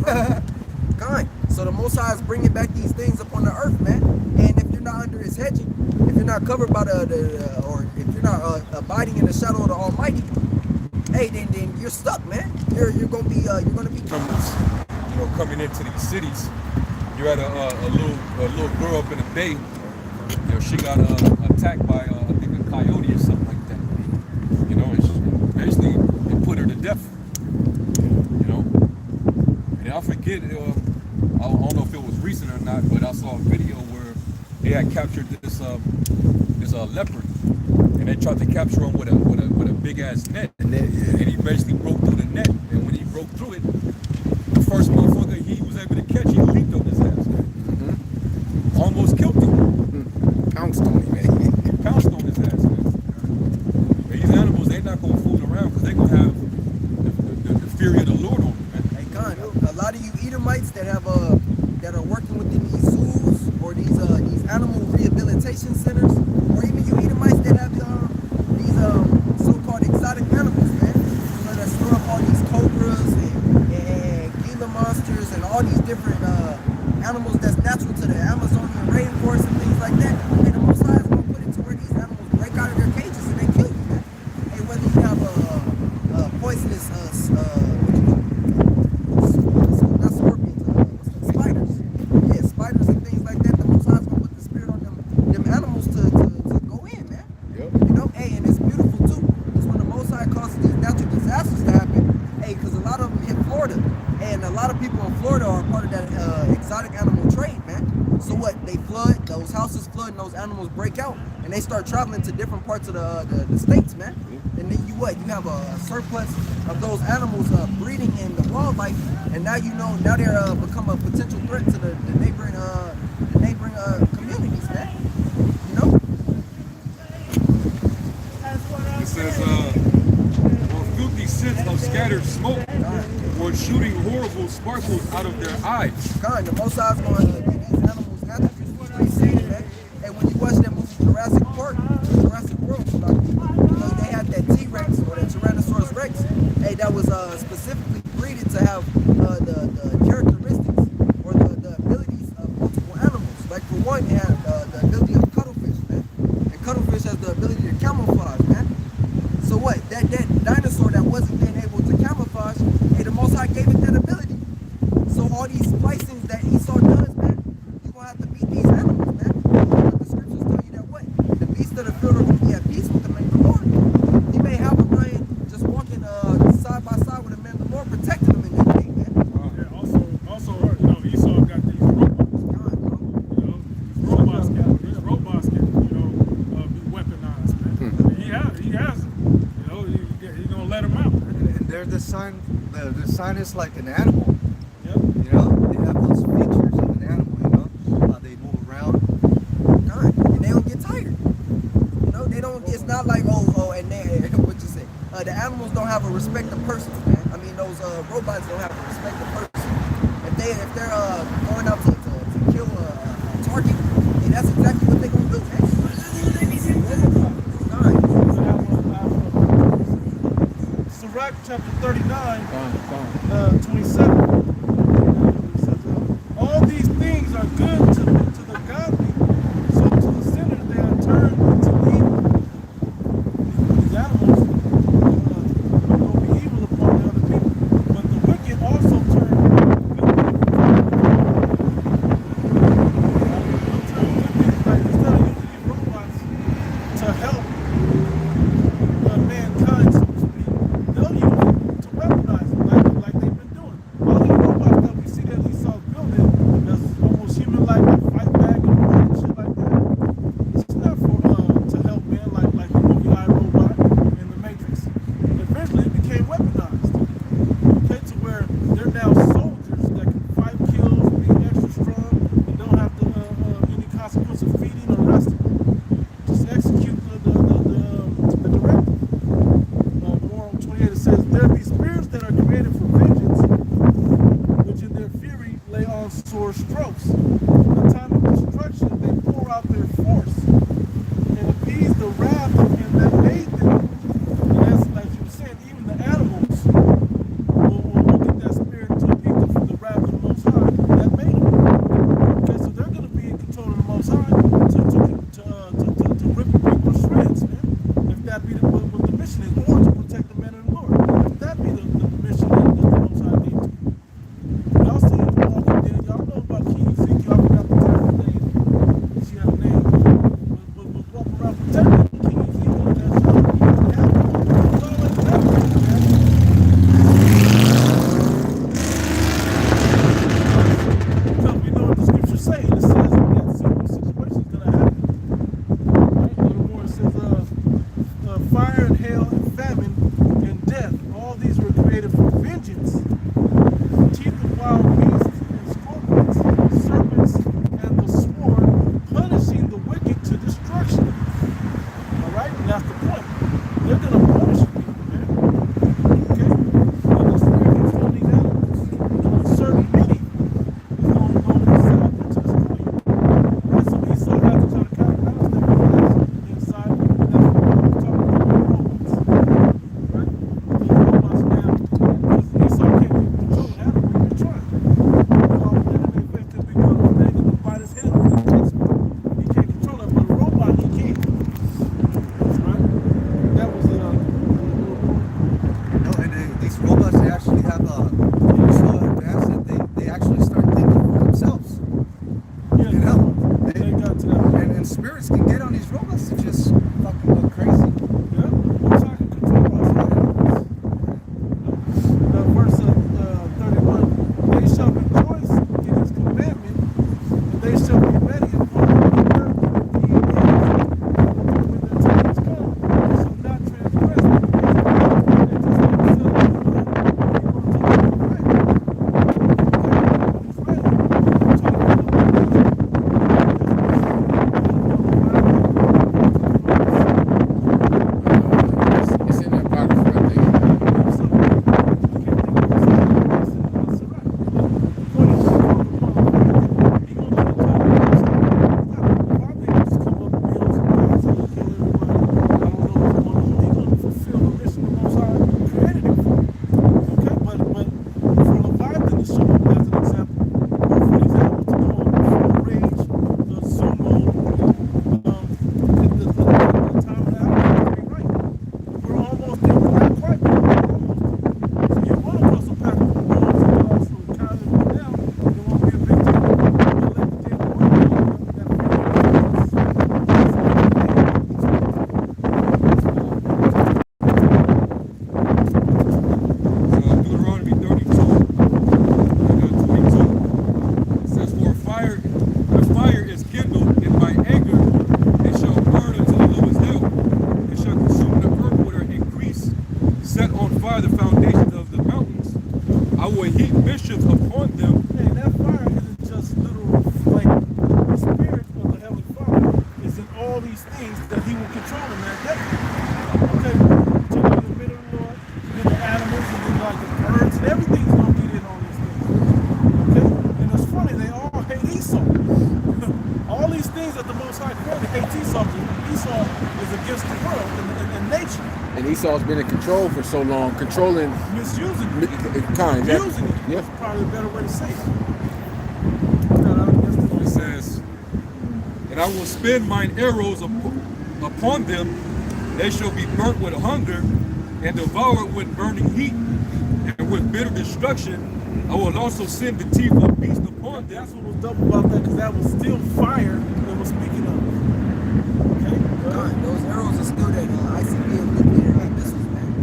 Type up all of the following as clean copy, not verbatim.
Kind. So the Most High is bringing back these things upon the earth, man. And if you're not under His hedging, if you're not covered by or if you're not abiding in the shadow of the Almighty, hey, then you're stuck, man. You're gonna be criminals, coming into these cities. You had a little girl up in the bay. She got attacked by I think a coyote or something like that. And basically it put her to death. And I forget. I don't know if it was recent or not, but I saw a video where they had captured this leopard, and they tried to capture him with a big ass net. And he basically broke through the net. And when he broke through it, the first motherfucker he was able to catch, he leaped on his ass. Mm-hmm. Almost killed him. Pounced on him, man. He pounced on his ass, man. These animals, they're not gonna fool around because they're gonna have the fury of the Lord on them, man. Hey, Con, a lot of you Edomites that have that are working within these zoos or these animal rehabilitation centers, or even you Edomites that have these so-called exotic animals, man. That store up all these cobras and Gila monsters and all these different animals that's natural to the Amazonian rainforest and things like that. And the Most High is going to put it to where these animals break out of their cages and they kill you, man. And whether you have a poisonous not scorpions, spiders. Yeah, spiders and things like that. The Most High is going to put the spirit on them animals to go in, man. Yep. Hey, and it's beautiful too. Because when the Most High causes these natural disasters to happen, hey, because a lot of them hit Florida. And a lot of people in Florida are part of that exotic animal trade, man. So what? They flood, those houses flood, and those animals break out, and they start traveling to different parts of the states, man. And then you have a surplus of those animals breeding in the wildlife, and now now they're become a potential threat to the neighboring communities, man. It says, or filthy scents of scattered smoke, or shooting horrible sparkles out of their eyes. God, the Most High is going to give these animals attributes to be seen, man. And when you watch that movie Jurassic World, they had that T-Rex or that Tyrannosaurus Rex, hey, that was specifically breeded to have the characteristics or the abilities of multiple animals. Like for one, it had the ability of cuttlefish, man. And cuttlefish has the ability to camouflage, man. So what? That dinosaur that wasn't being able to camouflage, hey, the Most High gave it that ability. So all these splicings that Esau does, man, you're going to have to beat these animals, man. But the scriptures tell you that what? The beasts of the field are going to be at peace with the man of the Lord. You may have a lion just walking side by side with a man of the Lord, protecting them in that day, man. Yeah, also, Esau got these robots. These robots can, be weaponized, man. He has them. He's gonna let them out. And they're the sign is like an animal. Yep. They have those features of an animal, how they move around. And they don't get tired. They don't. It's not like and they what you say. The animals don't have a respect of persons, man. I mean, those robots don't have a respect of person. If they're going out to kill a target, then that's exactly what they're gonna do, man. Sirach chapter 39, 27. All these things are good to the godly, so to the sinners they are turned to evil. These animals will be evil upon the other people, but the wicked also turn like instead of using these robots to help mankind, so to speak, they'll use it to weaponize it like they've been doing. All these robots that we see that Esau building that's almost human-like, like fight back and shit like that. It's not for to help man like the movie iRobot and the Matrix. Eventually it became weaponized. Okay, to where they're now soldiers that can fight, kill, be extra strong, and don't have to any consequence of feeding or resting. Just execute the directive. Moral 28, it says, there be spirits that are created for vengeance, which in their fury lay on sore strokes. In the time of destruction, they pour out their force and appease the wrath of him that made them. And that's like you were saying, even the animals will get that spirit to appease the wrath I will heap mischief upon them. Hey, that fire isn't just literal flame. The spirit of the Heavenly Father is in all these things that He will control in that day. Okay? So in the middle of the Lord, then the animals, and then like the birds, and everything's going to get in on these things. Okay? And it's funny, they all hate Esau. All these things that the Most High created hate Esau. Esau is against the world and nature. And Esau's been in control for so long, controlling Misusing it. Abusing it. Yeah. That's probably a better way to say it. It says, and I will spin mine arrows upon them. They shall be burnt with hunger and devoured with burning heat and with bitter destruction. I will also send the teeth of beasts upon them. That's what was dope about that, because that was still fire that was speaking of. Okay? God, those arrows are still that ICBM nuclear missiles, man.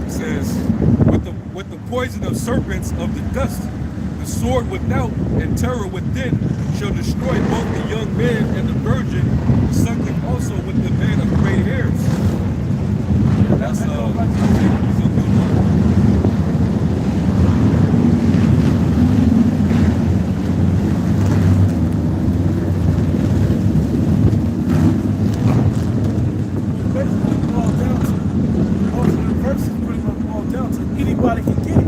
It says, with the poison of serpents of the dust, the sword without and terror within shall destroy both the young man and the virgin, the suckling also with the man of gray hairs. That's anybody can get it.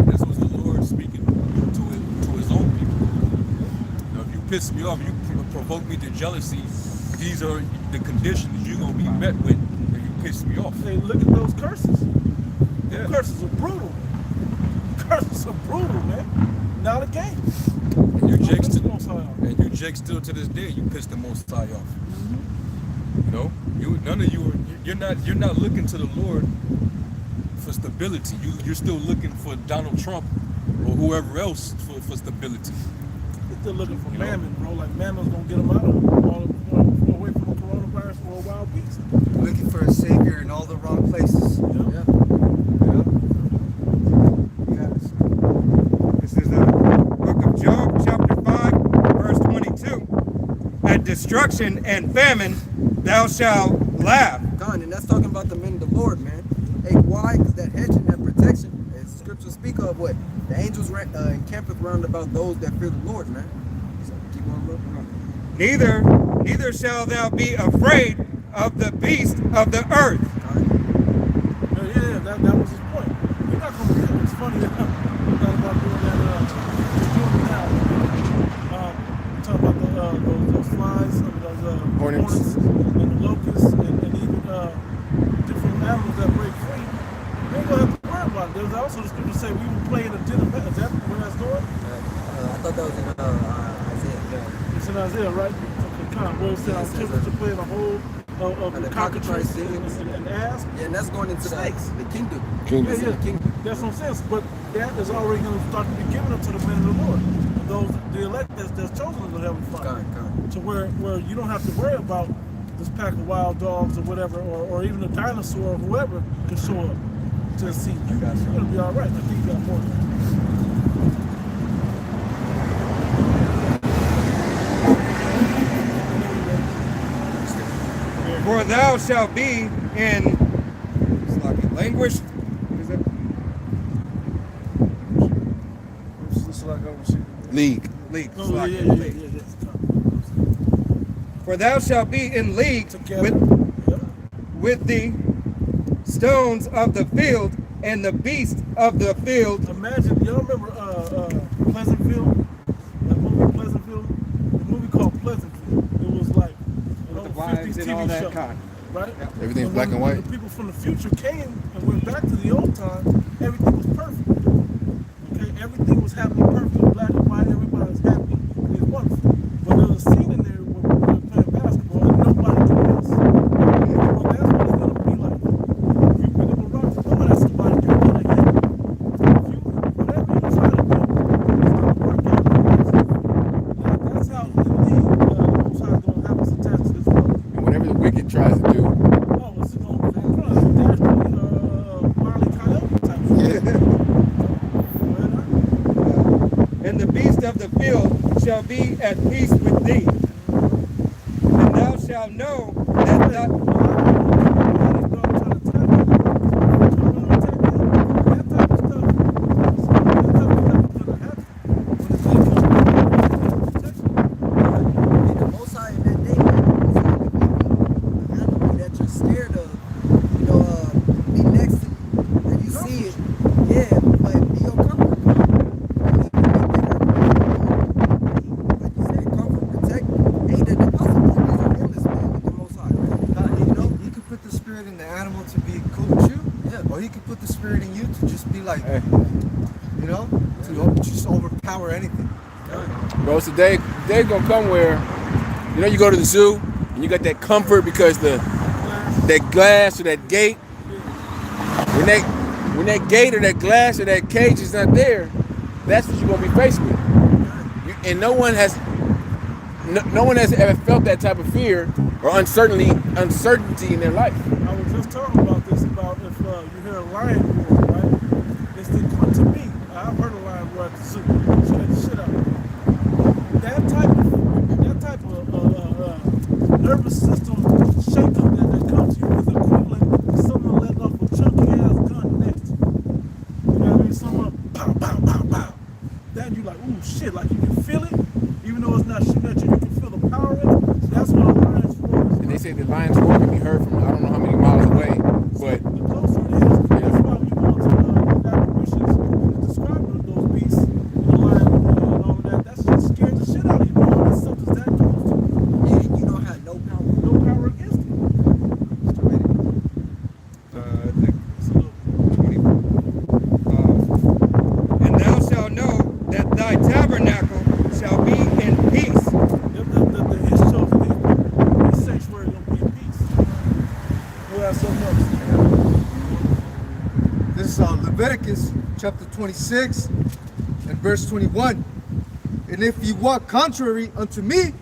This was the Lord speaking to his own people. Now, if you piss me off, you provoke me to jealousy, these are the conditions you're going to be met with if you piss me off. Hey, look at those curses. Yeah. Those curses are brutal. Curses are brutal, man. Not a game. And you Jake Don't piss the still, Most High off. and you Jake still to this day, you piss the Most High off. You know, none of you are. You're not looking to the Lord for stability. You're still looking for Donald Trump or whoever else for stability. They're still looking for mammon, bro. Like mammon's gonna get them out of away from the coronavirus or a wild beast. Looking for a savior in all the wrong places. Yeah. Yes. This is the book of Job, chapter 5, verse 22. At destruction and famine thou shalt laugh. God, and that's talking about the men of the Lord, man. Hey, why? Because that hedge and that protection, as scripture speak of, what? The angels encampeth round about those that fear the Lord, man. So keep on looking. Neither shalt thou be afraid of the beast of the earth. Yeah, that was his point. You're not gonna get it. It's funny that we thought about doing that. Doing it now. Talking about those flies, those Hornets. and the locusts, and even different animals that break free. We ain't gonna have to worry about it. There's also the scripture say we will play in a den of men. Is that where that's going? I thought that was in Isaiah. It's in Isaiah, right? Okay, kind of where it said, I'm children to play in a hole of the cockatrice and asp. Yeah, and that's going into Snakes. the kingdom. Yeah, yeah. That's what I'm saying. But that is already going to start to be given up to the men of the Lord. Those, the elect that's chosen of the Heavenly Father. God. To where you don't have to worry about this pack of wild dogs or whatever, or even a dinosaur or whoever can show up to see you. You're going to be all right. I think you got more. For thou shalt be in language. league. Oh, yeah. For thou shalt be in league Together. with the stones of the field and the beasts of the field. Imagine, y'all remember Pleasantville? That movie Pleasantville? The movie called Pleasantville. It was like an old 50s TV show. Right? Everything's black and white. When the people from the future came and went back to the old time, everything was perfect. Okay, everything was happening perfectly, black and white, everybody was happy. It was wonderful. But there was a scene in there where we were playing basketball and nobody could miss. Well, that's what it's gonna be like. If you pick up a rock, nobody has somebody you're gonna hit. Whatever you try to do, it's gonna work out. That's how the Most High is gonna have us attached to this world. And whatever the wicked tries to do, Oh, it's going to Wile E. Coyote type shit. And the beast of the field shall be at peace with thee. And thou shalt know that thou, cool with you. Yeah. Or he could put the spirit in you to just be like, Hey. you know, to just overpower anything. Bro, it's a day gonna come where, you know, you go to the zoo and you got that comfort because that glass or that gate, when that gate or that glass or that cage is not there, that's what you're gonna be faced with. And no one has ever felt that type of fear or uncertainty in their life. I was just talking about this, about if you hear a lion roar, right? It's the come to me. I've heard a lion roar at the zoo. Scared the shit out of me. That type of nervous system shakeup that comes to you is equivalent to someone letting off a chunky ass gun next to you. You know what I mean? Someone pow, pow, pow, pow. Then you like, ooh, shit, like you can feel it. Even though it's not shooting at you, you can feel the power in it. That's what a lion's roar is. And they say the lion's roar can be heard from I don't know how many miles away, but The closer it is, that's why we go to apparitions to describe those beasts, the lion and all of that. That's just scared the shit out of you. Knowing that something's that close to you. Yeah, you don't have no power. No power against it. I think it's a little 24. And thou shalt know that thy tabernacle shall be in peace. His chosen, his sanctuary is going to be in peace. We'll have something else. This is Leviticus chapter 26 and verse 21. And if ye walk contrary unto me,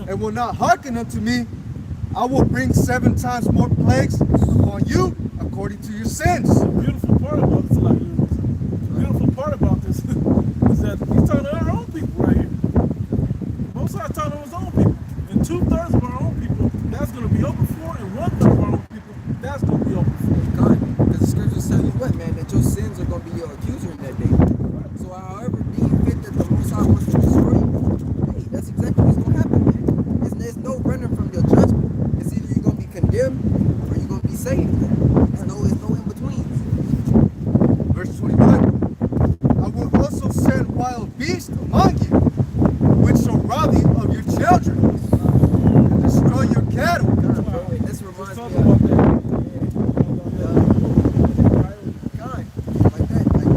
and will not hearken unto me, I will bring 7 times more plagues upon you according to your sins. The beautiful part about this, like, the beautiful part about this is that he's talking to our own people right here. Most of our talking to his own people. And 2/3 of our own people, that's going to be open for, and 1/3 of our own people, that's going to be open for. God, because the scriptures tell you what, man, that your sins are going to be your accuser in that day. So however deem fit that the Most High wants to destroy you, hey, that's exactly what's going to happen, man. There's no running from your judgment. It's either you're going to be condemned or you're going to be saved. There's no in between. Verse 21. I will also send wild beasts among you, which shall rob you of your children, and destroy your cattle. God, bro, this reminds Talk me about of that. God, like that, brother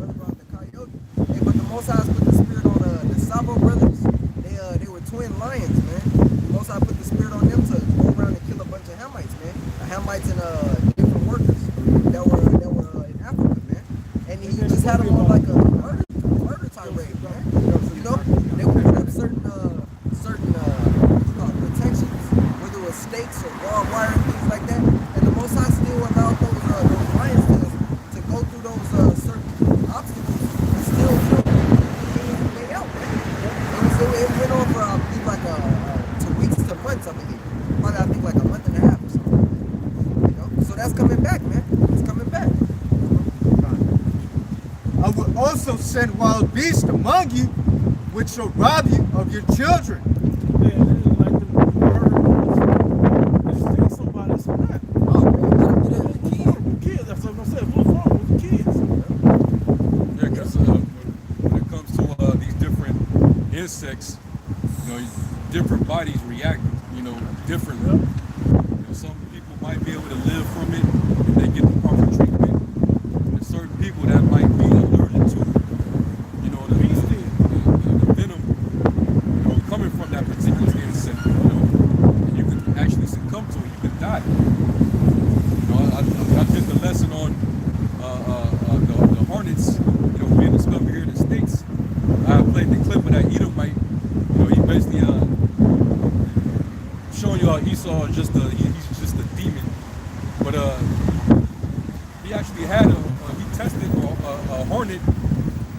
about the coyote. Hey, but the Most High put the spirit on the Savo brothers. They were twin lions, man. The Most High put the spirit on them to go around and kill a bunch of Hamites, man. Hamites and different workers that were in Africa, man. And he just had them on like a murder tirade, man. You know, they would put up certain protections, whether it was stakes or barbed wire and things like that. And the Most High still allowed those lions to go through those certain obstacles and still day out, man. It went on for I believe like 2 weeks to months, I believe. Probably I think like a month and a half or something. You know? So that's coming back, man. It's coming back. I will also send wild beasts among you, which shall rob you of your children. Yeah, they didn't like them murder. They sting somebody, so that. Oh, man. Kids, that's what I'm saying. What's wrong with the kids? Yeah, because when it comes to these different insects, you know, different bodies react, you know, differently. You know, some people might be able to live from it if they get the proper treatment. There's certain people that might be allergic to, you know, the venom, you know, coming from that particular insect, you know, and you can actually succumb to it. You can die. You know, I did the lesson on the hornets, you know, being discovered here in the States. I played the clip of that Edomite. You know, he basically showing you how Esau is he's just a demon. But he actually had he tested a hornet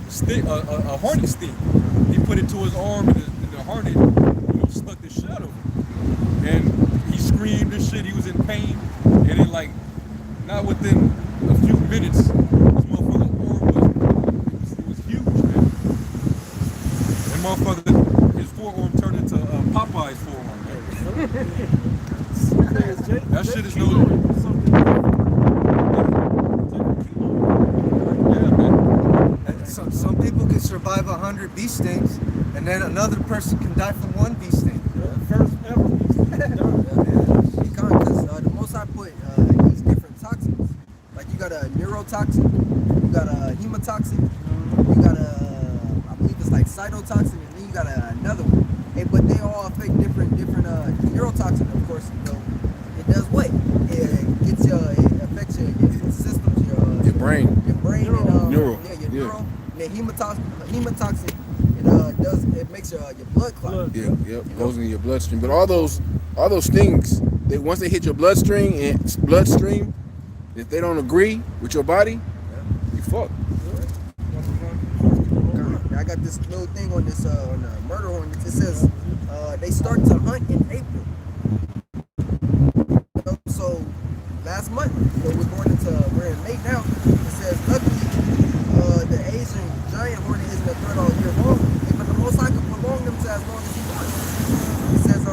sting, a hornet sting. He put it to his arm, and the hornet, you know, stuck the shit out of him. And he screamed and shit. He was in pain, and then like not within a few minutes, this motherfucker's arm was huge, man. And motherfucker, his forearm turned into Popeye's forearm, man. That shit is no. Yeah, man. And some people can survive 100 bee stings, and then another person can die from 1 bee sting. First ever. Because the Most High put these different toxins you got a neurotoxin, you got a hemotoxin, you got a, I believe it's like cytotoxin, and then you got another one. Hey, but they all affect different neurotoxin, of course. You know, it does what? It affects your systems, Your brain. and Neural. yeah, your Yeah. neural. And then hemotoxin, it makes your blood clot. Yep. Goes in your bloodstream. But all those things, once they hit your bloodstream, if they don't agree with your body, you fuck. I got this little thing on this on the murder hornets. It says they start to hunt in April. So last month, we're in May now. It says luckily the Asian giant hornet isn't a threat all year long, but the most I can prolong them to as long as he wants. It says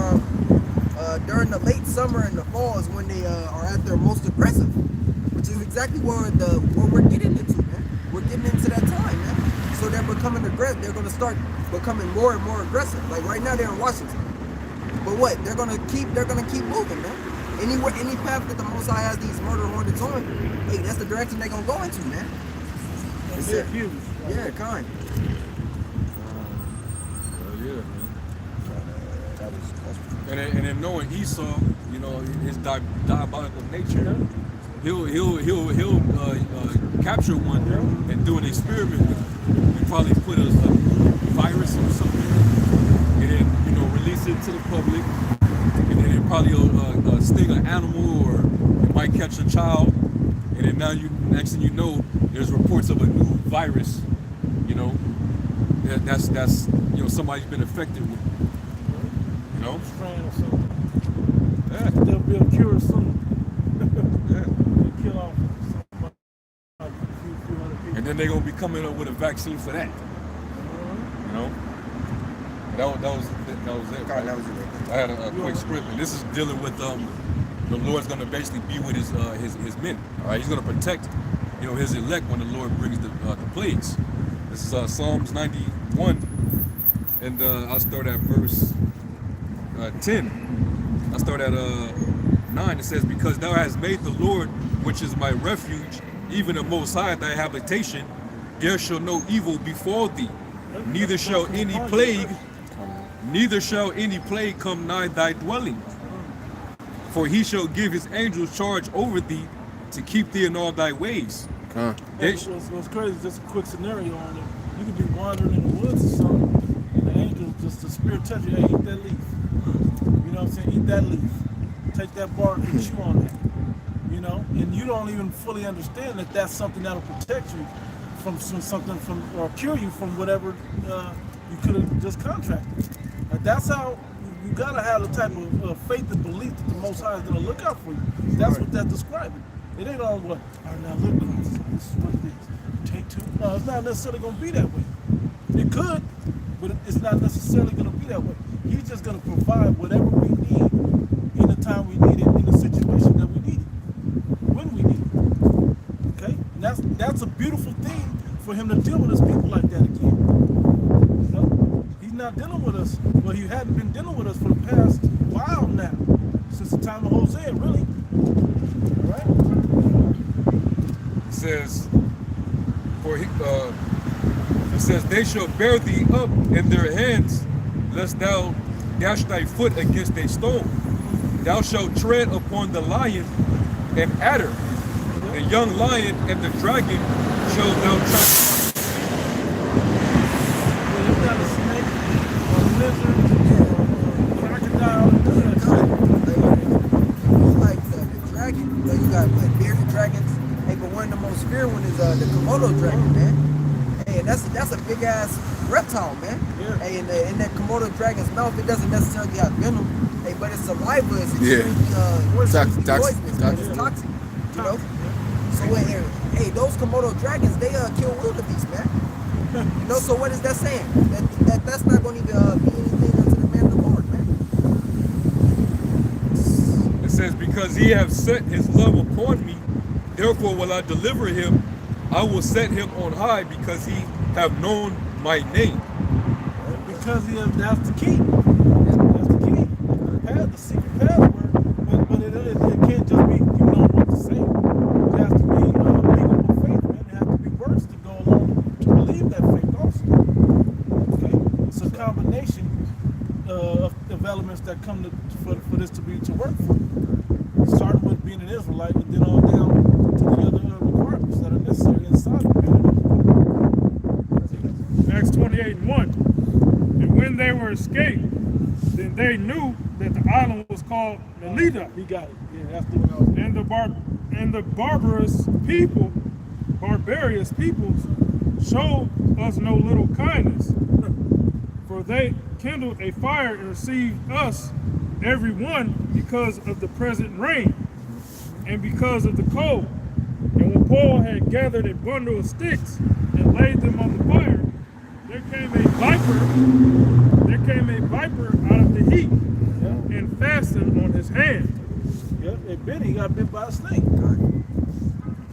during the late summer and the fall is when they are at their most aggressive, which is exactly where we're getting into, man. We're getting into that time, man. So they're becoming aggressive. They're going to start becoming more and more aggressive. Like right now, they're in Washington. But what? They're gonna keep moving, man. Any path that the Most High has these murder hornets on, hey, that's the direction they're gonna go into, man. And they're huge. Yeah, kind. Yeah, man. And then knowing Esau, you know, his diabolical nature, he'll capture one and do an experiment with it. And probably put a virus or something, and then, you know, release it to the public, and then it probably will sting an animal, or it might catch a child, and then next thing you know, there's reports of a new virus, you know, that's you know, somebody's been affected with, you know. Strain or something. Yeah. There'll be a cure soon. Yeah. They'll kill off somebody, a few hundred people. And then they're gonna be coming up with a vaccine for that, you know. That was it. God, that was it. I had a quick script, and this is dealing with the Lord's going to basically be with his men. All right, he's going to protect, you know, his elect when the Lord brings the plagues. This is Psalms 91, and I'll start at verse 10. I'll start at 9. It says, "Because thou hast made the Lord, which is my refuge, even the Most High thy habitation, there shall no evil befall thee, neither shall any plague come nigh thy dwelling. For he shall give his angels charge over thee to keep thee in all thy ways." What's crazy, just a quick scenario on it. You could be wandering in the woods or something, and the angel, just the spirit touch you, hey, eat that leaf. You know what I'm saying? Eat that leaf. Take that bark and chew on that. You know? And you don't even fully understand that that's something that'll protect you from or cure you from whatever you could have just contracted. That's how you gotta have the type of faith and belief that the Most High is gonna look out for you. That's what that's describing. It ain't all what, all right, now look, this is what it is. Take two. No, it's not necessarily gonna be that way. It could, but it's not necessarily gonna be that way. He's just gonna provide whatever we need in the time we need it, in the situation that we need it, when we need it. Okay? And that's a beautiful thing for him to deal with his people like that again. You know? He's not dealing with us. Well, he hadn't been dealing with us for the past while now, since the time of Hosea, really. All right? It says, "They shall bear thee up in their hands, lest thou dash thy foot against a stone. Thou shalt tread upon the lion and adder, the young lion and the dragon shall thou trample." Well, you got a snake, or a lizard, or a crocodile, Like the dragon, you know, you got like bearded dragons. Hey, but one of the most feared one is the Komodo dragon, man. Hey, and that's a big ass reptile, man. Yeah. Hey, in that Komodo dragon's mouth, it doesn't necessarily have venom. Hey, but its saliva is Yeah. extremely Toxic. poisonous, man. It's toxic, you know. So hey, those Komodo dragons, they kill wildebeest, man. You know, so what is that saying? That's not going to even be anything unto the man of the Lord, man. It says, "Because he hath set his love upon me, therefore will I deliver him. I will set him on high, because he have known my name." Because that's the key. That's the key. The secret password, but it can't just be you know what to say. It has to be that come for this to work for you. Starting with being an Israelite and then on down to the other requirements that are necessary inside the community. Acts 28:1. And when they were escaped, then they knew that the island was called Melita. He got it. Yeah, that's the one I was. And the barbarous peoples showed us no little kindness, for they kindled a fire and received us, every one, because of the present rain, and because of the cold. And when Paul had gathered a bundle of sticks and laid them on the fire, there came a viper out of the heat and fastened on his hand. Yep, it bit. He got bit by a snake.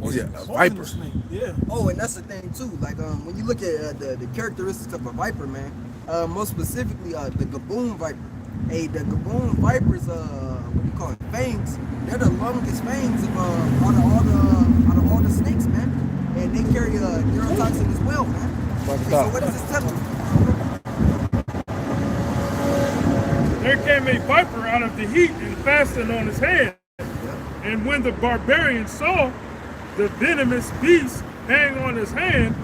Oh yeah, a Poisonous viper. snake. Yeah. Oh, and that's the thing too. Like when you look at the characteristics of a viper, man, most specifically the gaboon viper. Hey, the gaboon viper's what do you call it? Fangs. They're the longest fangs of out of all the snakes, man. And they carry neurotoxin as well, man. Hey, so what does this tell you? There came a viper out of the heat and fastened on his hand. And when the barbarians saw the venomous beast hang on his hand,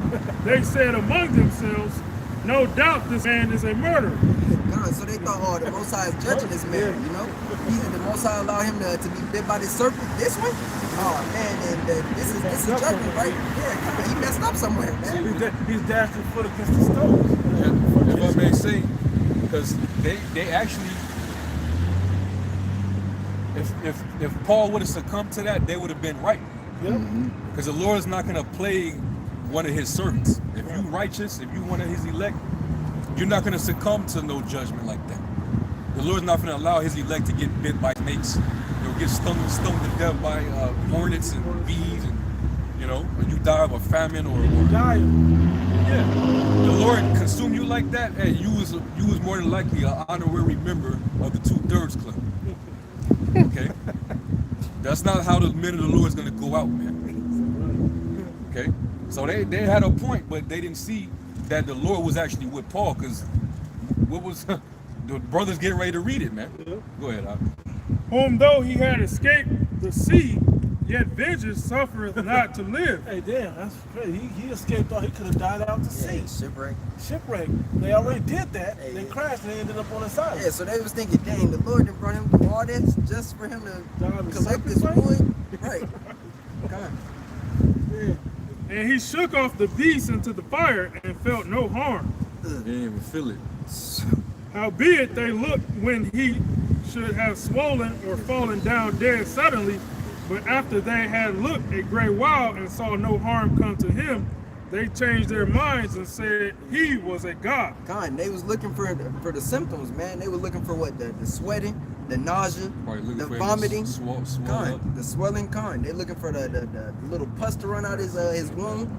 they said among themselves, no doubt this man is a murderer. God, so they thought, oh, the Most High is judging this man, you know? The Most High allowed him to be bit by this serpent this way? Oh, man, and this is judgment, right? Yeah, God, he messed up somewhere, man. He's dashed his foot against the stone. If I may say, because they actually, if Paul would have succumbed to that, they would have been right. Because the Lord is not going to plague one of his servants. If you righteous, if you one of his elect, you're not going to succumb to no judgment like that. The Lord's not going to allow his elect to get bit by snakes, get stung to death by hornets and bees, and or you die of a famine or Die. the Lord consume you like that. Hey, you was more than likely an honorary member of the 2/3 Club. Okay, that's not how the men of the Lord is going to go out, man. Okay, so they had a point, but they didn't see that the Lord was actually with Paul, because what was the brothers getting ready to read it, man. Go ahead, Al. Whom though he had escaped the sea, yet vengeance suffereth not to live. Hey, damn, that's crazy. He escaped. Thought he could have died out to sea. Shipwreck. Shipwreck. They already did that. Hey, They yeah. crashed and they ended up on the side. Yeah, so they was thinking, dang, the Lord done brought him through all this just for him Die to of a collect this serpent wood? Right. God. And he shook off the beast into the fire and felt no harm. They didn't even feel it. Howbeit they looked when he should have swollen or fallen down dead suddenly, but after they had looked a great while and saw no harm come to him, they changed their minds and said he was a god. God, they was looking for the symptoms, man. They were looking for what? The sweating, the nausea, Probably looking the for him vomiting. to swell up. Con, the swelling con. They're looking for the little pus to run out his wound,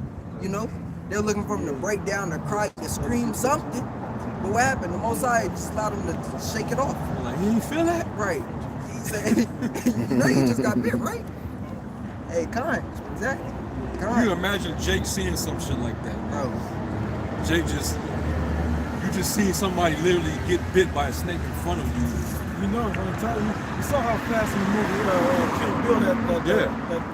They're looking for him to break down, to cry, to scream something. But what happened? The Most High just allowed him to shake it off. Like, you didn't feel that? Right. He said, you just got bit, right? Hey, Con, exactly. Can you Con. imagine Jake seeing some shit like that, man? Bro, Jake you just seen somebody literally get bit by a snake in front of you. You know, I'm telling you, you saw how fast in the movie Kill Bill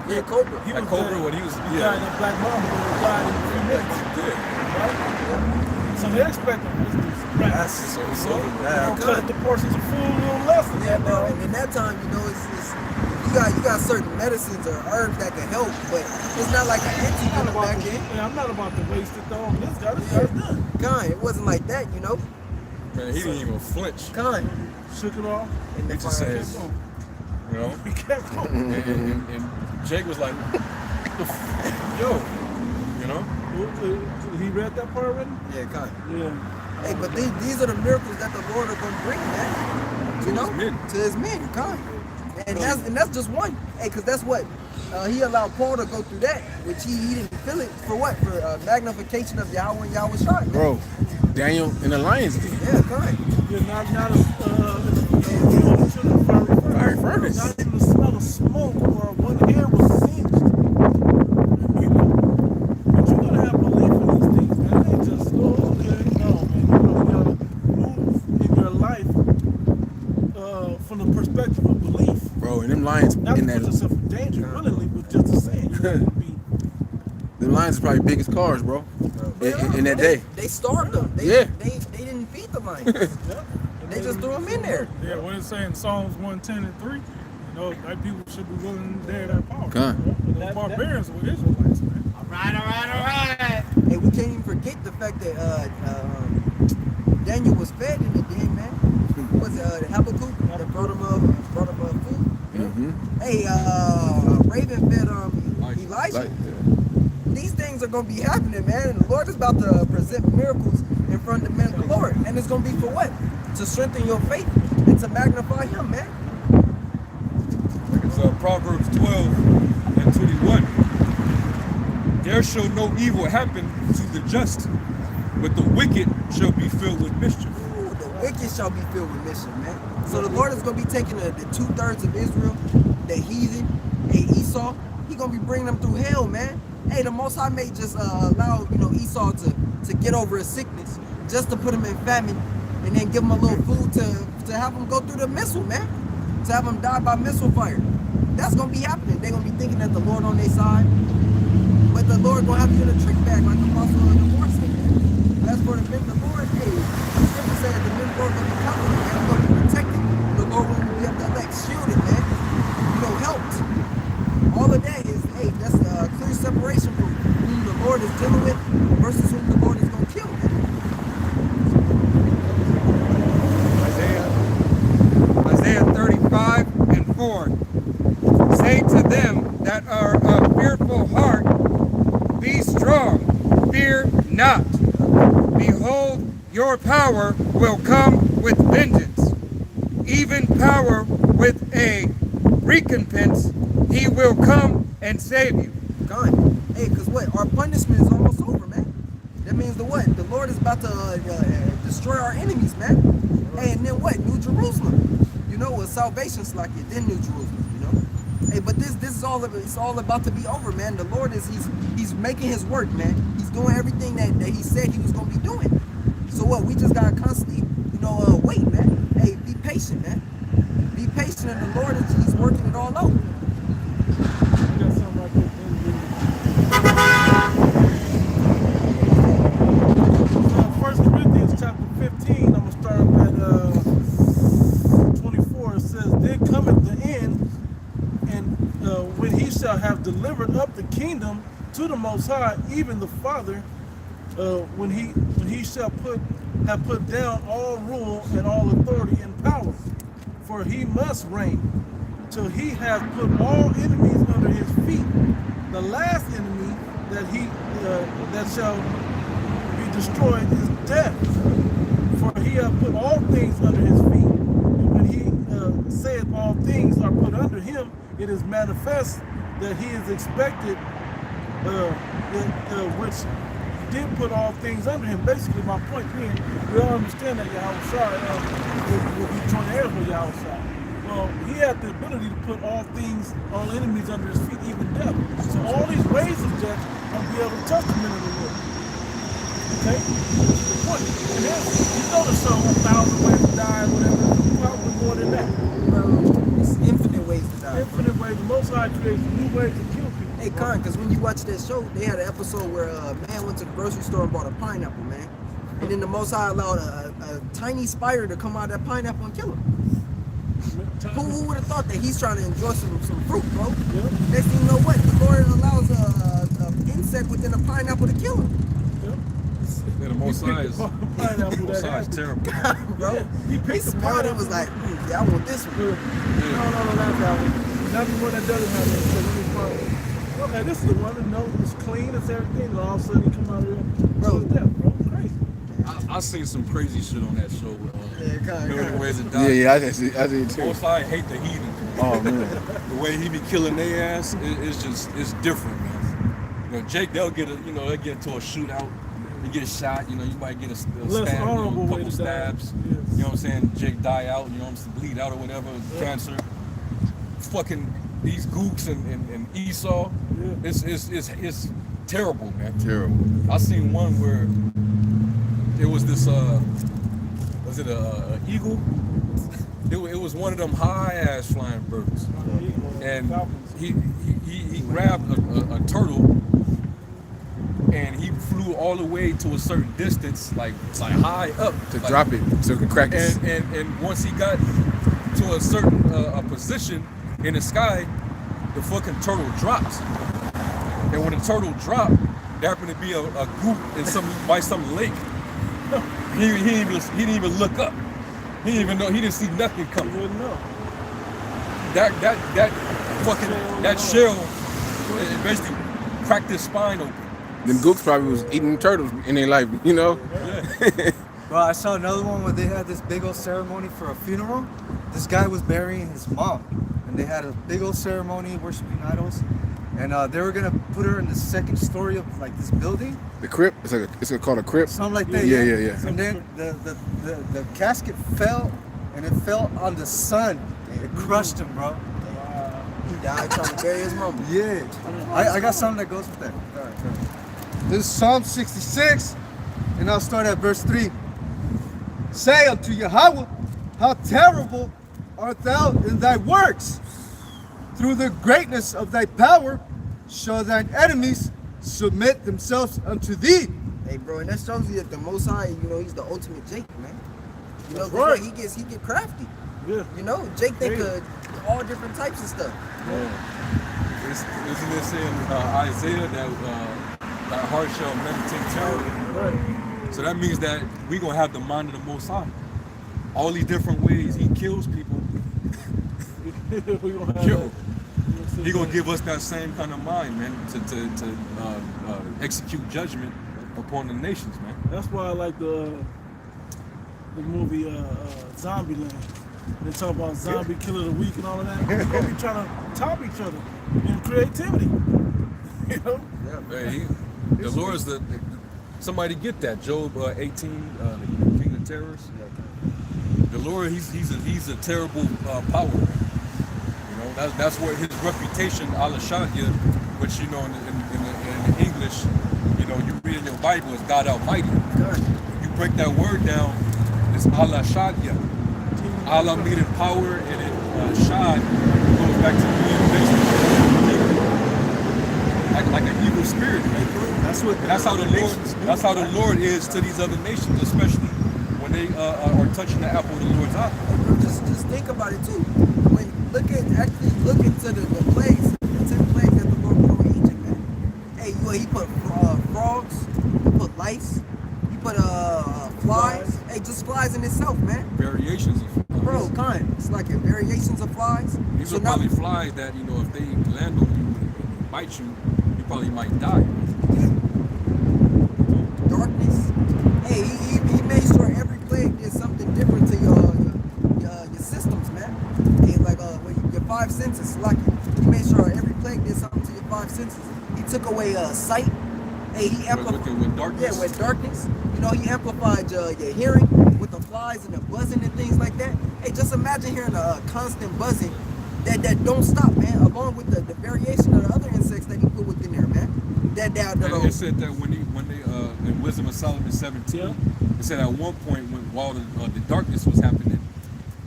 yeah, Cobra. he That was Cobra, dead. what he was, He died in that Black Mamba, but he died in 3 minutes. Yeah. Right? So they expect him to That's So Don't cut the portions of food a little less than Yeah, that, bro. bro. And in that time, it's you got certain medicines or herbs that can help, but it's not like an empty I'm coming not back about to- in. yeah, I'm not about to waste it though. This guy's done. Con, it wasn't like that, Man, he didn't even flinch. Con. Shook it off. And He just fire- says, you know? He kept going. And Jake was like, yo, you know? He read that part already? Yeah, Con. Yeah. Hey, but these are the miracles that the Lord are going to bring, man. To his men. To his men, Con. And that's just one. Hey, because that's what he allowed Paul to go through that, which he didn't feel it for what? For magnification of Yahweh and Yahweh shot, man. Bro, Daniel in the lion's den. Yeah, Con. You're not a Fiery furnace. Not even the smell of smoke or when the air was singed. You know? But you gotta have belief in these things, man. It ain't just, oh, okay, no, man. You gotta move in your life lions Not in to put that. yourself in danger willingly, but just to say, you know, be. The lions is probably big as cars, bro. In that day. They starved them. Yeah. They didn't feed the lions. Yeah. They just threw them in there. Yeah, what it's saying, Psalms 110 and 3. You know, that people should be willing to dare that power. Con. Those barbarians were Israelites, man. All right. Hey, we can't even forget the fact that Daniel was fed in the den, man. Was it Habakkuk that brought him food? Mm-hmm. Hey, Raven fed Elijah. Like, These things are gonna be happening, man. And the Lord is about to present miracles in front of the men of the Lord, and it's gonna be for what? To strengthen your faith and to magnify Him, man. It's Proverbs 12 and 21. There shall no evil happen to the just, but the wicked shall be filled with mischief. Ooh, the wicked shall be filled with mischief, man. So the Lord is gonna be taking the 2/3 of Israel, the heathen, hey Esau. He gonna be bringing them through hell, man. Hey, the Most High may just allow Esau to get over a sickness, just to put him in famine, and then give him a little food to have him go through the missile, man. To have him die by missile fire. That's gonna be happening. They're gonna be thinking that the Lord on their side, but the Lord gonna have you in a trick bag like the apostle of the Lord said. As for the men of the Lord, hey, the scripture said the men of the Lord gonna be covered, man. They're gonna be protected. The Lord will be up there like shielded, man. Helped. All of that is, hey, that's a clear separation from whom the Lord is dealing with versus whom the Lord is gonna kill, man. Isaiah 35 and 4. Say to them that are of fearful heart, be strong, fear not. Behold, your power will come with vengeance, even power with a recompense. He will come and save you. God, hey, cause what? Our punishment is almost over, man. That means the what? The Lord is about to destroy our enemies, man. Hey, and then what? New Jerusalem. With salvation's like it, then New Jerusalem. Hey, but this is all it's all about to be over, man. The Lord is he's making His work, man. He's doing everything that He said He was gonna be doing. So what? We just gotta constantly, wait, man. Hey, be patient, man. Be patient, and the Lord He's working it all out. You got something like this. First Corinthians chapter 15, I'm gonna start at 24. It says, "Then cometh the end, and when He shall have delivered up the kingdom to the Most High, even the Father, when he shall have put down all rule and all authority and power, for He must reign till He hath put all enemies under His feet. The last enemy that shall be destroyed is death. For He hath put all things under His feet. And when He saith all things are put under Him, it is manifest that He is expected, which did put all things under Him." Basically, my point being, we all understand that Yahushua will be joint heirs with Yahushua. Well, He had the ability to put all things, all enemies under His feet, even death. So all these ways of death will be able to touch the men of the Lord. Okay? That's the point. And then, you know the song, 1,000 ways to die, whatever. Probably more than that. It's infinite ways to die. Infinite ways. The Most High creates new ways to kill people. Hey, Con, because when you watch that show, they had an episode where a man went to the grocery store and bought a pineapple, man. And then the Most High allowed a tiny spider to come out of that pineapple and kill him. Who would have thought that he's trying to enjoy some fruit, bro? Yeah. Next thing you know what? The Lord allows an insect within a pineapple to kill him. Yeah, the Most High is terrible. Bro, he smelled it, was like, yeah, I want this one. No, not that one. Not the one that doesn't have it. So let me find it. Okay, this is the one that knows it's clean, it's everything, and all of a sudden he come out of there. Bro. It's death, bro. It's crazy. I seen some crazy shit on that show with Million Ways to Die. Yeah, I did too. Most I hate the heathen. Oh man. The way he be killing their ass, it's different, man. Jake, they'll get into a shootout. You get shot, you might get a Less stab, honorable a way couple to die. stabs. Yes. You know what I'm saying? Jake die out, bleed out or whatever, cancer. Fucking these gooks and Esau, it's terrible, man. Terrible. I seen one where it was this was it a eagle? It was one of them high ass flying birds, and he grabbed a turtle, and he flew all the way to a certain distance, like high up To like, drop it so it can crack it. and once he got to a certain a position in the sky, the fucking turtle dropped. And when the turtle dropped, there happened to be a group in some lake. He didn't even look up. He didn't even know. He didn't see nothing coming. That shell it basically cracked his spine open. Them gooks probably was eating turtles in their life, you know? Bro, I saw another one where they had this big old ceremony for a funeral. This guy was burying his mom, and they had a big old ceremony worshiping idols. And they were gonna put her in the second story of like this building, The crypt, it's called a crypt. something like that. Yeah. And then the casket fell, and it fell on the sun. It crushed him, bro. He died trying to bury his mama. Yeah. I got something that goes with that. All right, this is Psalm 66, and I'll start at verse 3. Say unto Yahweh, how terrible art thou in thy works. Through the greatness of thy power, shall thine enemies submit themselves unto thee. Hey, bro, and that shows you that the Most High, you know, he's the ultimate Jake, man. You know, That's right. he get crafty. Yeah. You know, Jake think of all different types of stuff. Isn't this in Isaiah that heart shall meditate terror? Right. So that means that we gonna have the mind of the Most High. All these different ways he kills people, We gonna have kill. that. He gonna give us that same kind of mind, man, to execute judgment upon the nations, man. That's why I like the movie Zombieland. They talk about zombie killer of the week and all of that. We're gonna be trying to top each other in creativity. You know? Hey, the Lord's somebody get that Job 18, the king of terrors. The Lord, he's a terrible power. You know, that's where his reputation, Al-Shadya, which you know in English, you know, you read in your Bible is God Almighty. You break that word down, it's Al-Shadya. Allah meaning power, and it Shad goes back to being like an evil spirit. That's how the Lord is to these other nations, especially when they are touching the apple of the Lord's eye. Just think about it too. When look into the plagues, the 10 plagues that the Lord put on Egypt, man. Hey, he put frogs, he put lice, he put flies. Hey, just flies in itself, man. Variations of flies. Bro, it's like variations of flies. These So are now- probably flies that, you know, if they land on you and bite you, you probably might die. darkness. Hey, he made sure every plague did something different to your systems, man. Hey, like your 5 senses, like he made sure every plague did something to your 5 senses. He took away sight. Hey, he amplified With darkness. Yeah, with darkness. You know, he amplified your hearing with the flies and the buzzing and things like that. Hey, just imagine hearing a constant buzzing that don't stop, man. Along with the variation of the other insects that he put within there, man. And it said that when they in Wisdom of Solomon 17, it said at one point while the darkness was happening,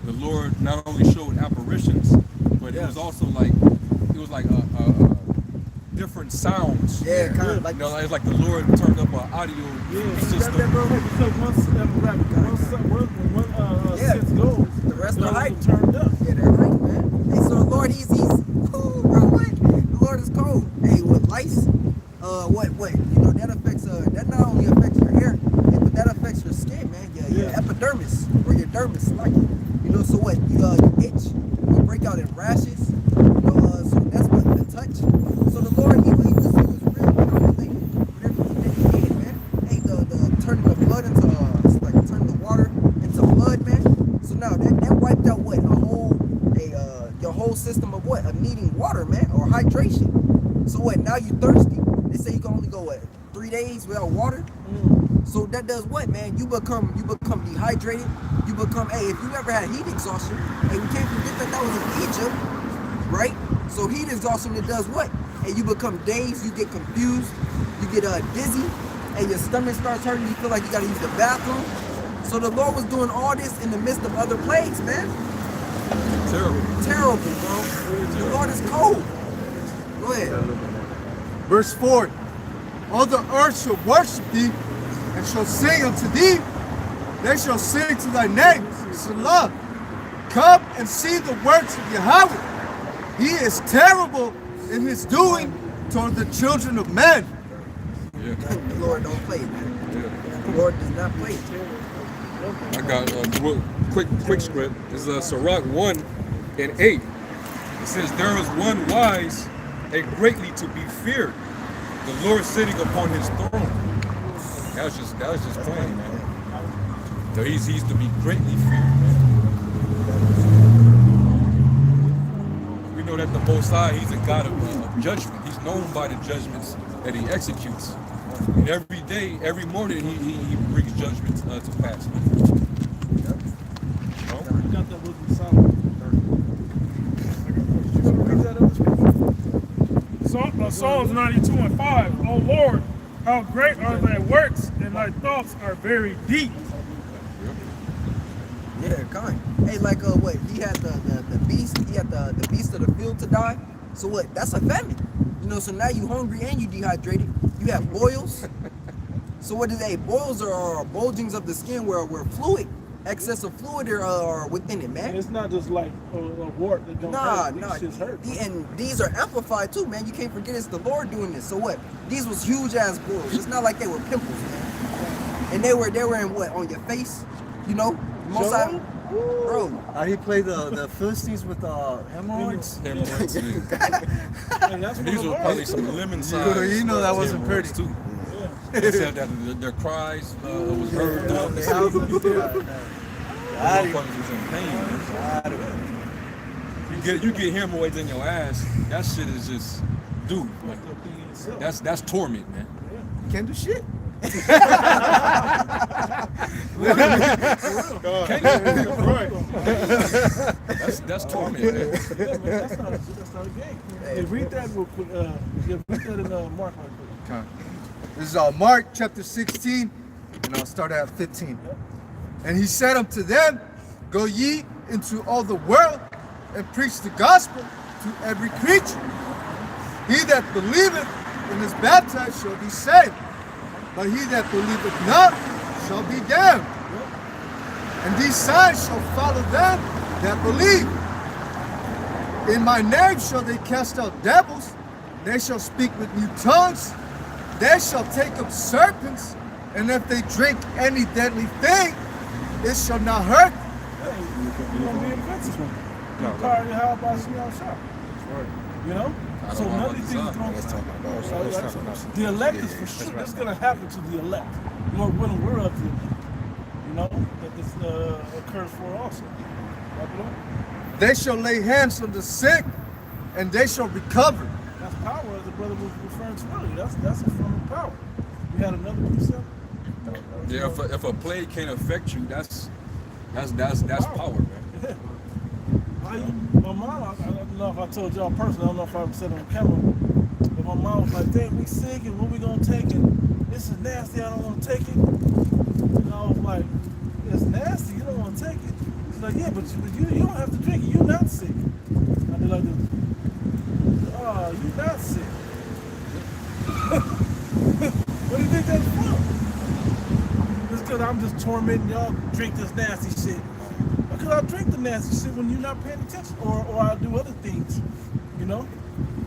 the Lord not only showed apparitions, but it was also like different sounds. Yeah, kind of like You know, it's like the Lord turned up an audio system. Because once sense goes, the rest are hype. turned up. Yeah, they're hype, man. Hey, so the Lord, he's cool, bro. What? The Lord is cold. Hey, with lice, what? You know, that affects that not only affects your hair, but that affects your skin, man. Your epidermis or your dermis, like you know. So what? You itch, you break out in rashes. You know, so that's what the touch. So the Lord, he was real calculated with everything that he did, man. Hey, the turning the blood into it's like turning the water into blood, man. So now that wiped out what your whole system of what? Of needing water, man, or hydration. So what? Now you thirsty. They say you can only go 3 days without water. So that does what, man? You become dehydrated. You become, hey, if you ever had heat exhaustion, hey, we can't forget that was in Egypt, right? So heat exhaustion, it does what? Hey, you become dazed, you get confused, you get dizzy, and your stomach starts hurting, you feel like you gotta use the bathroom. So the Lord was doing all this in the midst of other plagues, man. Terrible. Terrible, bro. The Lord is cold. Go ahead. Verse 4. All the earth shall worship thee, and shall sing unto thee. They shall sing to thy name, Salah. Come and see the works of Yahweh. He is terrible in his doing toward the children of men. Yeah. The Lord don't play, man. Yeah. The Lord does not play. I got a quick script. This is Sirach 1:8. It says, there is one wise and greatly to be feared, the Lord sitting upon his throne. That was just plain, man. So he's to be greatly feared, man. We know that the Most High, he's a God of judgment. He's known by the judgments that he executes. And every day, every morning, he brings judgment to pass. You got that with me, Solomon. Read that up. Psalms 92:5. O Lord, how great are thy works, and thy thoughts are very deep. Yeah, kind. Hey, like what? He had the beast. He had the beast of the field to die. So what? That's a famine. You know. So now you hungry and you dehydrated. You have boils. So what is they? Boils are bulgings of the skin where fluid, excess of fluid are within it, man. And it's not just like a wart that don't hurt. These shits hurt. And these are amplified too, man. You can't forget it's the Lord doing this. So what? These was huge ass boils. It's not like they were pimples, man. And they were in what? On your face, you know. Most of, bro. He played the Philistines with hemorrhoids. Hemorrhoids, yeah. And that's These were probably some lemon size. You know that wasn't pretty. too. They said that their cries was heard throughout the city. Motherfuckers was in pain. You get hemorrhoids in your ass. That shit is just, dude. Like, that's torment, man. Can't do shit. That's torment, man. That's not a game. Hey, read that real quick. Read that in Mark real quick. This is Mark chapter 16, and I'll start at 15. And he said unto them, go ye into all the world and preach the gospel to every creature. He that believeth and is baptized shall be saved, but he that believeth not shall be damned. And these signs shall follow them that believe. In my name shall they cast out devils, they shall speak with new tongues, they shall take up serpents, and if they drink any deadly thing, it shall not hurt them. Hey, you want to be invincible. How about shop? You know? So none of these things are going to the elect is for sure. This is going to happen to the elect. Lord willing, we're up to it. You know, that this occurs for also. They shall lay hands on the sick, and they shall recover. That's power, as the brother was referring to earlier. That's a form of power. You had another precept? Yeah, if a plague can't affect you, that's power, man. Yeah. My mom, I don't know if I told y'all personally, I don't know if I ever said it on camera, but my mom was like, dang, we sick, and what we gonna take? And this is nasty, I don't want to take it. And I was like, it's nasty, you don't want to take it. She's like, yeah, but you don't have to drink it, you're not sick. I did like this, oh, you're not sick. What do you think that's for? Just because I'm just tormenting y'all, drink this nasty shit. Because I drink the nasty shit when you're not paying attention, or I do other things, you know,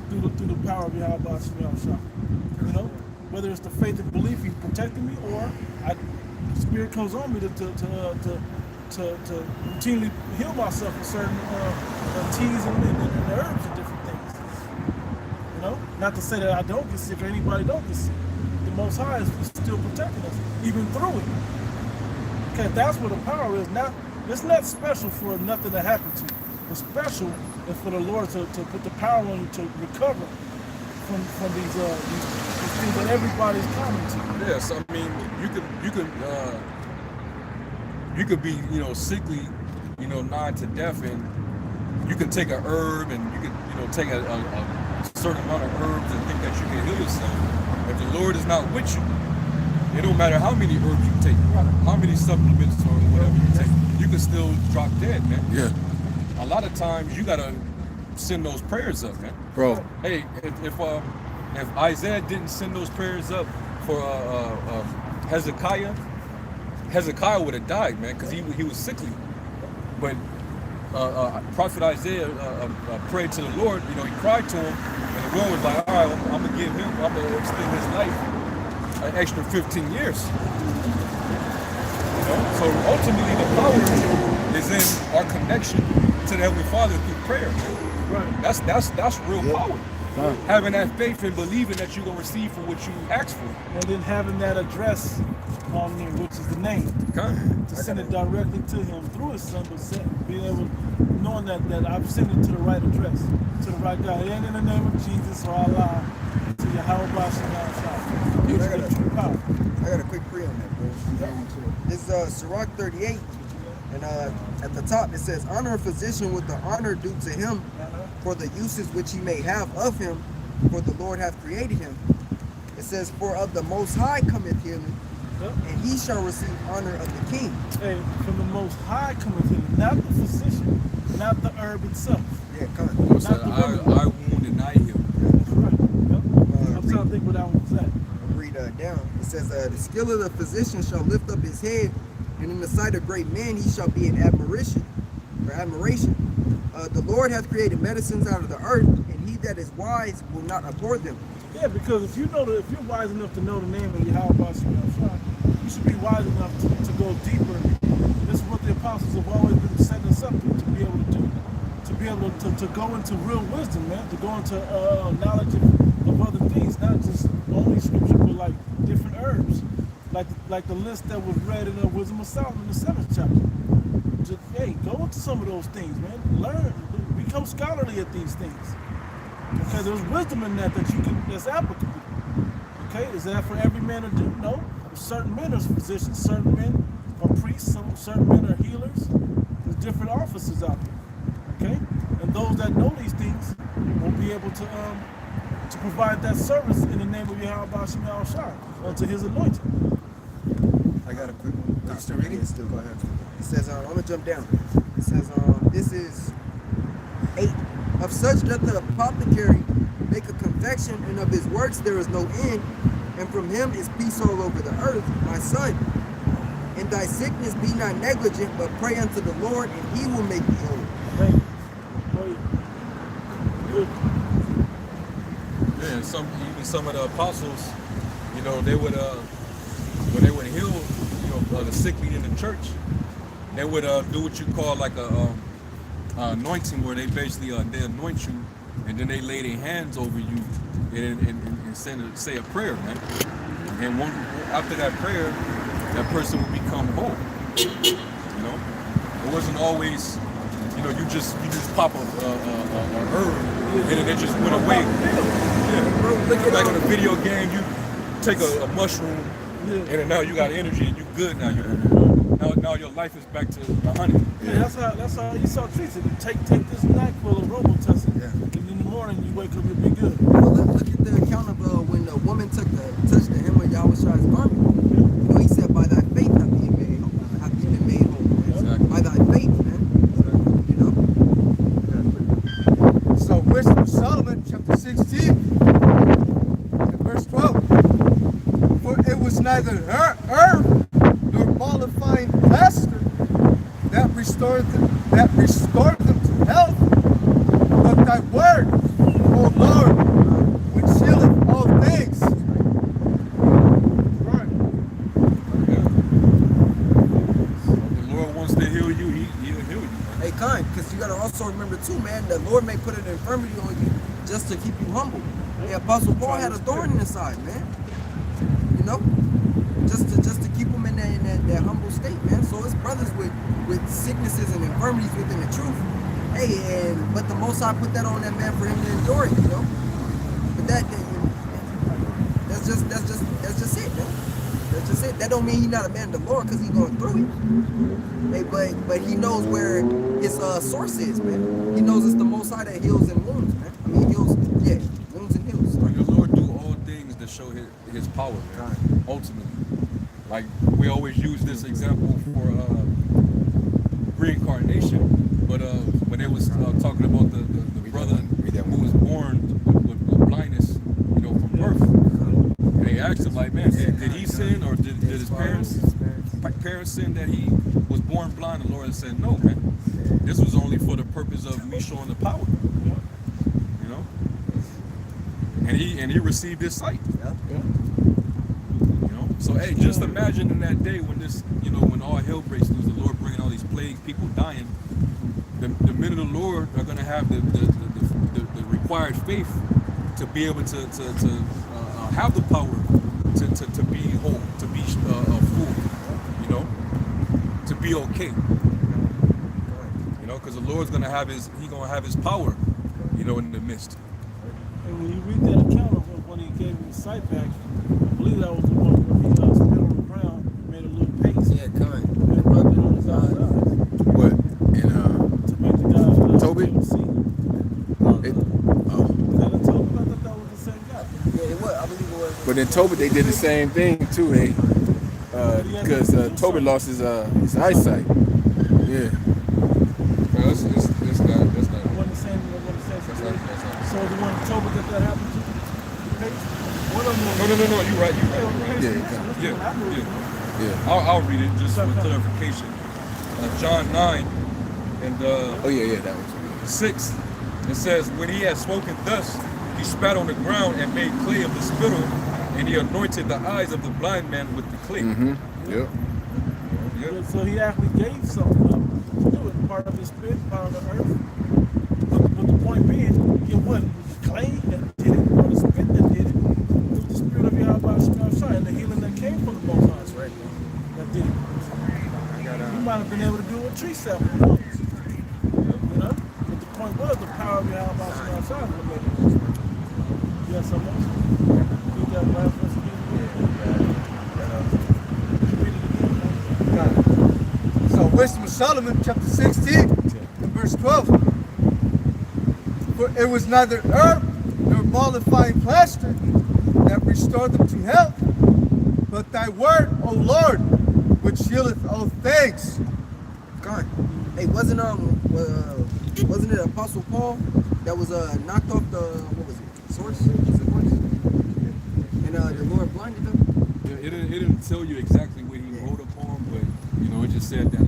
through the power of Yahweh Shah. You know, whether it's the faith and belief He's protecting me, or the Spirit comes on me to routinely heal myself with certain teas and herbs and different things. You know, not to say that I don't get sick or anybody don't get sick. The Most High is still protecting us, even through it. Okay, that's where the power is. Now, it's not special for nothing to happen to you. What's special is for the Lord to put the power on you to recover from these things that everybody's common to. Yes, I mean you could be, you know, sickly, you know, nigh to death, and you can take a herb and you can, you know, take a certain amount of herbs and think that you can heal yourself. If the Lord is not with you, it don't matter how many herbs you take, how many supplements or whatever you take, you can still drop dead, man. Yeah. a lot of times you gotta send those prayers up, man. Bro, Hey, if Isaiah didn't send those prayers up for Hezekiah, Hezekiah would have died, man, because he was sickly. But Prophet Isaiah prayed to the Lord. You know, he cried to him, and the Lord was like, "All right, I'm gonna extend his life an extra 15 years." You know? So ultimately, the power is in our connection to the Heavenly Father through prayer. Right. That's real power. Having that faith and believing that you're gonna receive for what you ask for. And then having that address on there, which is the name, to send it directly to him through his son, but being able, knowing that I've sent it to the right address, to the right guy. It ain't in the name of Jesus or Allah, to Yahweh Shem. I got a quick pre on that, bro. This is Sirach 38, and at the top it says, "Honor a physician with the honor due to him, for the uses which he may have of him, for the Lord hath created him." It says, "For of the Most High cometh healing, and he shall receive honor of the king." Hey, from the Most High cometh him, not the physician, not the herb itself. Yeah, come What's Not that? the I wound and I heal. That's right. Yep. I'm trying to think what that one was at. read down. It says, "The skill of the physician shall lift up his head, and in the sight of great men he shall be in admiration." The Lord hath created medicines out of the earth, and he that is wise will not abhor them. Yeah, because if you're wise enough to know the name of Yahweh Shem, you should be wise enough to go deeper. This is what the apostles have always been setting us up to be able to do. To be able to go into real wisdom, man. To go into knowledge of other things, not just only scripture, but like different herbs. Like the list that was read in the Wisdom of Solomon, the 7th chapter. Just, hey, go into some of those things, man. Learn, become scholarly at these things. Okay, there's wisdom in that's applicable. Okay, is that for every man to do? No. Certain men are physicians, certain men are priests, certain men are healers. There's different offices out there. Okay, and those that know these things will be able to provide that service in the name of Yahweh Shem unto his anointing. I got a quick one. Are you still reading? Still, go ahead. It says, I'm gonna jump down. It says, this is 8. "Of such doth the apothecary make a confection, and of his works there is no end, and from him is peace all over the earth. My son, in thy sickness be not negligent, but pray unto the Lord, and he will make thee whole." Hey, wait. Good. Yeah, and some of the apostles, you know, they would when they would heal, the sickly in the church, they would do what you call like a anointing, where they basically they anoint you, and then they lay their hands over you and say a prayer, man. And after that prayer, that person will become whole. You know, it wasn't always, you just pop a herb and then it just went away. Yeah, bro, like on a video game, you take a mushroom and then now you got energy and you good now. Now your life is back to 100. Yeah, that's how you saw treated. Take this night full of Robitussin, and in the morning you wake up, you'll be good. Well, look at the account of when the woman touched the hem of Yahweh's garment. He said, "By thy faith have you been made whole." Exactly. By thy faith, man. So Wisdom of Solomon, chapter 16, and verse 12. "For it was neither herb nor mollifying plaster that restored them to health, but thy word, O Lord, which healeth all things." Right. Yeah. If the Lord wants to heal you, he'll heal you. Hey, kind, because you got to also remember too, man, the Lord may put an infirmity on you just to keep you humble. The Apostle Paul had a thorn in his side, man. Just to keep him in that humble state, man. So it's brothers with sicknesses and infirmities within the truth. Hey, but the Most High put that on that man for him to endure it, But that's just it, man. That's just it. That don't mean he's not a man of the Lord because he's going through it. Hey, but he knows where his source is, man. He knows it's the Most High that heals and wounds, man. I mean, wounds and heals. The Lord do all things to show his power, man. Ultimately. Like we always use this example for reincarnation. But when they was talking about the brother who was born with blindness, you know, from birth, they asked him like, man, did he sin or did his parents sin that he was born blind? The Lord said, no, man. This was only for the purpose of me showing the power. You know, and he received his sight. You know, so hey, just imagine in that day when this, you know, when all hell breaks loose, the Lord bringing all these plagues, people dying. The men of the Lord are going to have the required faith to be able to have the power to be whole, to be full, you know, to be okay. You know, because the Lord's going to have his power, you know, in the midst. And when you read that account of when he gave him his sight back, I believe that was the one where he spit on the ground and made a little paste. Yeah, kind. And rubbed it on his eyes What? In to make the guy Toby? able to see. It, That in Toby? I thought that was the same guy. Yeah, it was. I believe it was. but in Toby they did the same thing too. They because Toby lost his eyesight. Yeah. Well, that's not. I wasn't saying so the one in Toby that happened to the paste? One of them No. You're right. Yeah. I'll read it just for clarification. John 9 and Oh yeah, that was 6. It says, when he had spoken thus, he spat on the ground and made clay of the spittle, and he anointed the eyes of the blind man with the clay. Yep. Yep. So he actually gave something up to do it, part of his spirit, part of the earth. But the point being, it wasn't the clay that did it, or the spit that did it. It was the spirit of Yahweh Shai, and the healing that came from the Most High, right? That did it. You might have been able to do a tree sap, who knows? You know? But the point was, the power of Yahweh Shai was made it. You got something else? You got last verse again? Read it again. So Wisdom of Solomon, chapter 16, and verse 12. For it was neither herb nor mollifying plaster that restored them to health, but thy word, O Lord, which healeth all things. God. Hey, wasn't it Apostle Paul that was knocked off the source? And the Lord blinded him? Yeah, it didn't tell you exactly what he wrote upon, but you know, it just said that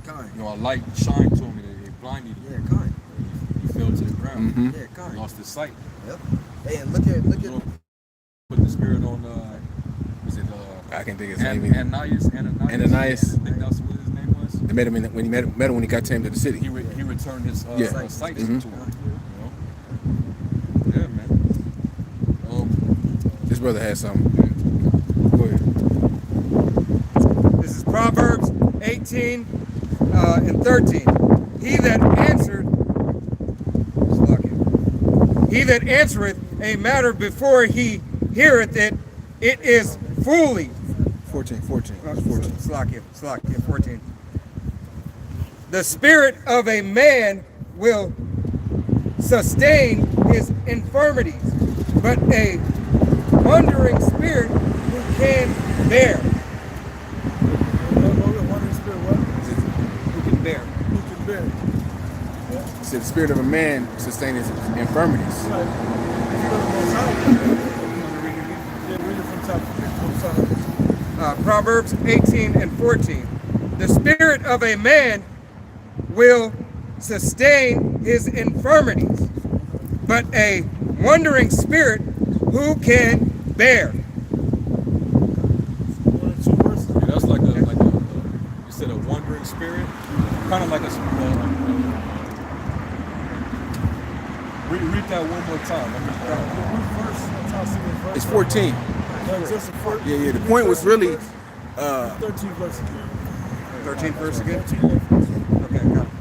God. you know, a light shined to him and it blinded him. Yeah, God. He fell to the ground. Yeah, God. Lost his sight. Yep. Hey, and look at Put the spirit on. Was it? I can think of his name. Ananias. Ananias. I think that's what his name was. They met him when he met him when he got to him to the city. He returned his sight to him. You know? Yeah, man. This brother had something. Go ahead. This is Proverbs 18 and 13. He that answereth a matter before he heareth it, it is folly. 14. Slakia, 14. The spirit of a man will sustain his infirmities, but a wandering spirit who can bear. Who can bear. Who can bear? He said the spirit of a man sustain his infirmities. Right. Yeah, read it from top. I'm sorry. Proverbs 18 and 14. The spirit of a man will sustain his infirmities, but a wandering spirit who can bear. Yeah, that's like a you said a wandering spirit, kind of like a. Read that one more time. It's 14. Yeah. The point was really 13 verse again. 13th verse again? Okay, got it.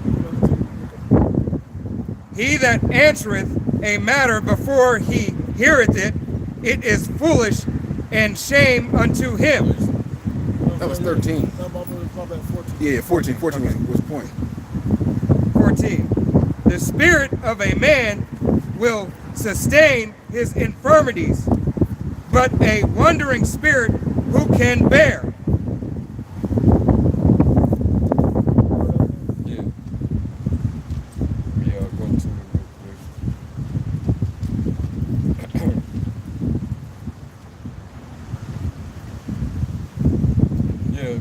He that answereth a matter before he heareth it, it is foolish and shame unto him. That was 13. Yeah, 14 was point. 14. The spirit of a man will sustain his infirmities, but a wandering spirit who can bear. Yeah.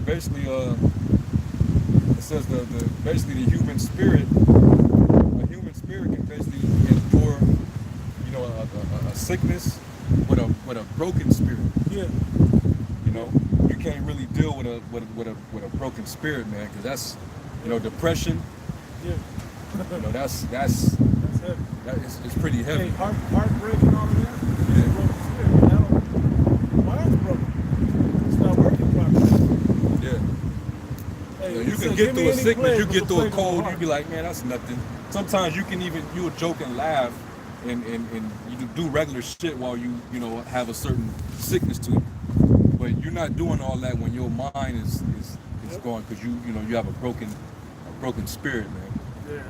basically, it says basically the human spirit. A human spirit can basically endure, you know, a sickness with a broken spirit. Yeah. You know, you can't really deal with a broken spirit, man, because that's, you know, depression. Yeah. You know, that's That's heavy. it's pretty heavy. Hey, heartbreak and all of that. Yeah. Broken spirit. I don't, mine's broken. It's not working properly. Yeah. Hey, You he can said, get "Give me through a any sickness, plague you but get the through a plague of the cold, heart." you be like, man, that's nothing. Sometimes you'll joke and laugh and you do regular shit while you know, have a certain sickness to you. But you're not doing all that when your mind is going, because you know, you have a broken spirit, man. Yeah,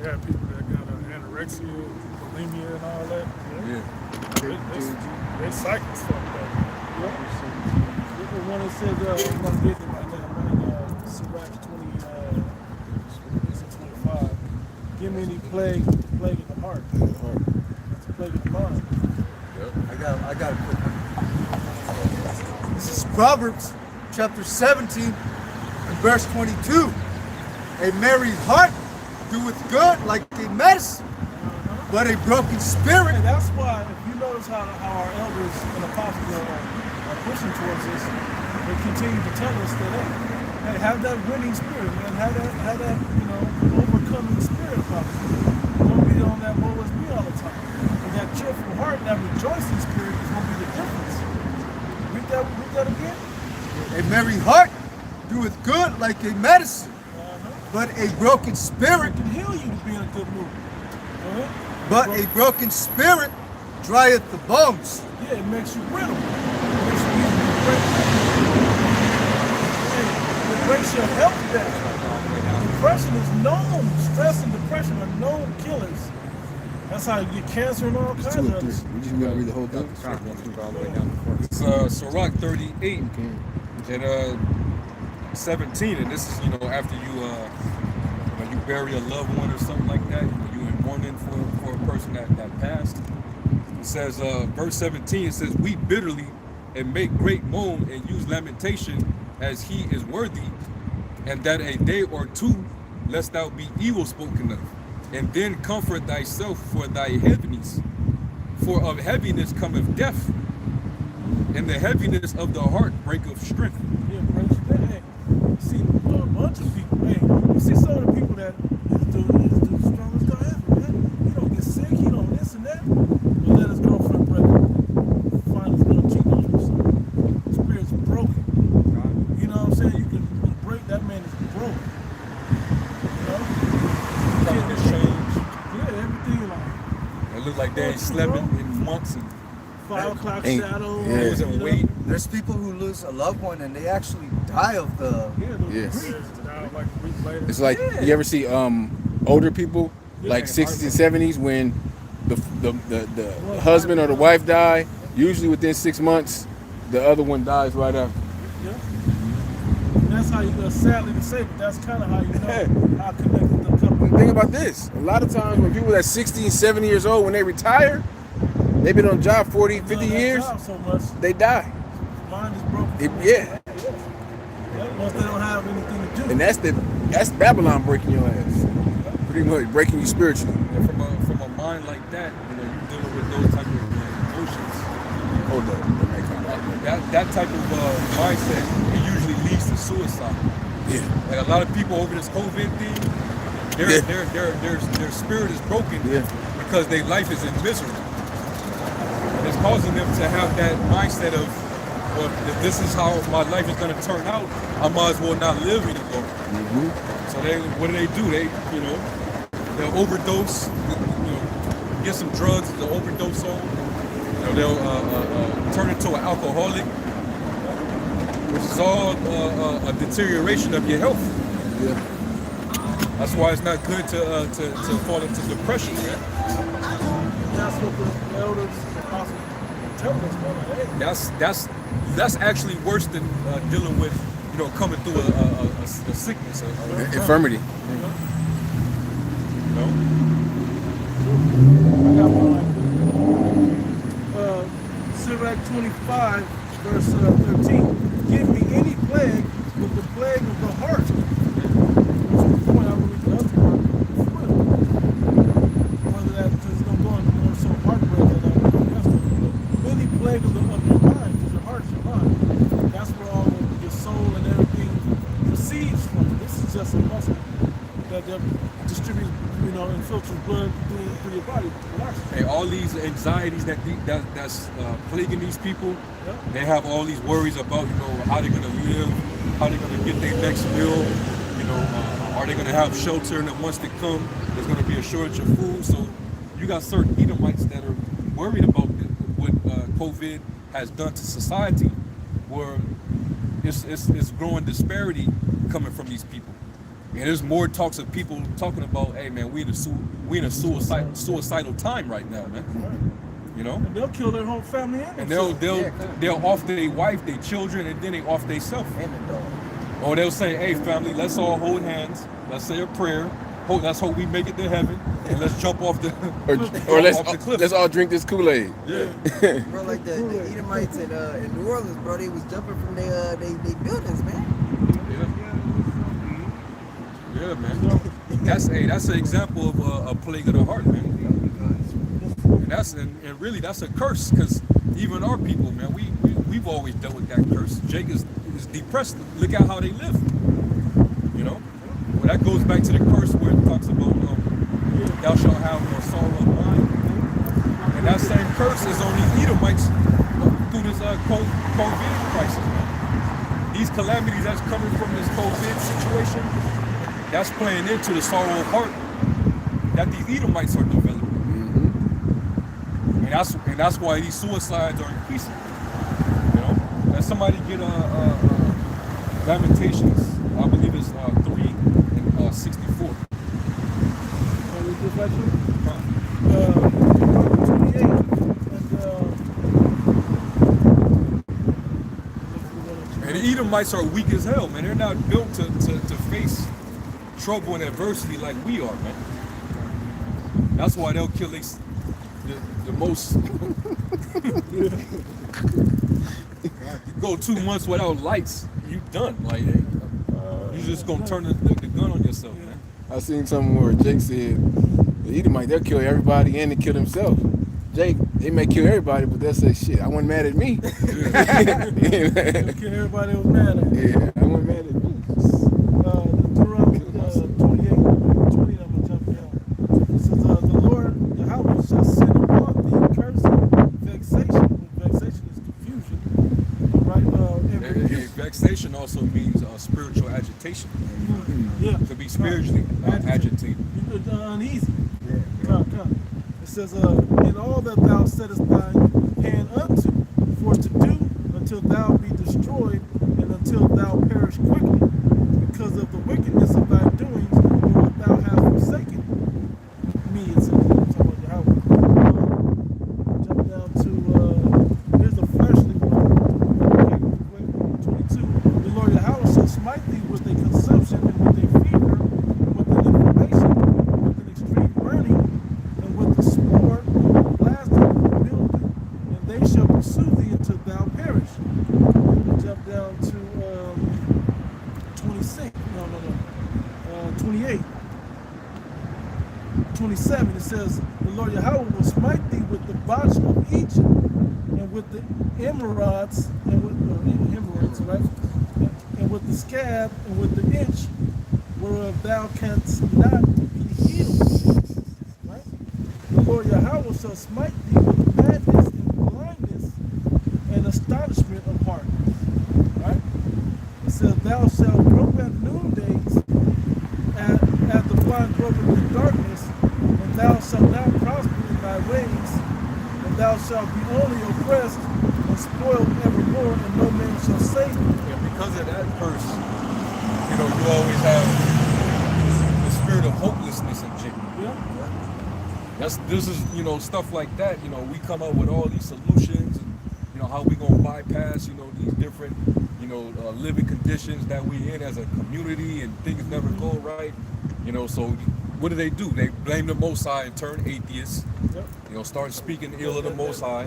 they have people that got anorexia, bulimia, and all that. Yeah. They cycles fucked up. The one that said, I'm going to get it right now, Sirach 25. Give me any plague of the heart. That's a plague of the mind. I got a quick one. This is Proverbs chapter 17 and verse 22. A merry heart doeth good like a medicine, but a broken spirit. And that's why, if you notice how our elders and apostles are pushing towards this, they continue to tell us that, hey, have that winning spirit, man. Have that, you know, overcoming spirit about you. Don't be on that woe is me all the time. And that cheerful heart, that rejoicing spirit is going to be the difference. Read that again. A merry heart doeth good like a medicine, but a broken It spirit, can heal you to be in a good mood. but a broken spirit drieth the bones. Yeah, it makes you brittle. It makes you easy to break. It breaks your health down. Depression is known. Stress and depression are known killers. That's how you get cancer and all kinds of others. We just gotta read the whole book. It's Sirach 38 and 17, and this is, you know, after you bury a loved one or something like that, you know, you in mourning for a person that passed. It says, verse 17, it says, weep bitterly and make great moan and use lamentation as he is worthy, and that a day or two lest thou be evil spoken of, and then comfort thyself for thy heaviness. For of heaviness cometh death, and the heaviness of the heart breaketh strength. Yeah, breaks your down. Hey, you see a bunch of people. Hey, you see some of the people that is the strongest guy ever, man. He don't get sick, he don't this and that, but let his girlfriend break him. Find his little cheat on him. Spirit's broken. You know what I'm saying? You can break that man is broken. You know? Something has changed. Yeah, everything like It look like they ain't slept in months and 5 o'clock Ain't- shadow. yeah. losing weight. There's people who lose a loved one and they actually die of the. Yeah, those Yes. grief. Like a week later. It's like, you ever see older people, like 60s and 70s, when the husband or the wife die, usually within 6 months, the other one dies right after. Yeah. And that's how you sadly to say, but that's kind of how you know how connected the couple. Think about this. A lot of times when people that's 60 and 70 years old, when they retire, they've been on the job 40, 50 Love that years, job so much, they die. mind is broken. Yeah. Once they don't have anything to do. And that's Babylon breaking your ass. Pretty much breaking you spiritually. And from a mind like that, you know, you're dealing with those type of emotions. Hold up. That type of mindset, it usually leads to suicide. Yeah. Like a lot of people over this COVID thing, their spirit is broken because their life is in misery. And it's causing them to have that mindset of, well, if this is how my life is going to turn out, I might as well not live anymore. So what do? They'll overdose, get some drugs to overdose on. They'll turn into an alcoholic, which is all a deterioration of your health. Yeah. That's why it's not good to fall into depression, man. That's what the elders and apostles tell us, man. Hey, That's actually worse than dealing with, coming through a sickness. Infirmity. I got one like this. Sirach 25, verse 13. Give me any plague with the plague of the heart. Which is the point I believe the other part before. Whether that is going to go into more so heartbreak that I believe yesterday. But any plague of your mind, because your heart's your mind. That's where all of your soul and everything proceeds from. This is just a muscle that distributes, and filters blood through your body. Hey, all these anxieties that's plaguing these people, Yeah. they have all these worries about, how they're gonna live, how they're gonna get their next meal, are they gonna have shelter, and then once they come, there's gonna be a shortage of food. So you got certain Edomites that are worried about what COVID has done to society, where it's growing disparity coming from these people. And there's more talks of people talking about, hey man, we in a suicidal time right now, man. And they'll kill their whole family And they'll off their wife, their children, and then they off they self. Or they'll say, hey family, let's all hold hands, let's say a prayer, let's hope we make it to heaven, and let's jump off the or off the cliff. let's all drink this Kool-Aid. Yeah. Bro, like the Edomites in New Orleans, bro, they was jumping from their buildings, man. Yeah, man. That's an example of a plague of the heart, man. And really that's a curse, because even our people, man, we've always dealt with that curse. Jake is depressed. Look at how they live. Well, that goes back to the curse where it talks about thou shalt have no sorrow of mind. And that same curse is on these Edomites through this COVID crisis, man. These calamities that's coming from this COVID situation, that's playing into the sorrow of heart that these Edomites are developing. And that's why these suicides are increasing. And somebody get Lamentations, I believe it's 3 and 64. And the Edomites are weak as hell, man. They're not built to face trouble and adversity like we are, man. That's why they'll kill the most. You go 2 months without lights, you done. Like, you just gonna turn the gun on yourself, man. I seen something where Jake said the Edomite, they'll kill everybody and they kill themselves. Jake, they may kill everybody, but they'll say, shit, I wasn't mad at me. They'll kill everybody that was mad at you. Yeah, I wasn't mad at me. Deuteronomy 28, 20, I'm gonna jump down. It says, the Lord Yahweh shall send upon thee cursing, vexation. Vexation is confusion, right? Vexation also means spiritual agitation. Yeah. To be spiritually agitated. Uneasy. It says, in all that thou settest thy hand unto, for to do, until thou be destroyed, and until thou perish quickly, because of the wickedness of thy doings, Lord, thou hast forsaken me. It says, talking about Yahweh. Jump down to, here's the fleshly one. 22. The Lord Yahweh shall smite thee with a consumption, and with a fever, with an inflammation, with an extreme burning, and with the sword, and with blast, and with mildew, and they shall pursue thee until thou perish. Jump down to 26. 28. 27. It says, the Lord Yahweh will smite thee with the botch of Egypt, and with the emerods, and with hemorrhoids, right? And with the scab, and with the itch, whereof thou canst not be healed. Right? The Lord Yahweh shall smite thee with madness and blindness and astonishment of heart. Right? It says, thou shalt grope at noondays, at the blind gropeth in darkness, and thou shalt not prosper in thy ways, and thou shalt be only oppressed and spoiled evermore, and no man shall save thee. And because of that curse, you always have the spirit of hopelessness in Jake. Yeah. This is stuff like that. We come up with all these solutions, and how we gonna bypass these different living conditions that we in as a community, and things never go right. So what do? They blame the Most High and turn atheists. Yep. Start speaking ill of the Most High.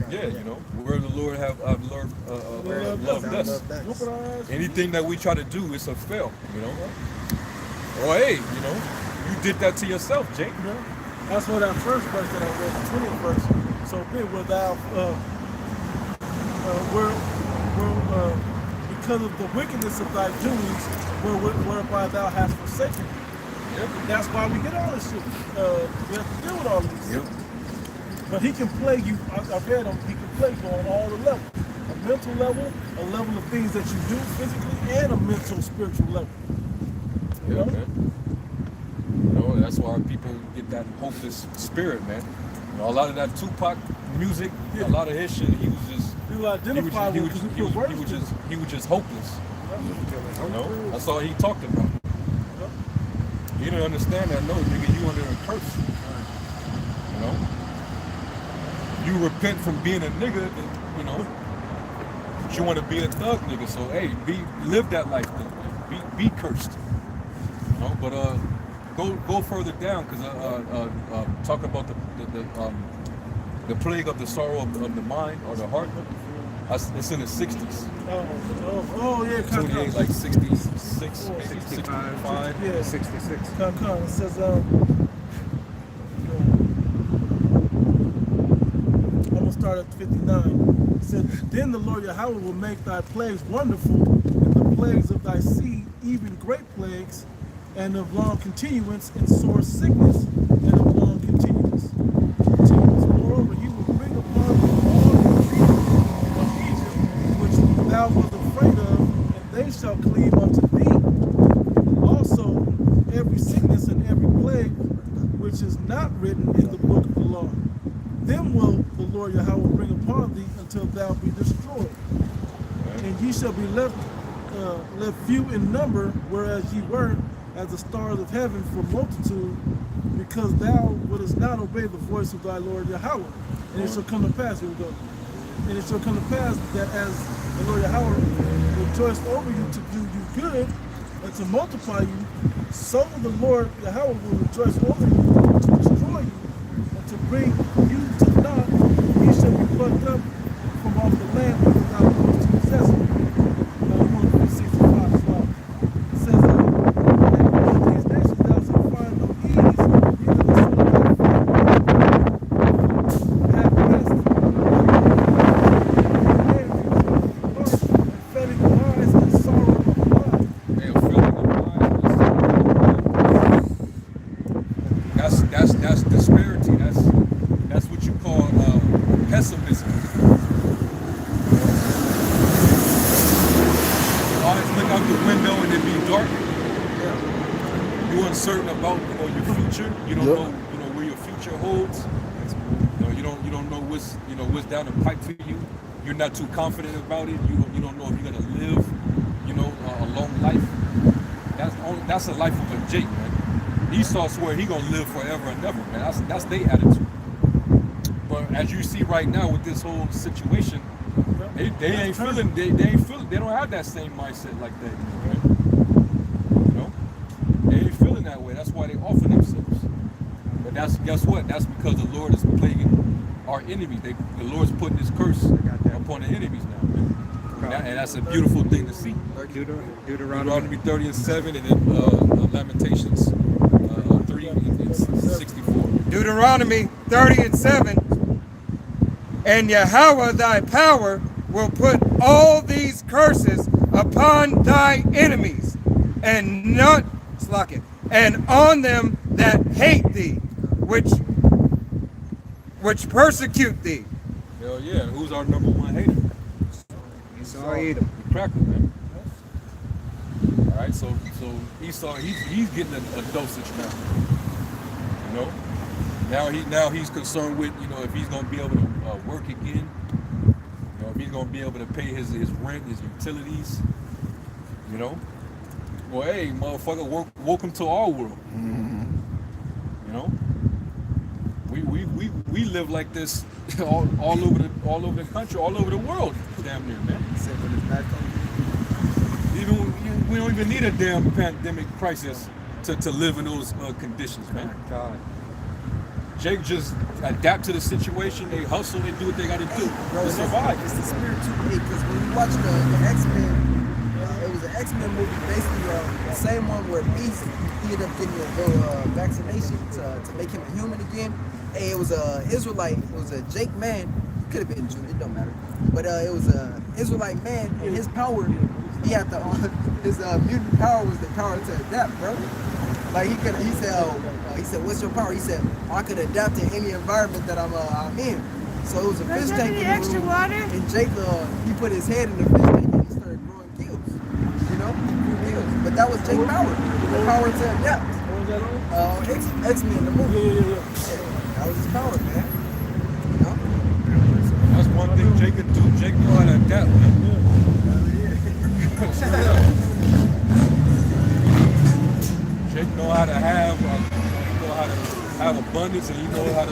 Yeah, you know, where the Lord have loved us. Whooping our ass. Anything that we try to do is a fail, you know. Or hey, you know, you did that to yourself, Jake. Yeah. That's what that first verse that I read, the 20th verse. So be where thou, because of the wickedness of thy doings, whereby thou hast forsaken me. Yep. That's why we get all this shit. We have to deal with all of these. Yep. But he can play you, I've read him, he can play you on all the levels. A mental level, a level of things that you do physically, and a mental, spiritual level. You Yeah, know? man. You know, that's why people get that hopeless spirit, man. You know, a lot of that Tupac music, a lot of his shit, he was just People identify with because he put words to it. he was just hopeless. You know, that's all he talked about. He didn't understand that. No, nigga, you under a curse. You know, you repent from being a nigga, then, you know, but you want to be a thug nigga. So hey, live that life, then. Be cursed. You know, but go further down because talk about the plague of the sorrow of the mind or the heart. It's in the 60s. Oh yeah, 28, like 66, 65. Yeah, 66. It says, I'm gonna start at 59. It said, then the Lord Yahweh will make thy plagues wonderful, and the plagues of thy seed, even great plagues, and of long continuance, and sore sickness, and of long continuance. Moreover, he will bring upon thee all the people of Egypt, which thou wast afraid of, and they shall cleave unto thee. Also, every sickness and every plague which is not written in the book of the law, them will the Lord Yahweh bring upon thee until thou be destroyed. And ye shall be left few in number, whereas ye were as the stars of heaven for multitude, because thou wouldest not obey the voice of thy Lord Yahweh. And it shall come to pass, here we go. And it shall come to pass that as the Lord Yahweh rejoiced over you to do you good and to multiply you, so the Lord Yahweh will rejoice over you to destroy you and to bring you to naught. Ye shall be plucked up from off the land which thou goest to possess it. 165 as well. It says, and all these nations thou shalt find no ease, neither the soul of thy have rest, prophetic lies and sorrow of blood. They are filling the mind. That's disparity. That's what you call pessimism. Always look out the window and it be dark. You're uncertain about your future. You don't know where your future holds. You don't know what's down the pipe for you. You're not too confident about it. You don't know if you're gonna live a long life. That's a life of a Jake, man. Esau swear he gonna live forever and ever, man. That's their attitude. But as you see right now with this whole situation, they ain't feeling. They don't have that same mindset like that. Right? You know, they ain't feeling that way. That's why they offer themselves. But guess what? That's because the Lord is plaguing our enemies. The Lord's putting His curse upon the enemies now, man. And that's a beautiful thing to see. Deuteronomy 30:7, and then Lamentations 3:64. Deuteronomy 30:7. And Yahweh thy power will put all these curses upon thy enemies, and on them that hate thee, which persecute thee. Hell yeah! And who's our number one hater? Esau Edom. The cracker, man. All right, so Esau, he's getting a dosage now. You know, now he's concerned with if he's gonna be able to work again. If he's gonna be able to pay his rent, his utilities. Well, hey, motherfucker, welcome to our world. You know, we live like this all over the country, all over the world, damn near, man. Except for this back We don't even need a damn pandemic crisis to live in those conditions, man. God. Jake just adapt to the situation. They hustle. They do what they got to do Bro, to survive. it's the spirit too. Because when you watch the X-Men, it was an X-Men movie, basically the same one where Beast, he ended up getting a little vaccination to make him a human again. Hey, it was a Israelite, it was a Jake man, could have been Jew, it don't matter. But it was a Israelite man, and his power, he had the, his mutant power was the power to adapt, bro. Like he said, what's your power? He said, I could adapt to any environment that I'm in. So it was a fish tank in the extra room, water? and Jake, he put his head in the fish tank and he started growing gills, you know, gills. But that was Jake power, the power to adapt. What was that on? X-Men, the movie. Yeah. That was his power, man. You know? That's one thing Jake could do. Jake know how to adapt, man. Jake know how to have abundance, and he know how to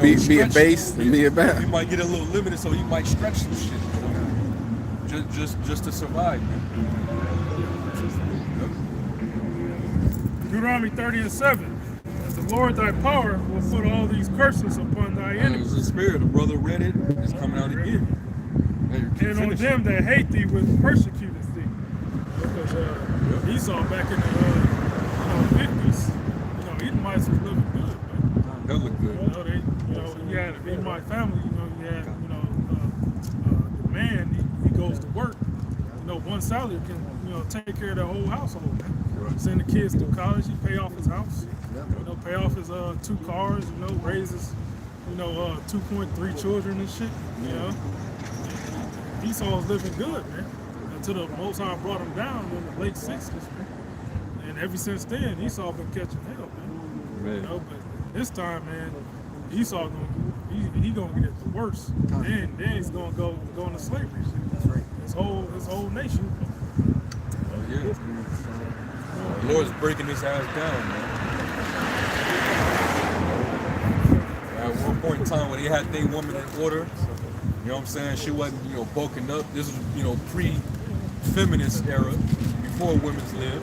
Be a stretch. base and be a He bound. might get a little limited, so he might stretch some shit. You know? Just to survive, man. Deuteronomy 30:7. As the Lord thy power will put all these curses upon thy It enemies, was the spirit. The brother read it. It's coming out again. and on them that hate thee will persecuteth thee. Because Esau back in the 50s, Edomites was living good, man. That look good. He had in my family, he had, the man, he goes to work. One salary can, take care of the whole household. Send the kids to college, he pay off his house, pay off his 2 cars, raises, 2.3 children and shit, Esau was living good, man. Until the Most High brought him down in the late 60s, man. And ever since then, Esau been catching hell, man. But this time, man, Esau gonna get it the worst. Then he's gonna go into slavery. That's right. His whole nation. Yeah. The Lord's breaking his ass down, man. At one point in time when they had their woman in order, you know what I'm saying? She wasn't, bulking up. This was, pre-feminist era, before women's lib.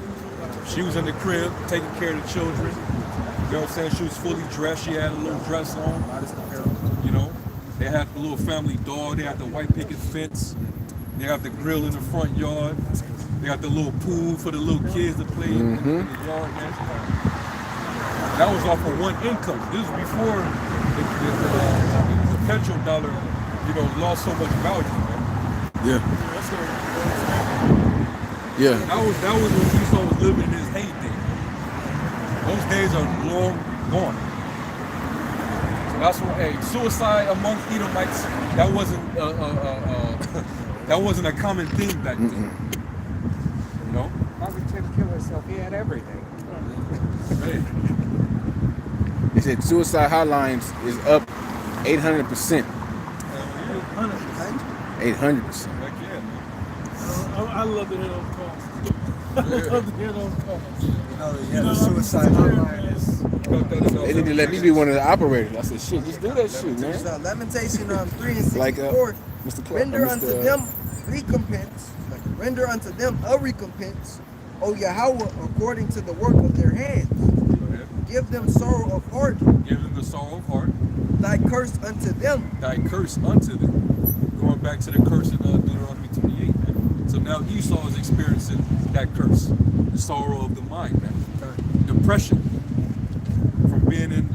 She was in the crib, taking care of the children. You know what I'm saying? She was fully dressed. She had a little dress on. They had the little family dog. They had the white picket fence. They got the grill in the front yard. They got the little pool for the little kids to play in the yard, man. That was off of one income. This was before the petrodollar, lost so much value, man. Yeah. Yeah. That was when Esau was living in his heyday. Those days are long gone. So that's why, suicide among Edomites, that wasn't that wasn't a common thing back then. Why would Tim kill himself? He had everything. Hey. They said suicide hotlines is up 800%. 800%. Heck yeah, man. I love to hear those calls. I love to hear those calls. The suicide hotline is. They need to let me be one of the operators. I said, shit, just do that shit, man. So Lamentation 3:64. Like, Mr. Clark, Render Mr. unto them recompense. Render unto them a recompense, O Yahweh, according to the work of their hands. Give them sorrow of heart. Give them the sorrow of heart. Thy curse unto them. Thy curse unto them. Going back to the curse in Deuteronomy 28, man. So now Esau is experiencing that curse, the sorrow of the mind, man. Depression from being in,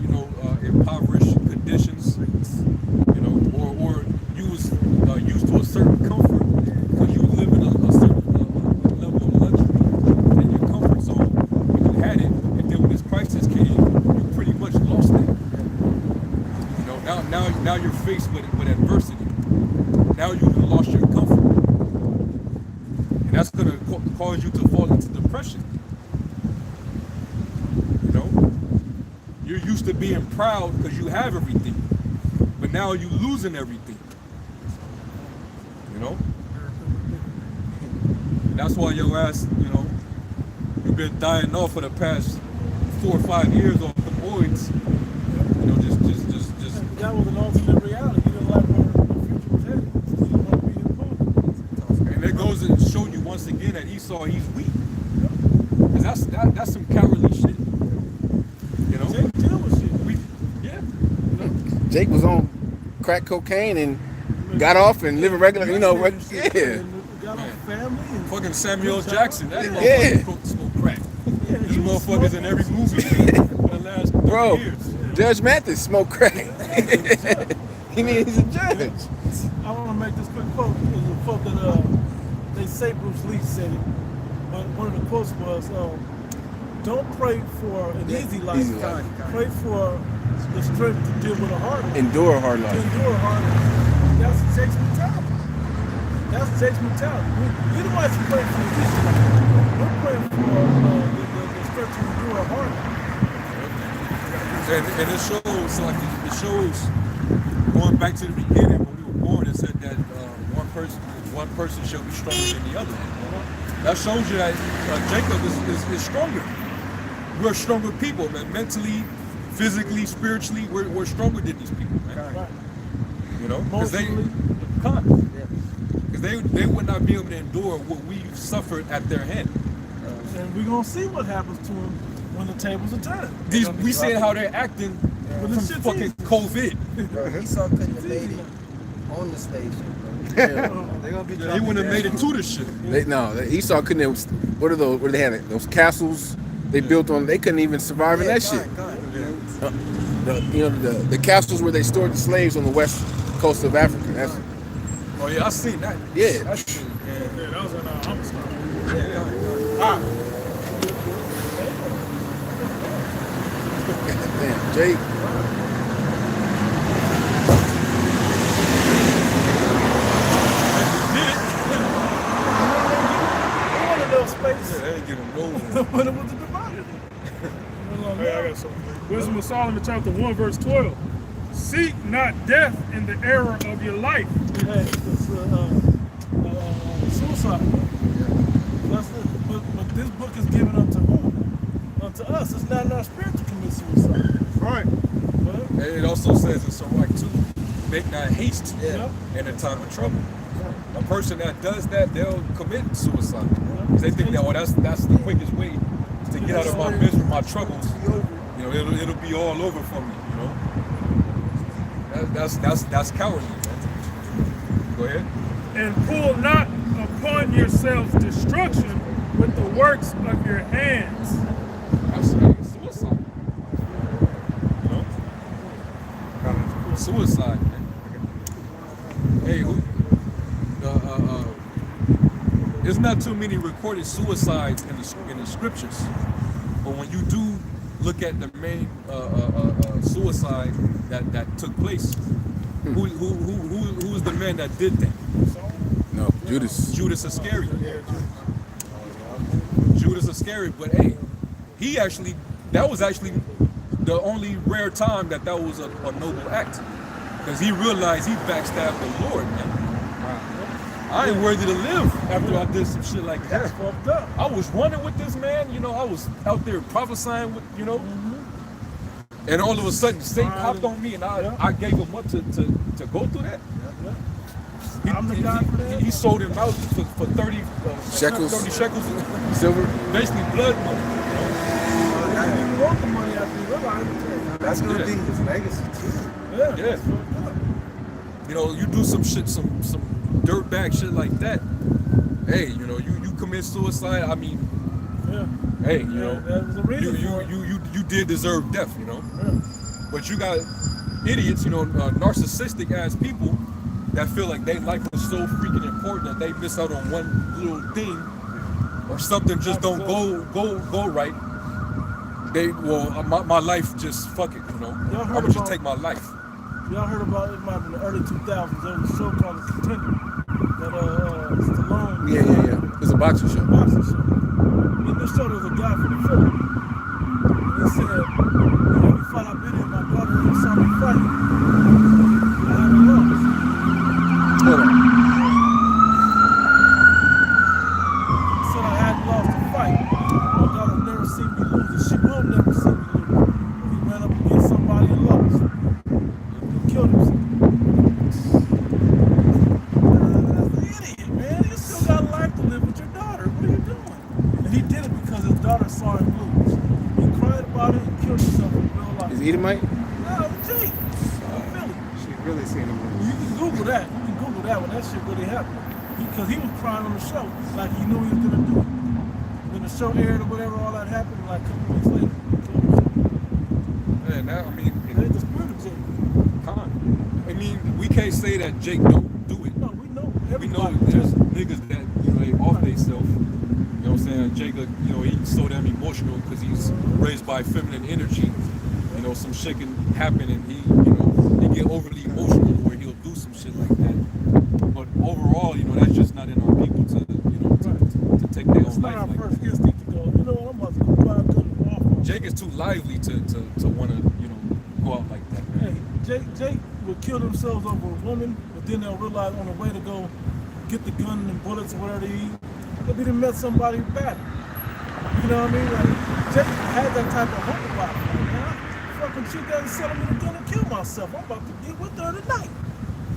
impoverished conditions, or you was used to a certain comfort because you live in a certain level of luxury in your comfort zone. You had it, and then when this crisis came, you pretty much lost it. Now you're faced with adversity. Now you've lost your comfort, and that's gonna cause you to fall into depression. You're used to being proud because you have everything, but now you're losing everything. And that's why your ass, you've been dying off for the past 4 or 5 years off the oids. That was an alternate reality. You didn't like where the future was headed. You didn't want to be involved. And that goes to show you once again that Esau, he's weak. Because that's some cowardly shit. Jake deal with shit. Yeah. Jake was on crack cocaine and got off and living regular, you know, Yeah. Got a family and Fucking Samuel Jackson. That Yeah. motherfucker smoked crack. yeah, These he was motherfuckers in every movie for the last 30 bro. years. Judge Mathis smoked crack. He's a judge. I want to make this quick quote. It was a quote that they say Bruce Lee said it, but one of the quotes was, "Don't pray for an easy life. Easy life. Pray for the strength to deal with a hard life. Endure a hard To life. endure a hard life." That's Jake's mentality. That's Jake's mentality. We don't want to pray for the easy life. We're praying for the strength to endure a hard life. And it shows, like, it shows, going back to the beginning when we were born, it said that one person shall be stronger than the other. That shows you that Jacob is stronger. We're stronger people, man. Mentally, physically, spiritually, we're stronger than these people, man. Right. You know, because they would not be able to endure what we suffered at their hand. And we're gonna see what happens to them when the tables are turned. We seeing how they're acting But from this shit's fucking easy. COVID. Esau couldn't have made it on the spaceship, bro. They're gonna be They wouldn't have made it to the shit. Esau couldn't have, what are those, what do they have? Those castles they built on, they couldn't even survive in that shit. The castles where they stored the slaves on the west coast of Africa. That's, Oh yeah, I seen that. Yeah. That shit, yeah. Yeah, that was in Amsterdam. damn, Jake. One of those spaces, They ain't getting no. but it was a divider. Hey, I got something. Wisdom of Solomon, chapter 1, verse 12. Seek not death in the era of your life. Yeah, it's suicide. That's it. But this book is given unto whom? Unto us. It's not in our spirit to commit suicide. right. But, And it also says in Sirach 2, make not haste yeah. in a time of trouble. A person that does that, they'll commit suicide. 'Cause they think that, oh, that's the quickest way to get out of my misery, my troubles. You know, it'll be all over for me. You know, that's cowardly, man. Go ahead. And pull not upon yourselves destruction with the works of your hands. That's suicide. You know, suicide, man. Hey, there's not too many recorded suicides in the scriptures, but when you do look at the main suicide that took place, who was the man that did that? No, Judas. Judas Iscariot. Judas Iscariot, but hey, that was actually the only rare time that was a noble act, because he realized he backstabbed the Lord, man. I ain't worthy to live after I did some shit like that. Fucked up. I was running with this man, you know, I was out there prophesying with, you know, and all of a sudden Satan hopped on me and I gave him up to go through that. I'm the guy for that. He sold him out for 30 Shekels. 30 shekels, Silver. basically blood money. You want the money after you realize it. That's gonna Yeah. be his legacy too. Yeah. Yeah. You know, you do some shit, some dirtbag shit like that. Hey, you know, you commit suicide. I mean, Yeah. hey, you Yeah, know, that was the reason for it. you did deserve death, you know. Yeah. But you got idiots, you know, narcissistic ass people that feel like their life is so freaking important that they miss out on one little thing or something just don't go right. My life just fuck it, you know. Y'all I'm heard gonna just about- take my life. Y'all heard about it? Might have been the early 2000s. There was a show called The Contender that Stallone. Yeah. It's a boxing show. Boxing show. In the show, there was a guy from the film. And he said, every fight I've been in, my brother never saw me fight. I haven't lost. Hold on. He said I hadn't lost a fight. My daughter never seen me lose, and she will never see me lose. He ran up against somebody and lost. He killed himself. That's an idiot, man. You still got a life to live with your daughter. What are you doing? And he did it because his daughter saw him lose. He cried about it and killed himself in real life. Is Edomite? No, Jake. Philly. that when that shit really happened. Because he was crying on the show, like he knew he was gonna do it. When the show aired or whatever, all that happened, like a couple weeks later. Yeah, now I mean, They the spirit of Jake. I mean, we can't say that Jake don't do it. No, we know. We know Everybody there's does. niggas that, you know, they off themselves. You know what I'm saying? Jacob, you know, he's so damn emotional because he's raised by feminine energy. You know, some shit can happen and he, you know, he get overly emotional where he'll do some shit like that. But overall, you know, that's just not in our people to, you know, to take their It's own not life our like first that. instinct to go, you know what, I'm about to go buy a gun and walk on. Jake is too lively to want to, you know, go out like that, man. Hey, Jake would kill themselves over a woman, but then they'll realize on the way to go get the gun and bullets or whatever they eat, maybe they met somebody better. You know what I mean? Like, Jake had that type of hope about it. Like, man, I fucking chick that selling me the gun and kill myself. I'm about to get with her tonight.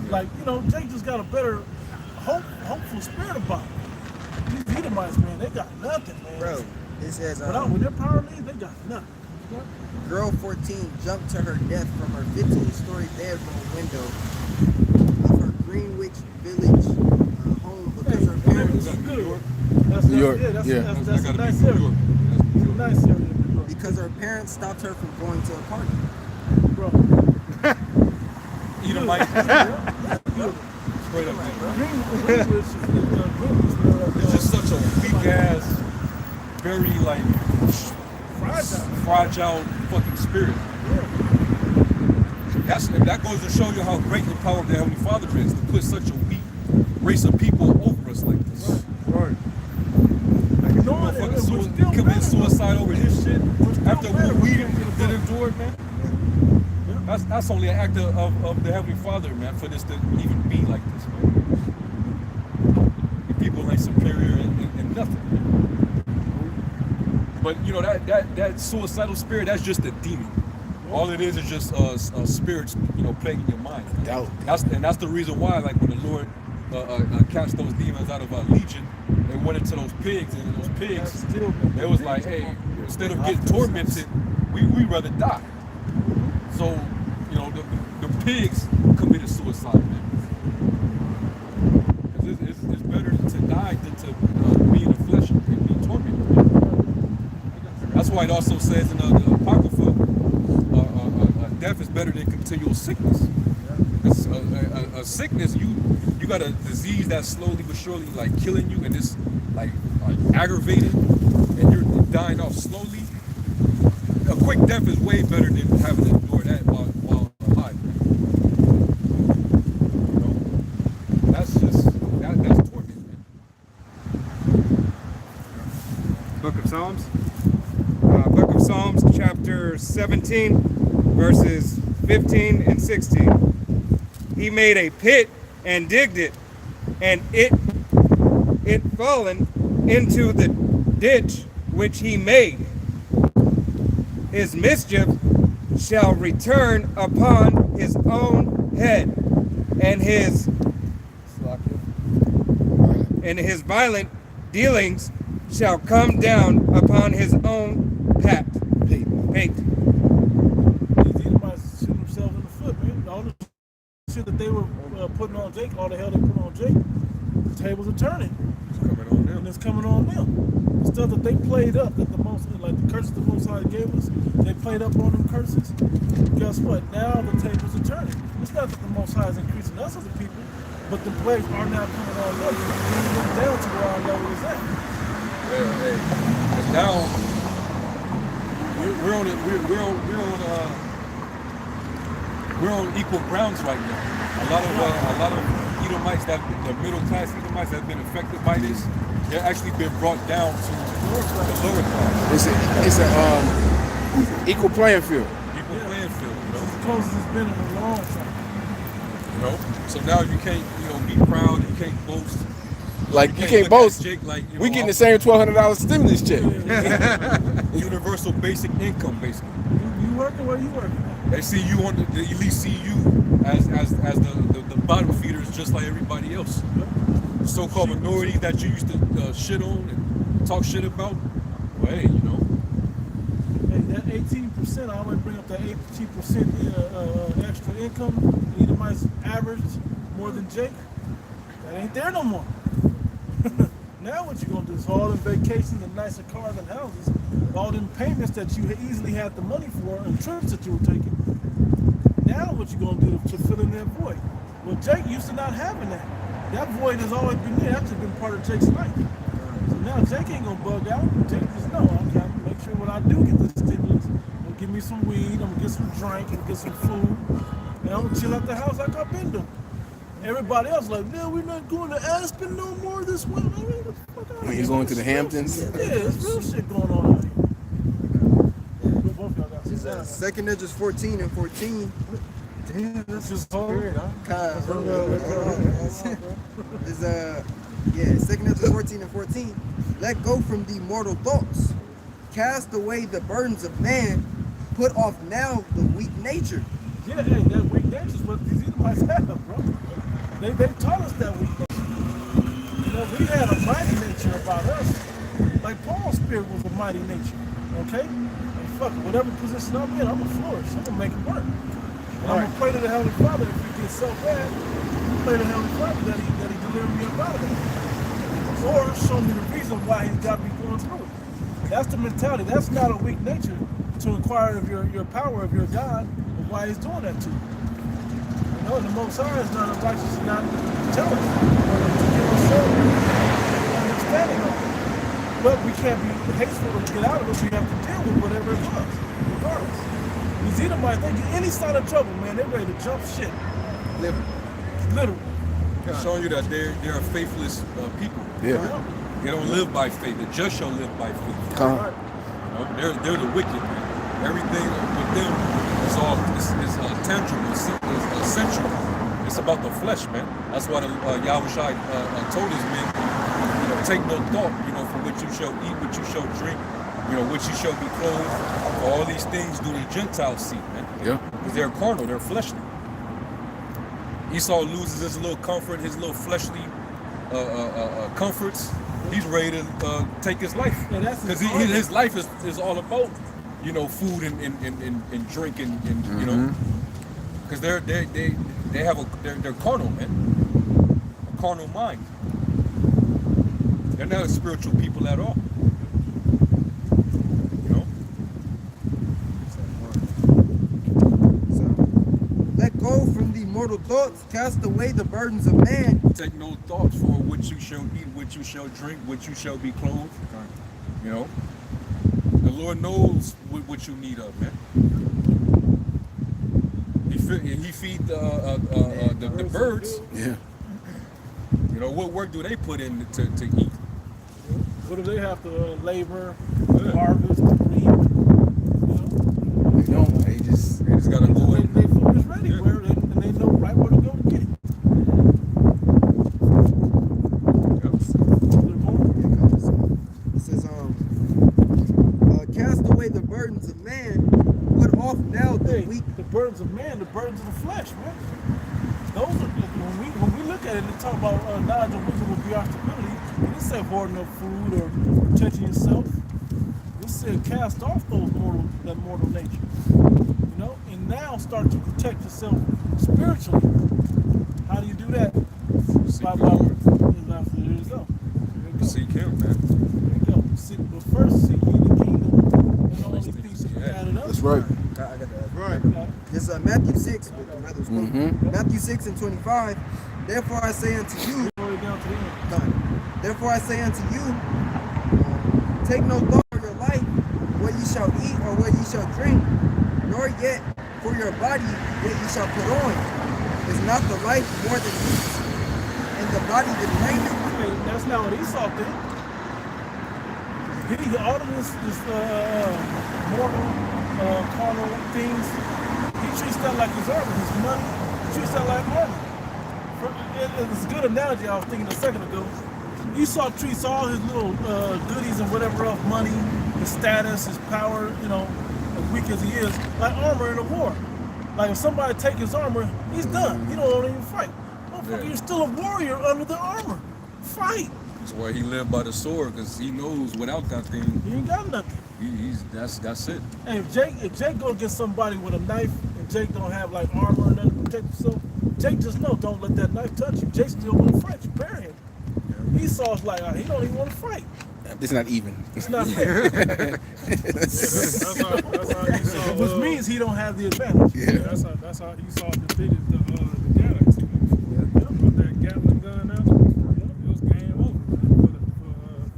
Like, you know, Jake just got a better hopeful spirit about it. These Edomites, man, they got nothing, man. Bro, it says When their power leaves, they got nothing. girl 14 jumped to her death from her 15-story bedroom window of her Greenwich Village home because her parents That's good. New York, Yeah, yeah. that's a gotta be nice New area. York. It's a nice area in New York. because her parents stopped her from going to a party. Bro. Edomite, Good. straight up, man. Greenwich is It's just such a weak ass, very like fragile fucking spirit. That goes to show you how great the power of the Heavenly Father is to put such a weak race of people over us like this. Right. Motherfucker commit suicide over this shit after what we did endure, man. That's only an act of the Heavenly Father, man, for this to even be like this, man. And people ain't superior in nothing. But you know that suicidal spirit, that's just a demon. All it is just spirits, you know, plaguing your mind. Doubt. That's the reason why, like when the Lord cast those demons out of Legion, they went into those pigs, and those pigs, they was like, hey, instead of getting tormented, we rather die. So, you know, the pigs committed suicide, man. Because it's better to die than to be in the flesh and be tormented, man. That's why it also says in the Apocrypha, death is better than continual sickness. It's a sickness, you got a disease that's slowly but surely like killing you, and it's like aggravated, and you're dying off slowly. A quick death is way better than having to endure that while alive. You know, that's torment, man. Book of Psalms. Book of Psalms, chapter 17, verses 15 and 16. He made a pit and digged it, and it fallen into the ditch which he made. His mischief shall return upon his own head, and his violent dealings shall come down upon his own pate. These Edomites shooting themselves in the foot, man. All the shit that they were putting on Jake, all the hell they put on Jake, the tables are turning. It's coming on them. And it's coming on them. The stuff that they played up, that the most, like the curses the Most High gave us, they played up on them curses. Guess what? Now the tables are turning. It's not that the Most High is increasing us as a people, but the plagues are now coming on level, bringing them down to where our level is at. And now we're on equal grounds right now. A lot of Edomites, that the middle class Edomites that have been affected by this, they're actually been brought down to the lower class. It's a equal playing field. Equal playing field, you know. It's the closest it's been in a long time. You know. So now you can't, you know, be proud. You can't boast. Like you can't look boast. at Jake like, you We know, getting the same $1,200 stimulus check. universal basic income, basically. You working where you working? They see you on the elite see you as the bottom feeders, just like everybody else. The so-called minorities that you used to shit on and talk shit about. Well, hey, you know. Hey, that 18%, I always bring up that 18% extra income. Edomites average more than Jake. That ain't there no more. Now what you gonna do is all them vacations and nicer cars and houses, all them payments that you easily had the money for and trips that you were taking. Now what you gonna do to fill in that void? Well, Jake used to not having that. That void has always been there. That's just been part of Jake's life. So now Jake ain't gonna bug out. Jake just know I gotta make sure when I do get the stimulus, I'm gonna give me some weed, I'm gonna get some drink and get some food, and I'm gonna chill at the house like I've been doing. Everybody else like, man, we're not going to Aspen no more this winter. I mean, what the fuck out of When here? you going to the Hamptons? Yeah, there's real shit going on out here. Both y'all got some signs. Second Edges 14 and 14. Damn, that's just hard. Is Second Edges 14 and 14. Let go from the mortal thoughts. Cast away the burdens of man. Put off now the weak nature. Yeah, hey, that weak nature is what these Edomites have, bro. They taught us that weak nature. You know, we had a mighty nature about us. Like Paul's spirit was a mighty nature. Okay? And fuck it, whatever position I'm in, I'm gonna flourish. I'm gonna make it work. And I'm gonna pray to the Heavenly Father if it gets so bad, pray to the Heavenly Father that he deliver me up out of it. Or show me the reason why he's got me going through it. That's the mentality. That's not a weak nature to inquire of your power, of your God, of why he's doing that to you. You know, the Most High is not righteous and not jealous. To give us soul, understanding of it. But we can't be hateful to get out of it. We have to deal with whatever it was, regardless. These Edomites, they get any sign of trouble, man, they're ready to jump shit. Literally. It's showing you that they're a faithless people. Yeah. They don't live by faith. The just shall live by faith. Come. You know, they're the wicked, man. Everything with them is all tangible, it's essential. It's about the flesh, man. That's why Yahushua told his men, you know, take no thought, you know, for what you shall eat, what you shall drink, you know, what you shall be clothed. All these things do the Gentiles seek, man. Yeah. Because they're carnal, they're fleshly. Esau loses his little comfort, his little fleshly comforts. He's ready to take his life. Because his life is all about, you know, food and drink and you know. Because they're carnal, man. A carnal mind. They're not spiritual people at all. You know? So, let go from the mortal thoughts. Cast away the burdens of man. Take no thought for what you shall eat, what you shall drink, what you shall be clothed. You know? The Lord knows what you need of, man. He feed the birds. Yeah. You know, what work do they put in to eat? What do they have to labor, harvest, reap? You know? They don't. They just gotta go in. They food is ready, Yeah. and they know right where to go to get it. It says, cast away the burdens of man. Put off now the weak. The burdens of man, the burdens of the flesh, man. Those are when we look at it and talk about knowledge and wisdom will be our stability. It didn't say hoarding up food or protecting yourself. It said cast off that mortal nature. You know, and now start to protect yourself spiritually. How do you do that? By there you go. Seek him, man. There you go. But first seek ye the kingdom and all these things will be added up. That's right. I got that. Right. It's Matthew 6, but the brother was quoting. Matthew 6 and 25. Therefore I say unto you, Down to the end. therefore I say unto you, take no thought for your life, what ye shall eat or what ye shall drink, nor yet for your body what ye shall put on. Is not the life more than meat, and the body than raiment? Hey, that's not what Esau did. All of this mortal, carnal things, he treats that like his armor, his money, he treats that like armor. It's a good analogy I was thinking a second ago. Esau treats all his little goodies and whatever else, money, his status, his power, you know, as weak as he is, like armor in a war. Like if somebody take his armor, he's done. He don't even fight. Motherfucker, you're still a warrior under the armor. Fight. That's why he lived by the sword, because he knows without that thing, You ain't got nothing. that's it. Hey, if Jake go get somebody with a knife and Jake don't have like armor or nothing to protect himself, Jake just know, don't let that knife touch you. Jake still gonna fight you, bury him. Esau's like, he don't even want to fight. It's not even. It's not fair. That's how Esau, Which means he don't have the advantage. yeah, that's how Esau defeated the Galaxy. Yeah. Put that Gatling gun out. It was game over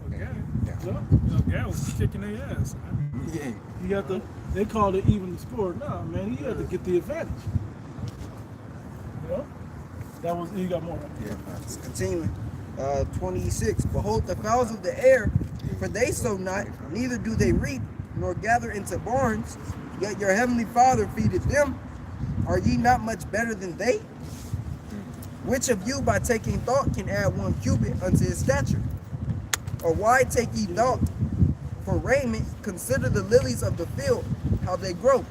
for Gal. Yeah. Gal was kicking their ass. Man. Yeah. You got the, they called it even the score. Nah, man, he had to get the advantage. You know? That was, you got more. Right? It's continuing. 26. Behold the fowls of the air, for they sow not, neither do they reap, nor gather into barns, yet your heavenly Father feedeth them. Are ye not much better than they? Which of you by taking thought can add 1 cubit unto his stature? Or why take ye thought for raiment? Consider the lilies of the field, how they grow.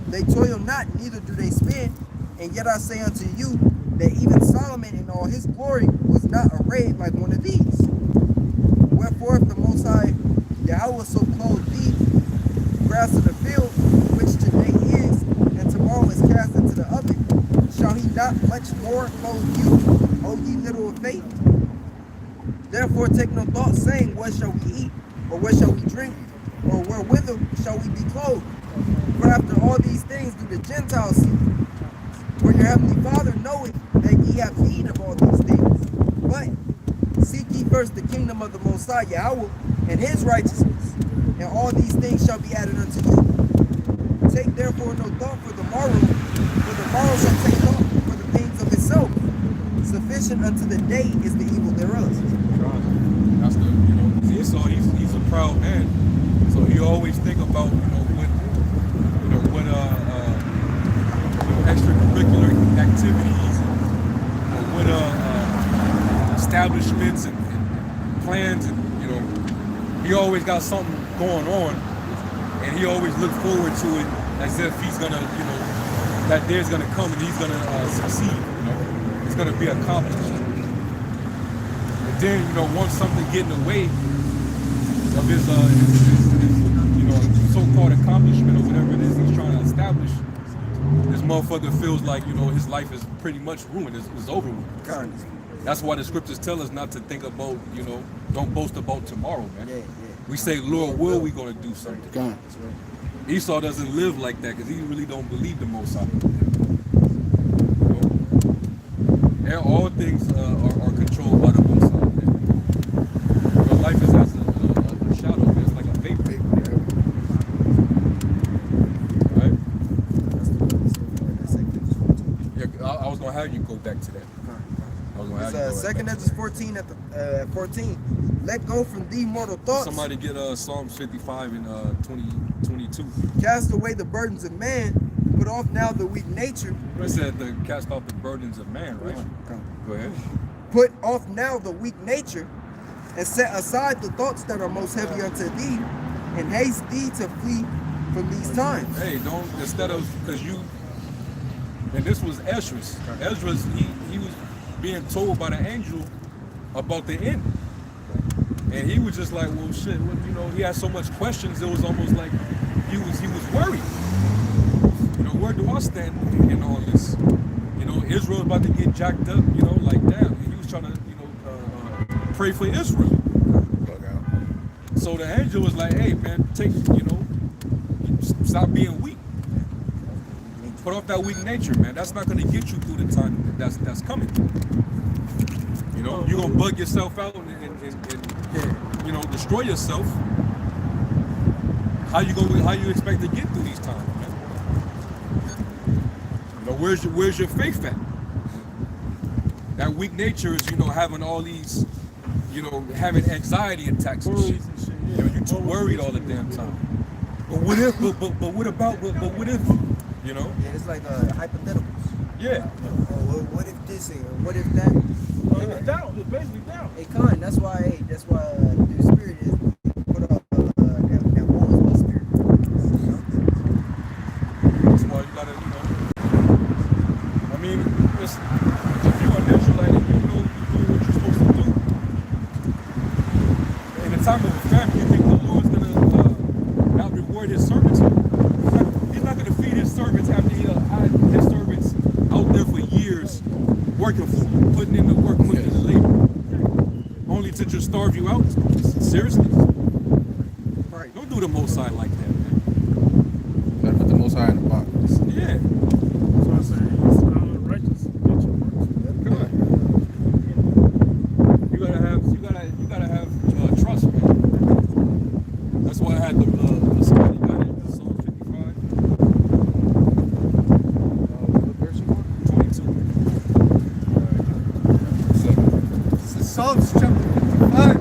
They toil not, neither do they spin. And yet I say unto you, that even Solomon in all his glory was not arrayed like one of these. Wherefore, if the Most High Yahweh so clothed thee, grass of the field, which today is, and tomorrow is cast into the oven, shall he not much more clothe you, O ye little of faith? Therefore take no thought, saying, what shall we eat, or what shall we drink, or wherewithal shall we be clothed? For after all these things do the Gentiles seek. For your heavenly Father knoweth that ye have need of all these things. But seek ye first the kingdom of the Most High Yahweh and his righteousness, and all these things shall be added unto you. Take therefore no thought for the morrow, for the morrow shall take thought for the things of itself. Sufficient unto the day is the evil thereof. That's the, Esau, he's a proud man, so he always think about, what extracurricular activities, and what establishments and plans, and he always got something going on, and he always look forward to it as if he's gonna, that day's gonna come and he's gonna succeed. It's gonna be accomplished. And then, once something get in the way of his so-called accomplishment or whatever it is he's trying to establish, this motherfucker feels like, his life is pretty much ruined. It's over with. That's why the scriptures tell us not to think about, don't boast about tomorrow, man. Yeah. We say, Lord, will we gonna do something? God. Esau doesn't live like that because he really don't believe the Most High. And all things are controlled by the Most High. Life is as a shadow. It's like a vapor. Right? Yeah, I was gonna have you go back to that. I was gonna have you go Second back. Ezra 14 at 14. Let go from thee mortal thoughts. Somebody get Psalms 55 and 22. Cast away the burdens of man. Put off now the weak nature. It said to cast off the burdens of man, right? Go ahead. Put off now the weak nature, and set aside the thoughts that are most heavy unto thee, and haste thee to flee from these times. Hey, don't, instead of, because you, and this was Ezra's. Ezra's, he was being told by the angel about the end. And he was just like, well, shit, he had so much questions, it was almost like he was worried. Where do I stand in all this? Israel's about to get jacked up, like that. He was trying to, pray for Israel. So the angel was like, hey, man, stop being weak. Put off that weak nature, man. That's not going to get you through the time that's coming. You're going to bug yourself out and destroy yourself. How you expect to get through these times, man? Where's your faith at? That weak nature is, having all these, having anxiety attacks and shit. You're too worried all the damn time. But what if? But what about? But what if? Yeah, it's like hypotheticals. Yeah. What if this? What if that? It's down. It's basically down. Hey, that's why the spirit is put up that war spirit. That's why you gotta, I mean, if you're an Israelite and you know what you're supposed to do, in the time of a famine, you think the Lord's gonna not reward his servants? He's not gonna feed his servants after he had his servants out there for years to just starve you out? Seriously? Right. Don't do the Most High like that, man. Gotta put the Most High in the box. Yeah. So I say, it's not righteous. Get your works. Come on. You gotta have trust, man. That's why I had the somebody got it. Psalm 55. What verse you want? 22. This is Psalms chapter 55,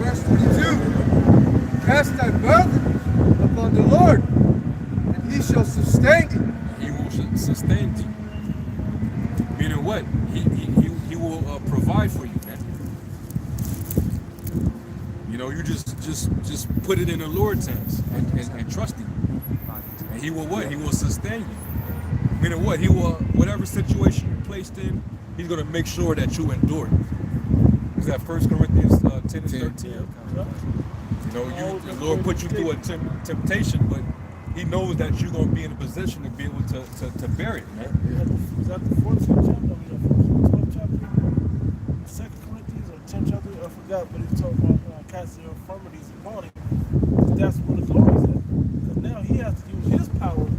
verse 22. Cast thy burden upon the Lord, and he shall sustain thee. He will sustain thee. Meaning what? He will provide for you, man. You know, you just put it in the Lord's hands and trust him. And he will what? He will sustain you. Meaning what? He will, whatever situation you're placed in, he's going to make sure that you endure it. Is that 1 Corinthians 10 and 13? You know, the Lord put you through a temptation, but he knows that you're going to be in a position to be able to bear it, man. Is that the 14th chapter? I mean, the 12th chapter? 2 Corinthians or 10th chapter? I forgot, but he's talking about casting your infirmities upon him. That's where the glory's at. Because now he has to use his power to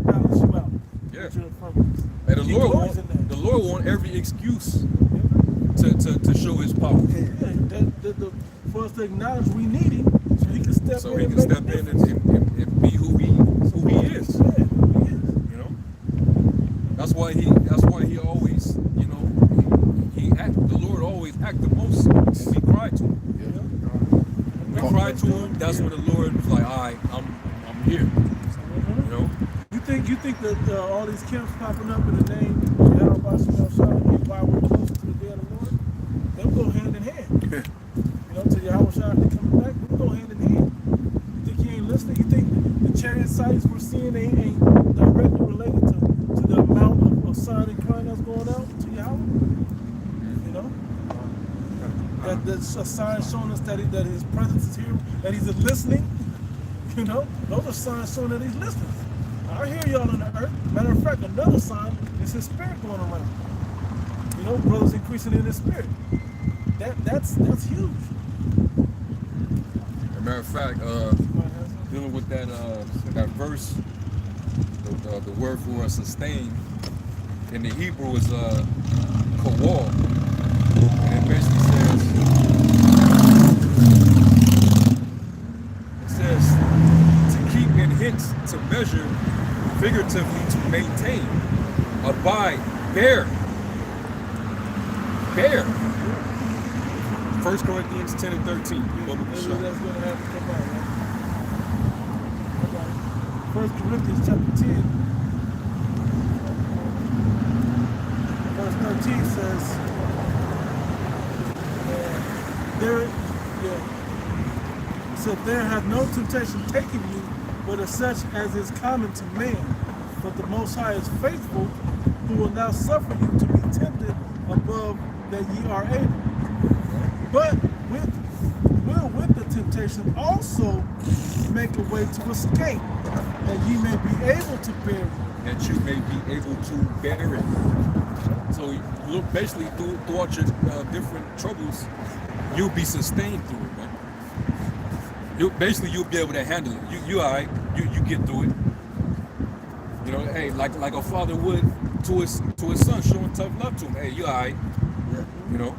balance you out. Yeah. With your infirmities. And He glories in that. the Lord want every excuse to show his power. Yeah, for us to acknowledge we need him, so he can step So in he and can make step a in difference. and be who he is. Yeah, he is. You know? That's why he always, you know, the Lord always act the most when we cry to him. We cry to him, that's when the Lord was like, all right, I'm here. You know? You think that all these camps popping up in the name of Yahweh while we're closer to the day of the Lord, they'll go hand in hand. You know, till Yahweh coming back, they'll go hand in hand. You think he ain't listening? You think the chariot sites we're seeing ain't directly related to the amount of sign and crying that's going out to Yahweh? You know? That's a sign showing us that his presence is here, that he's listening. You know? Those are signs showing that he's listening. I hear y'all on the earth. Matter of fact, another sign is his spirit going around. You know, brothers increasing in his spirit. That's huge. As a matter of fact, dealing with that verse, the word for sustain in the Hebrew is kawal, and it basically says to keep in hints, to measure, figuratively to maintain, abide, bear. 1 Corinthians 10 and 13. Maybe that's going to have to come out, right? 1 Corinthians chapter 10, verse 13 says, there hath no temptation taken you, but such as is common to man. But the Most High is faithful, who will not suffer you to be tempted above that ye are able. But with the temptation also make a way to escape, that ye may be able to bear it. That you may be able to bear it. So look, basically throughout your different troubles, you'll be sustained through it, man. You'll be able to handle it. You all right. You get through it. You know, hey, like a father would to his son, showing tough love to him. Hey, you all right. Yeah. You know.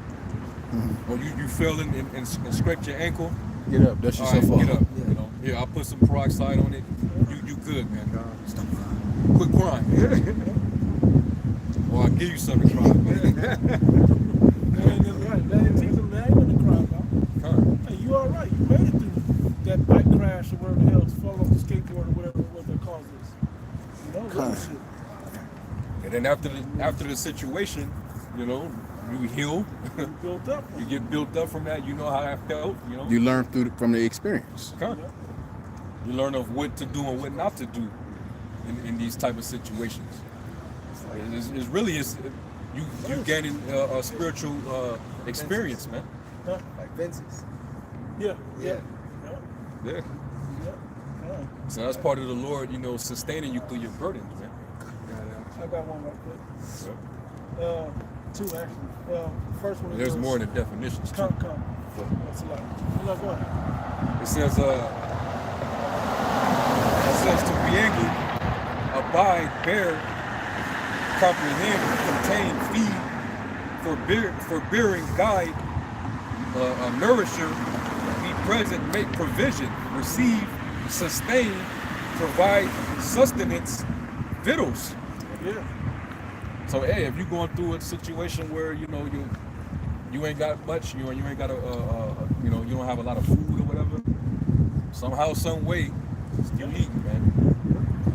Or you fell and scraped your ankle. Get up, dust All yourself right, off. get up. Yeah. You know. Here, I'll put some peroxide on it. You good, man. Stop crying. Quit crying. Or I'll give you something to cry about. That ain't right. That ain't teaching. That ain't nothing to cry about. Hey, you all right? You made it through that bike crash or whatever the hell, fall off the skateboard or whatever their cause is. You know, little shit. And then after the situation, you know, you heal. You built up. You get built up from that. You know how that felt. You know. You learn from the experience. Okay. You learn of what to do and what not to do in these type of situations. It's really you gaining a spiritual experience, man. Like Vince's. Yeah. Yeah. Yeah. So that's part of the Lord, you know, sustaining you through your burdens, man. I got one right quick. two actually. The first one. There's was, more than definitions too. Come. That's a lot. No, go ahead. It says to be angry, abide, bear, comprehend, contain, feed, forbearing, guide, a nourisher, be present, make provision, receive, sustain, provide sustenance, victuals. Yeah. So hey, if you're going through a situation where you know you ain't got much, you ain't got you don't have a lot of food or whatever, somehow, some way, still eating, man.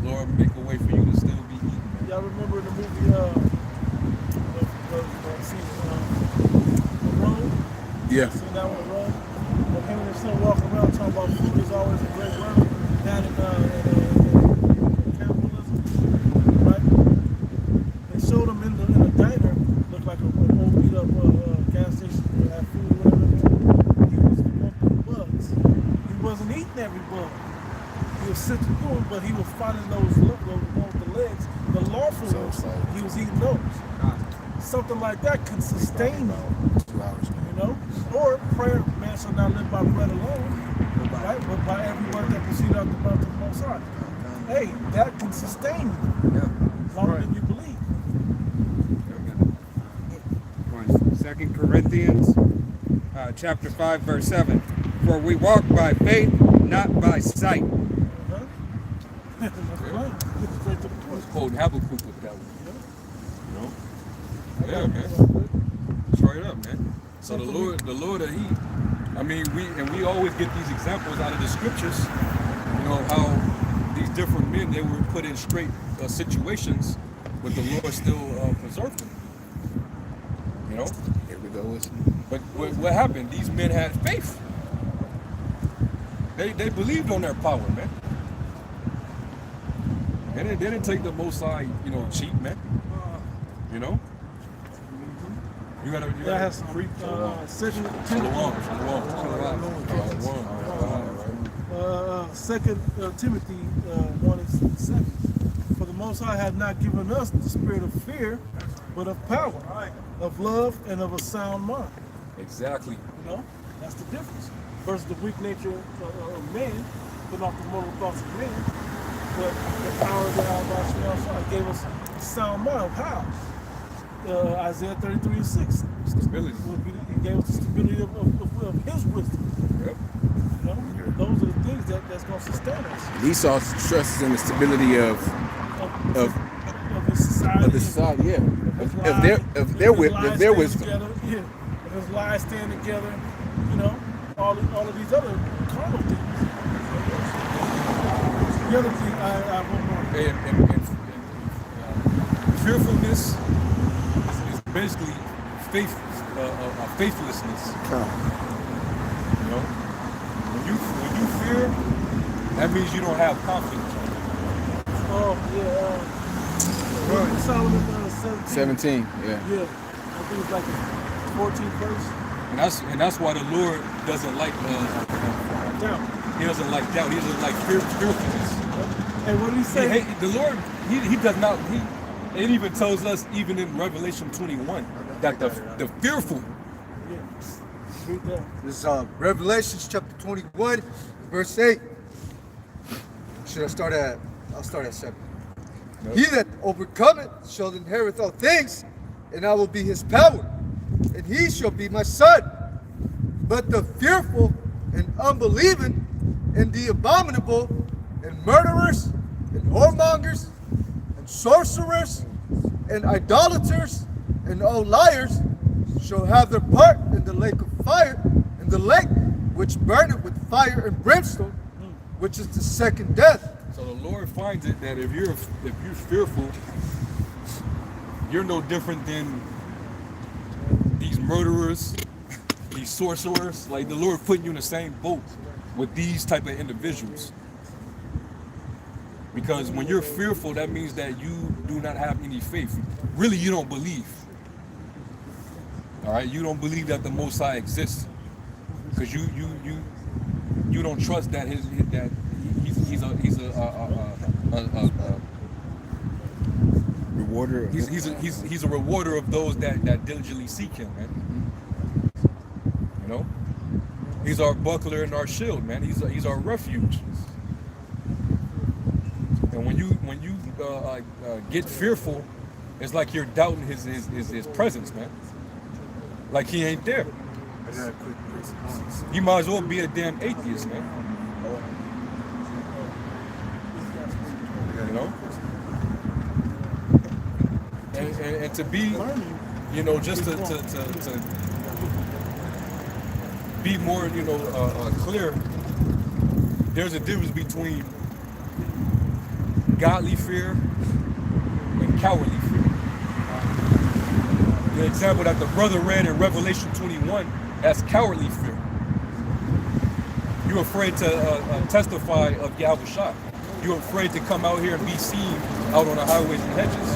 Lord, make a way for you to still be eating, man. Y'all remember the movie The Road? Yeah. Seen that one, The Road? When him and his son walking around talking about food is always a great word down in capitalism, right? They showed him in a diner, looked like an old beat up gas station that had food or whatever. He was going through bugs. He wasn't eating every bug. He was sifting through them, but he was finding those ones with the legs, the lawful ones. He was eating those. Something like that can sustain you. 2 hours. You know? Or prayer, man shall not live by bread alone, right? But by every word that proceeds out the mouth of the Most High. Hey, that can sustain you. Yeah. As long as you believe. 2 Corinthians chapter 5, verse 7. For we walk by faith, not by sight. Huh? That's right. Get straight to the point. Quoting Habakkuk with that one. You know? Yeah, man. Straight up, man. So the Lord, we always get these examples out of the scriptures. You know how these different men, they were put in straight situations, but the Lord still preserved them. You know. Here we go. But what happened? These men had faith. They believed on their power, man. They didn't take the Most High, cheap, man. You know. You gotta That has free. Second Timothy 1:7. For the Most High had not given us the spirit of fear, but of power, of love, and of a sound mind. Exactly. You know, that's the difference. Versus the weak nature of man, putting off the mortal thoughts of man. But the power of the Allah gave us a sound mind. How? Isaiah 33:6. Stability. He gave us the stability of his wisdom. Yep. You know, those are the things that's going to sustain us. Esau stresses in the stability of his society. the society. Yeah. If their wisdom. Together, yeah. If his lies stand together, you know, all of these other carnal things. The other thing I want more. And fearfulness is basically faithlessness. You know, when you fear, that means you don't have confidence. Oh yeah, Solomon 17. 17. Yeah. Yeah, I think it's like the 14th verse. And that's why the Lord doesn't like Doubt. he doesn't like doubt. He doesn't like fearfulness. Hey, what did he say? The Lord, he does not. It even tells us, even in Revelation 21, that the fearful. Yeah. Read that. This is Revelation chapter 21, verse 8. I'll start at 7. Nope. He that overcometh shall inherit all things, and I will be his power, and he shall be my son. But the fearful and unbelieving, and the abominable, and murderers, and whoremongers, and sorcerers, and idolaters, and all liars shall have their part in the lake of fire, in the lake which burneth with fire and brimstone, which is the second death. So the Lord finds it that if you're fearful, you're no different than these murderers, these sorcerers. Like the Lord putting you in the same boat with these type of individuals. Because when you're fearful, that means that you do not have any faith. Really, you don't believe. All right, you don't believe that the Most High exists, because you don't trust that he's a rewarder. Of He's a rewarder of those that diligently seek him, man. You know, he's our buckler and our shield, man. He's our refuge. And when you get fearful, it's like you're doubting his presence, man. Like he ain't there. You might as well be a damn atheist, man. You know? And to be, you know, just to be more, you know, clear, there's a difference between godly fear and cowardly fear. The example that the brother read in Revelation 21, that's cowardly fear. You're afraid to testify of Yahushua. You're afraid to come out here and be seen out on the highways and hedges.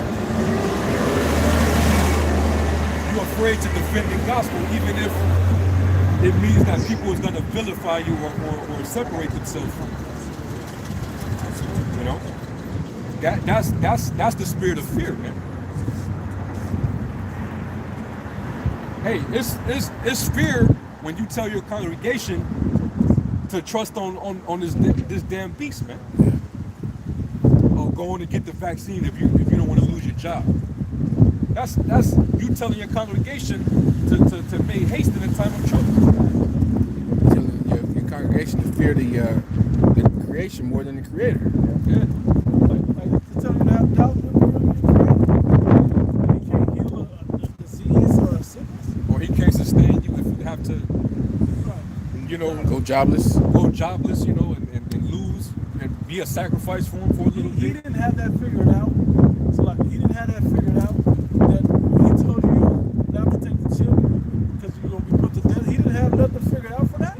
You're afraid to defend the gospel, even if it means that people is going to vilify you or separate themselves from you. You know, that's the spirit of fear, man. Hey, it's fear when you tell your congregation to trust on this damn beast, man. Or go on and get the vaccine if you don't want to lose your job. That's you telling your congregation to make haste in a time of trouble. Telling your congregation to fear the creation more than the creator. Yeah. Like to tell you to have doubt in the creator. He can't heal a disease or a sickness. Or he can't sustain you if you have to, you know, Go jobless. you know, and lose and be a sacrifice for him for a little He bit. didn't have that figured out. So like he didn't have that figured out. That when he told you not to take the children because you're gonna be put to death. He didn't have nothing figured out for that.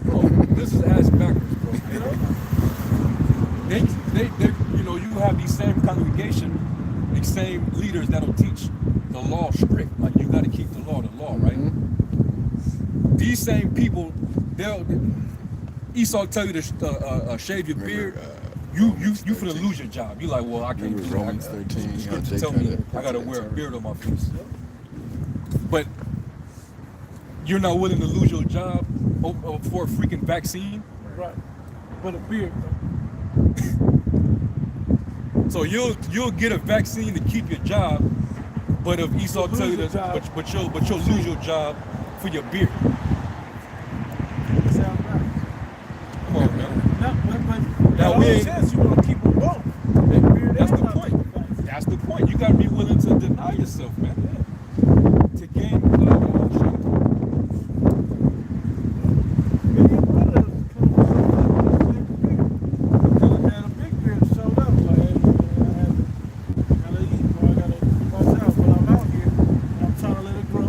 Bro, this is ass backwards, bro. You know? They you know, you have these same congregation, these same leaders that'll teach the law strict. Like you got to keep the law, right? Mm-hmm. These same people, Esau tell you to shave your beard. You finna lose your job. You like, well, I can't do that. Romans 13. Scripture tell me I gotta wear a beard on my face. But you're not willing to lose your job for a freaking vaccine. Right. But a beard. So you'll get a vaccine to keep your job, but if Esau tell you that, but you'll lose your job for your beard. Sound right. Come on, man. Now we we ain't- chance you want to keep them both. That's the point. That's the point. You gotta be willing to deny yourself, man. To gain. Had a big beard showed up. Like, hey, gotta eat, boy. I gotta watch out. But I'm out here. I'm trying to let it grow.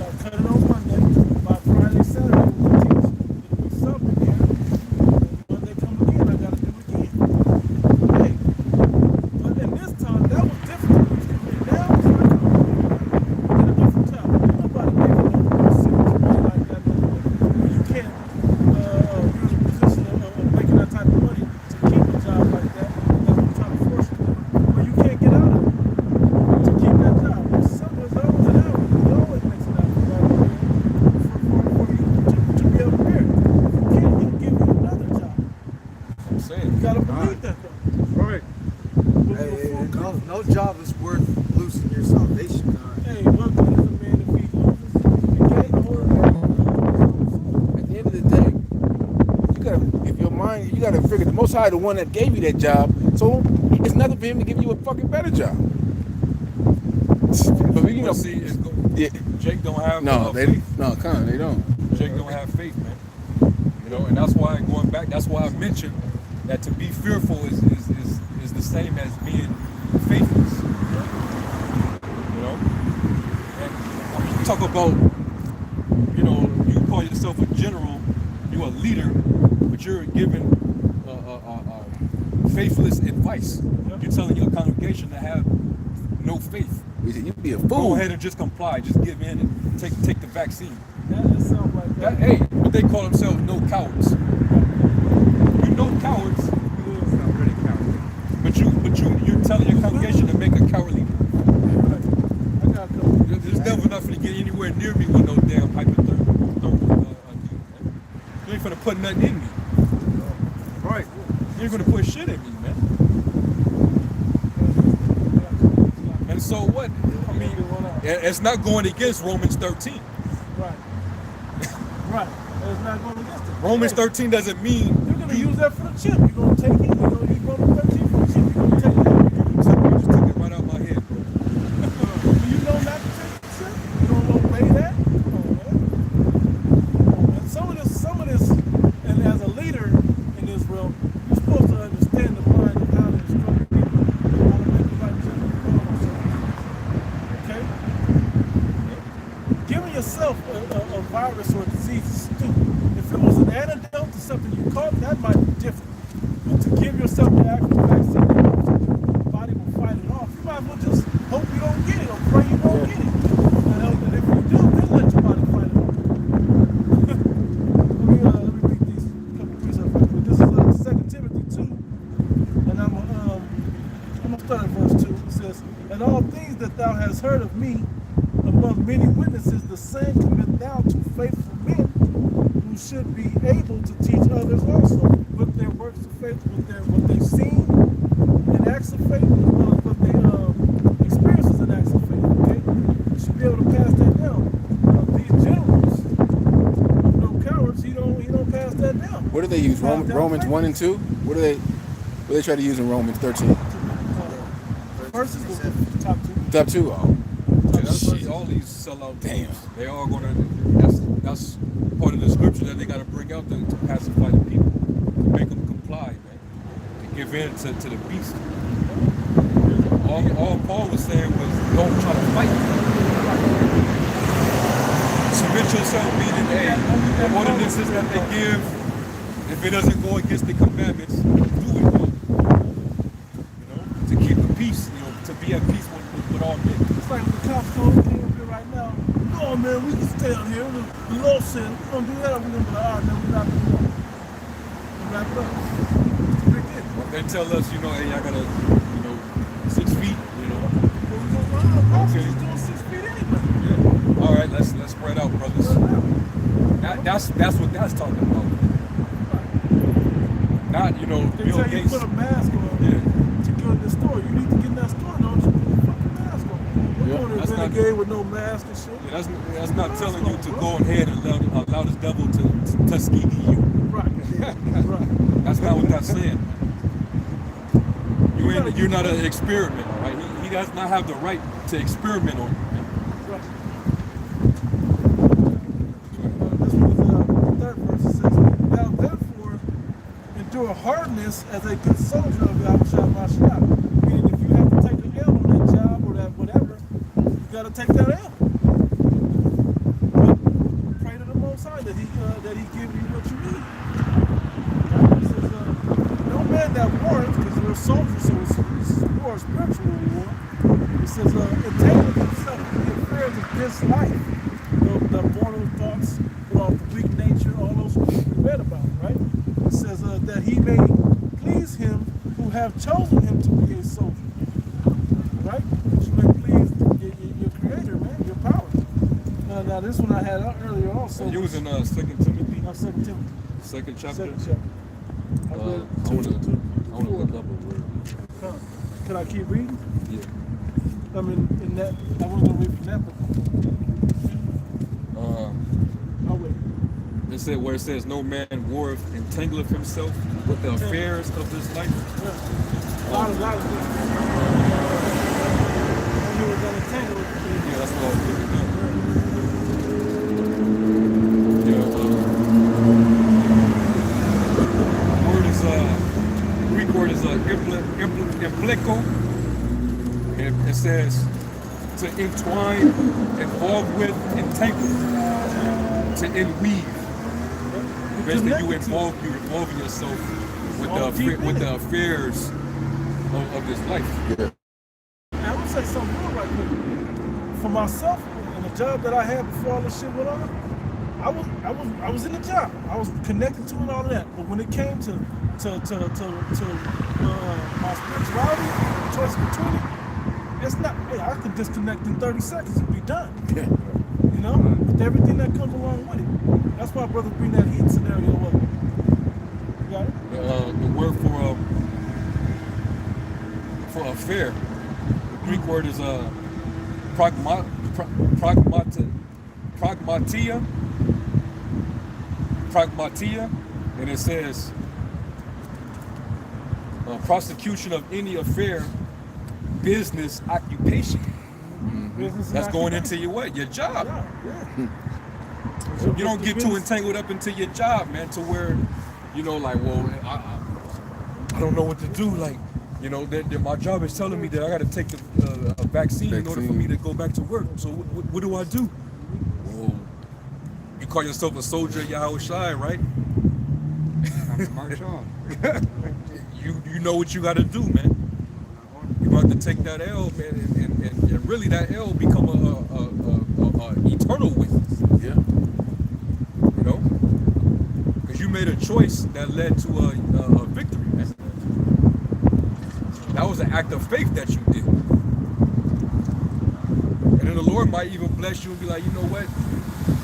I'll cut it on Monday. By Friday, Saturday, we'll teach. It'll be something here. Monday come again, I gotta do it again. Hey, but in this time, that was different. Now it's like in a different time. Nobody gave it no serious money like that. When you can't you're in a position of making that type of money to keep a job like that. That's what I'm trying to force you to do. But you can't get out of it to keep that job. It's simple as always an hour. It always makes an hour for you to be able to bear it. If you can't, he'll give you another job. I'm saying. You gotta believe that though. Right. Hey, no job is worth losing your salvation. Hey, what good is a man if he loses the game or At the end of the day, you gotta, if your mind, you gotta figure the Most High, the one that gave you that job, so it's nothing for him to give you a fucking better job. But you know, Well, see, yeah, Jake don't have they don't. Jake don't have faith, man. You know, and that's why that's why I mentioned that to be fearful is the same as being faithless. You know? And when you talk about, you know, you call yourself a general, you're a leader, but you're giving faithless advice. You're telling your congregation to have no faith. You'd be a Go fool. ahead and just comply, just give in and take the vaccine. that sounds like that. Hey, but they call themselves no cowards. You know cowards, but you're telling your congregation to make a cowardly move. I got a couple. This devil not finna get anywhere near me with no damn hypothermal. You ain't finna put nothing in me. Right. You ain't finna put shit in me, man. And so what? I mean, it's not going against Romans 13. Right. Right. And it's not going against it. Romans 13 doesn't mean You're going to use that for the chip. You're going to take it. You're going to use Romans 13 for the chip. You're going to take it. you just took it right out my head, bro. Do you know not to take the chip? You don't obey that? Come on, man. And some of this, and as a leader in Israel, you're supposed to understand the mind of how to instruct people, how to make the right judgment call on something. Okay? Giving yourself a virus or a disease is stupid. If it was an antidote to something you caught, that might be different. But to give yourself the actual vaccine, your body will fight it off. You might as well just hope you don't get it or pray you don't get it. And if you do, then let your body fight it off. Let me read these couple of precepts. But this is 2 Timothy 2, and I'm gonna start at verse 2. It says, "And all things that thou hast heard of me among many witnesses, the same commit thou to faithful men who should be able to teach others also with their works of faith, what they've seen in acts of faith, as well as what they experiences in acts of faith." Okay, you should be able to pass that down. These generals, no cowards, he don't pass that down. What do they use? Romans 1 and 2? What do they try to use in Romans 13? First is the top two. Top 2? Oh. All these sellout Damn. teams, they all gonna. That's part of the scripture that they got to bring out to pacify the people, to make them comply, man, to give in to the beast. All Paul was saying was, don't try to fight. Submit yourself, meaning, hey, the ordinances that they give, if it doesn't go against the commandments, do it. To keep the peace, to be at peace with all men. It's like the cops came up here right now. No, man, we can stay out here. The law said we're going to do that. We're going to be like, all right, man, we're not going to do that. We wrap it up. It's a big deal. They tell us, hey, I gotta, 6 feet, Well, we're going to run out of Okay. He's doing 6 feet anyway. Yeah. All right, let's spread out, brothers. That's what that's talking about. Not, They Bill tell you Gates. put a mask on Yeah. to go in the store. You need to get in that store, don't you? Put a fucking mask on. We're going that's to not- renegade with no mask and shit. Yeah, that's not telling you to go ahead and allow this devil to Tuskegee you. Right. Right. That's not what that's saying. You're not an experiment, right? He does not have the right to experiment on you. Right. This was the third verse. It says, "Now therefore endure hardness as a good soldier of Yahushua Mashiach." Meaning, if you have to take an L on that job or that whatever, you got to take that L. But pray to the Most High that He give you what you need. It says, "No man that warrants," because you're a soldier, so it's more spiritual war. It says, "entangle himself in the affairs of this life." The mortal thoughts, the weak nature, all those things we read about, right? It says that he may please him who have chosen him to be a soldier, right? That you may please your creator, man, your power. Now this one I had out earlier also. You was in 2 Timothy, 2 Timothy, second chapter. second chapter. I read I want to look up a word. Can I keep reading? Yeah. I mean, in that, I wasn't going to read from that book. I'll wait. Where it says, no man warreth entangleth himself with the affairs of this life. Yeah. A lot of things. He was going to tangle with Yeah, that's what I was looking at. Yeah, word is Greek word is implico. It says to entwine, involve with, entangle, to enweave. Basically, you're involving yourself with the affairs of this life. And I would say something real right quick. For myself, in the job that I had before all this shit went on, I was in the job. I was connected to it and all of that. But when it came to my spirituality, the choice between it, it's not. Hey, I could disconnect in 30 seconds and be done. You know, with everything that comes along with it. That's why brothers bring that heat scenario up. You got it? The word for affair, the Greek word is pragmatia, and it says prosecution of any affair, business, occupation. Business That's and going occupation. into your what? Your job. Yeah. You don't get too entangled up into your job, man, to where, you know, like, well, I don't know what to do. Like, you know, my job is telling me that I got to take a vaccine in order for me to go back to work. So what do I do? Well, you call yourself a soldier, Yahweh Shai, right? Time to march on. You know what you got to do, man. You have to take that L, man, and really that L become a eternal witness. Yeah. You know, because you made a choice that led to a victory, man. That was an act of faith that you did. And then the Lord might even bless you and be like, you know what?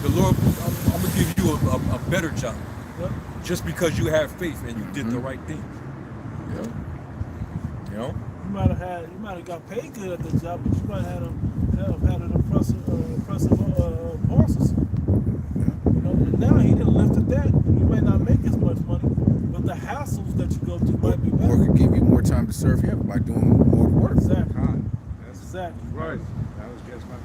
The Lord, I'm gonna give you a better job, just because you have faith and you did the right thing. Yeah. You know. You might have got paid good at the job, but you might have had an oppressive bosses. You know, and now he didn't lift at that. You may not make as much money, but the hassles that you go through might be Or better. could give you more time to serve him by doing more work. Exactly. That's Exactly. right. That was just my.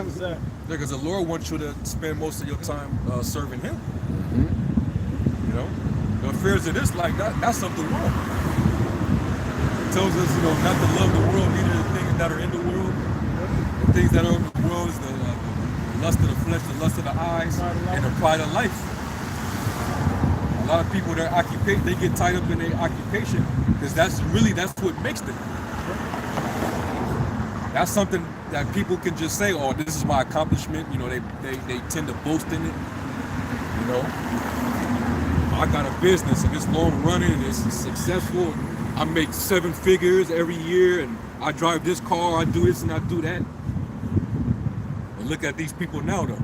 Exactly. Because the Lord wants you to spend most of your time serving Him. You know, the affairs of this life, that's of the world. It tells us, you know, not to love the world, neither the things that are in the world. The things that are in the world is the lust of the flesh, the lust of the eyes, and the pride of life. A lot of people that occupate, they get tied up in their occupation because that's what makes them. That's something that people can just say, oh, this is my accomplishment. You know, they tend to boast in it. You know, I got a business and it's long running and it's successful. I make 7 figures every year and I drive this car, I do this and I do that. And look at these people now though.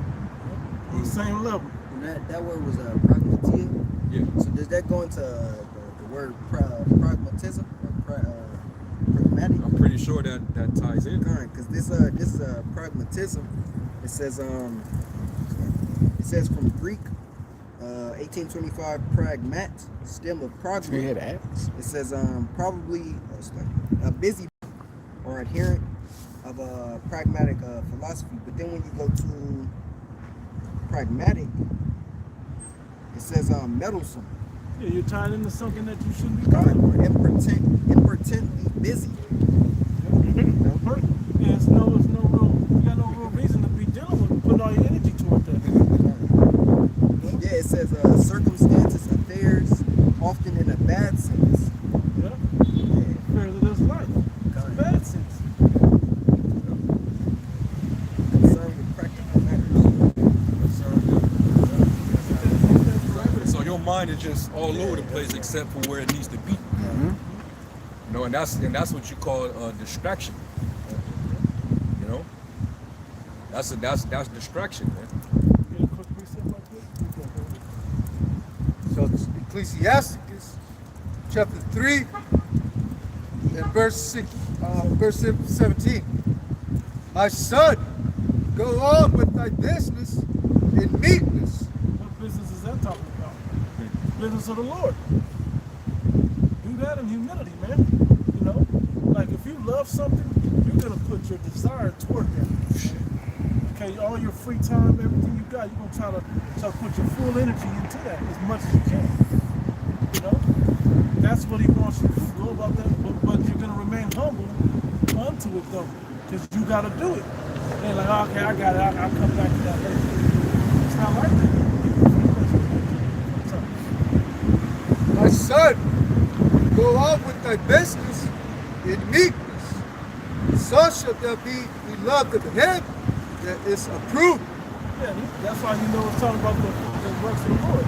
On the same level. And that word was pragmatia. Yeah. So does that go into the word pragmatism or pragmatic? I'm pretty sure that ties in. Because this pragmatism, it says from Greek 1825 pragmat, stem of pragma. Yeah, that. It says probably a busy or adherent of a pragmatic philosophy. But then when you go to pragmatic, it says meddlesome. Yeah, you're tied into something that you shouldn't be Or doing. impotently busy. Yeah, it's no real. You got no real reason to be dealing with putting all your energy toward that. Yeah, it says circumstances, affairs, often in a bad sense. Yeah. Yeah. Affairs of this life. It's a bad sense. Concerned with practical matters. So your mind is just all over the place except for where it needs to be. You know, and that's what you call a distraction. You know, that's distraction, man. Get a quick precept like this. So it's Ecclesiasticus chapter 3 and verse 17. My son, go on with thy business in meekness. What business is that talking about? Business of the Lord. Do that in humility, man. You know, like if you love something, you're gonna put your desire toward that. Okay, all your free time, everything you got, you're gonna try to put your full energy into that as much as you can. You know, that's what He wants you to do. Go about that, but you're gonna remain humble unto it though, because you gotta do it. And like, okay, I got it. I'll come back to that later. It's not like that. My son, go on with thy business in meekness. So shalt thou be beloved of him that is approved. Yeah, that's why you know it's talking about the works of the Lord.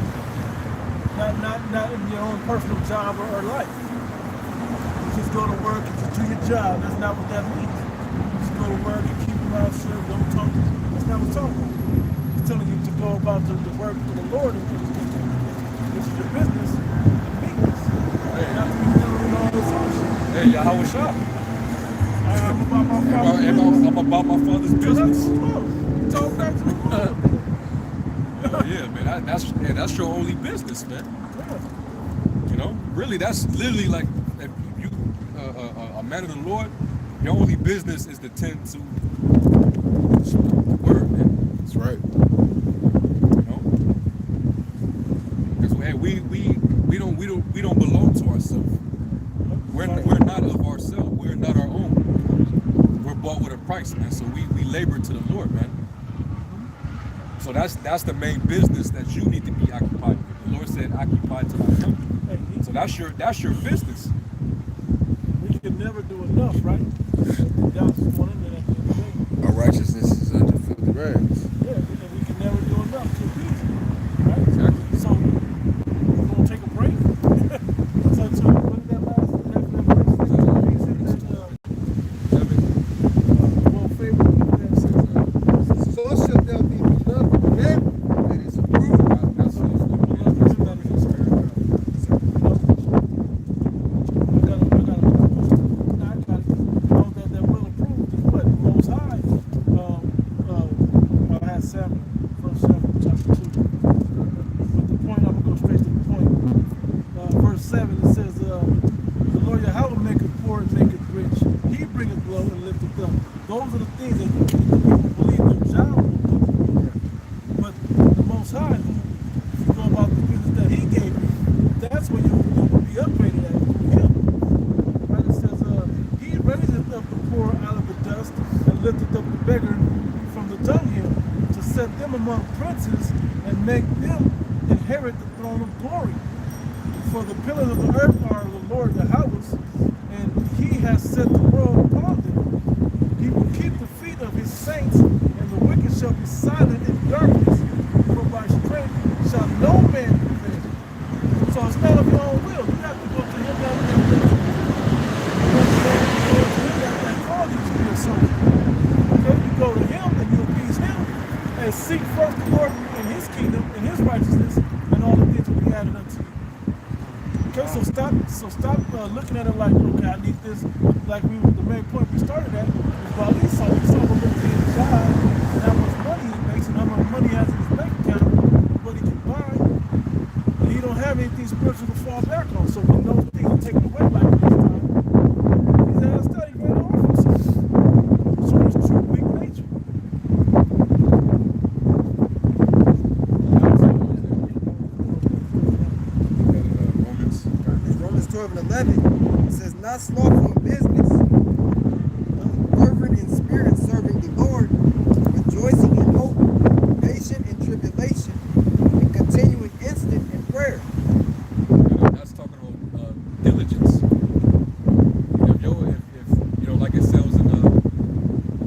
Not in your own personal job or life. You just go to work and just do your job. That's not what that means. You just go to work and keep your mouth shut, don't talk. That's not what it's talking about. It's telling you to go about the work for the Lord, which is your business, and meekness. Not to be dealing with all this other shit. Hey, Yahweh Shah. I'm about my father's I'm about my father's business. Talk back to the Lord. Oh yeah, man. That's your only business, man. Yeah. You know, really, that's literally like if you a man of the Lord. Your only business is to tend to the word, man. That's right. You know, because hey, we don't belong to ourselves. We're not of ourselves. We're not our own. We're bought with a price, man. So we labor to the Lord, man. So that's the main business that you need to be occupied with. The Lord said, "Occupy till I come." So that's your business. We can never do enough, right? That's one of them at the end of the day. Our righteousness is under filthy rags. Yeah, and we can never do enough to appease him, right? Exactly. So we're gonna take a break. So what is that last verse? Well, favor that says, So shall thou be beloved of him that is approved. That's love him that is his spirit. I gotta know that that will approve is what the Most High had Samuel, 1 Samuel chapter 2. But the point, I'm gonna go straight to the point. Verse 7, it says, the Lord Yahweh maketh poor and maketh rich. He bringeth low and lifteth up. Those are the things that people believe their job will do. But the Most High, if you go about the business that He gave you, that's where you will be upgraded at through Him. Right? It says, He raiseth up the poor out of the dust and lifteth up the beggar from the dunghill to set them among princes and make them inherit the throne of glory. For the pillars of the earth are the Lord Yahweh's, and He has set the world upon them. He will keep the feet of His saints, and the wicked shall be silent in darkness, for by strength shall no man prevail. So it's not of your own will. You have to go to Him that called you to be a son. Okay, you go to Him and you appease Him, and seek first the Lord and His kingdom and His righteousness, and all the things will be added unto you. Okay, so stop looking at it like, okay, I need this. Like the main point we started at was about Esau. Esau was looking at his job and how much money he makes and how much money he has in his bank account, what he can buy, and he don't have anything spiritual to fall back on. So when those things are taken away like this time, he's at a study great office. So his true weak nature. Romans 12 and 11, it says, not slothful in business, fervent in spirit, serving the Lord, rejoicing in hope, patient in tribulation, and continuing instant in prayer. That's talking about diligence. If like it says in I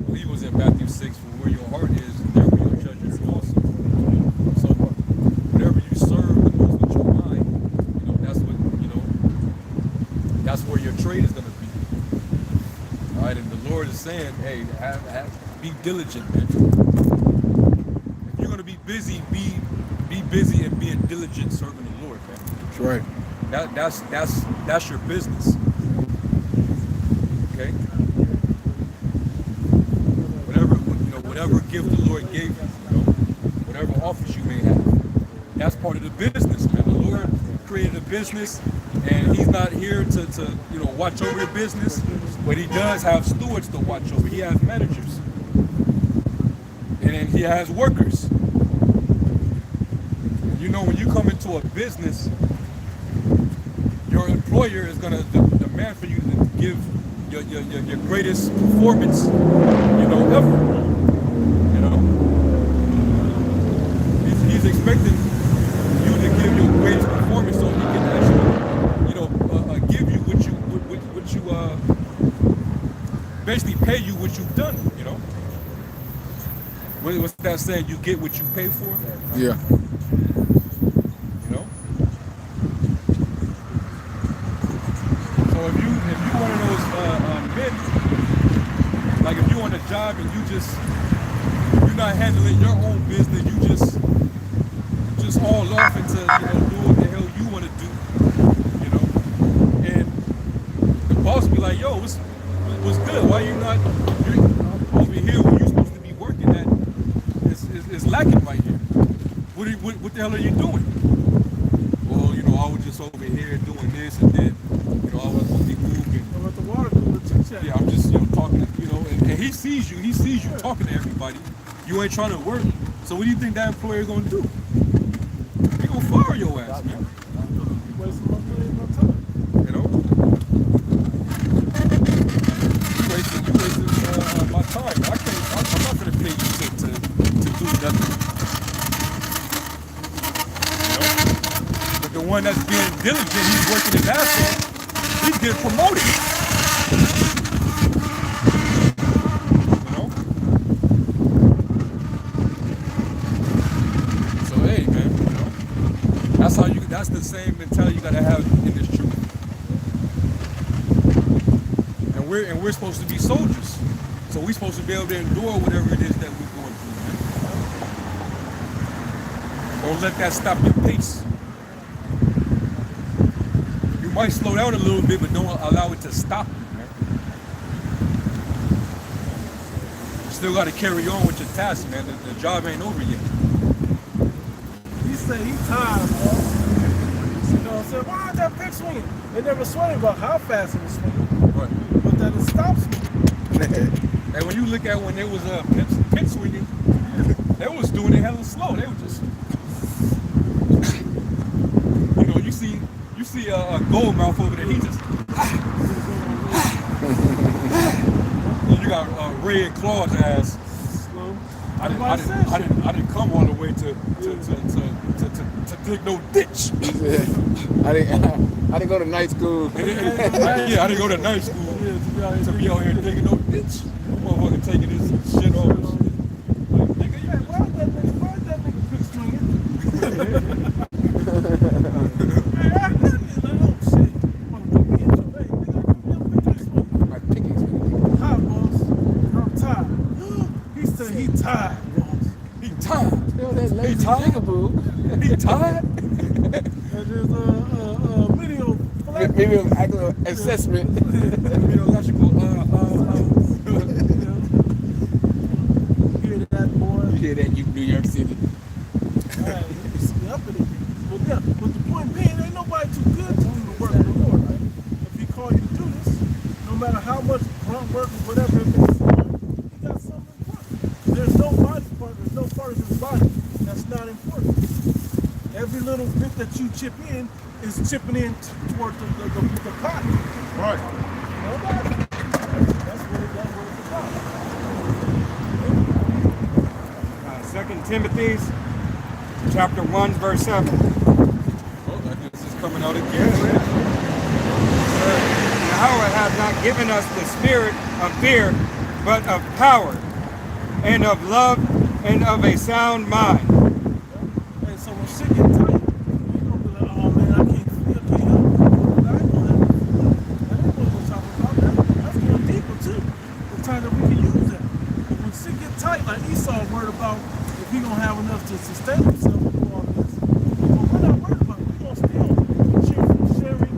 believe it was in Matthew 6, for where your heart is, there will your treasure is also. So whatever you serve the most with your mind, that's where your trade is going to be. All right, and the Lord is saying, hey, be diligent, man. If you're going to be busy, be busy and being diligent serving the Lord, man. That's right. That's your business. Okay? Whatever gift the Lord gave you, whatever office you may have, that's part of the business, man. The Lord created a business, and He's not here to watch over your business, but He does have stewards to watch over. He has managers, and then He has workers. When you come into a business, your employer is going to demand for you to give your greatest performance, ever. He's expecting you to give your greatest performance so He can actually, give you what you basically pay you what you've done. What's that saying? You get what you pay for. Yeah. job and you're not handling your own business. You just all off into do what the hell you want to do, and the boss be like, yo, what's good? Why you not over here where you supposed to be working at? It's lacking right here. What the hell are you doing? Well, I was just over here doing this, and then I was supposed to be moving. I'm at the water cooler chit-chat. Yeah, I'm just talking, and he sees you talking to everybody. You ain't trying to work. So what do you think that employer is gonna do? He gonna fire your ass, man. Wasting my money and my time. You wasting my time. I'm not gonna pay you to do nothing. But the one that's being diligent, he's working his ass off. He's getting promoted. So hey, man, that's the same mentality you gotta have in this truth. And we're supposed to be soldiers. So we're supposed to be able to endure whatever it is that we're going through, man. Don't let that stop your pace. You might slow down a little bit, but don't allow it to stop you, man. You still got to carry on with your task, man. The job ain't over yet. He said he tired, bro. I said, why is that pick swinging? They never swing about how fast it was swinging. Right. But that it stops me. And when you look at when they was pit swinging, they was doing it hella slow. They were just, you see a gold mouth over there. He just, and you got Red Claw's ass. Slow. I didn't come all the way to dig no ditch. I didn't go to night school. Yeah, I didn't go to night school to be out here digging no ditch. Motherfucker taking this shit off and shit. Like, nigga, Hey, why is that nigga pick swinging? Hey, I done it. Like, oh shit. Motherfucker, hey, nigga, pick swinging. My pickings. Hi, boss. I'm tired. He said he tired, boss. he tired. Still that lazy tired? jigaboo. He tired. And there's a video flag. Maybe an actual assessment. Meteorological, Hear that, boy? You hear that, you New York City. Right, he up in it. But the point being, ain't nobody too good to do the work of the Lord, right? If he called you to do this, no matter how much grunt work or whatever it is, he got something important. There's no body part, there's no part of his body that's not important. Every little bit that you chip in is chipping in toward the pot. right. Nobody. That's what it's about. 2 Timothy chapter 1, verse 7. Well, I guess it's coming out again. Yahweh hath not given us the spirit of fear, but of power, and of love, and of a sound mind. Hey, so when shit get tight, you gonna be like, oh man, I can't help it. I ain't gonna have to feel. That ain't what we're talking about. That's going deeper too. The time that we can use that. But when shit get tight, like Esau worried about if he gonna have enough to sustain himself and do all this. But we're not worried about it. We gonna still cheer from sharing.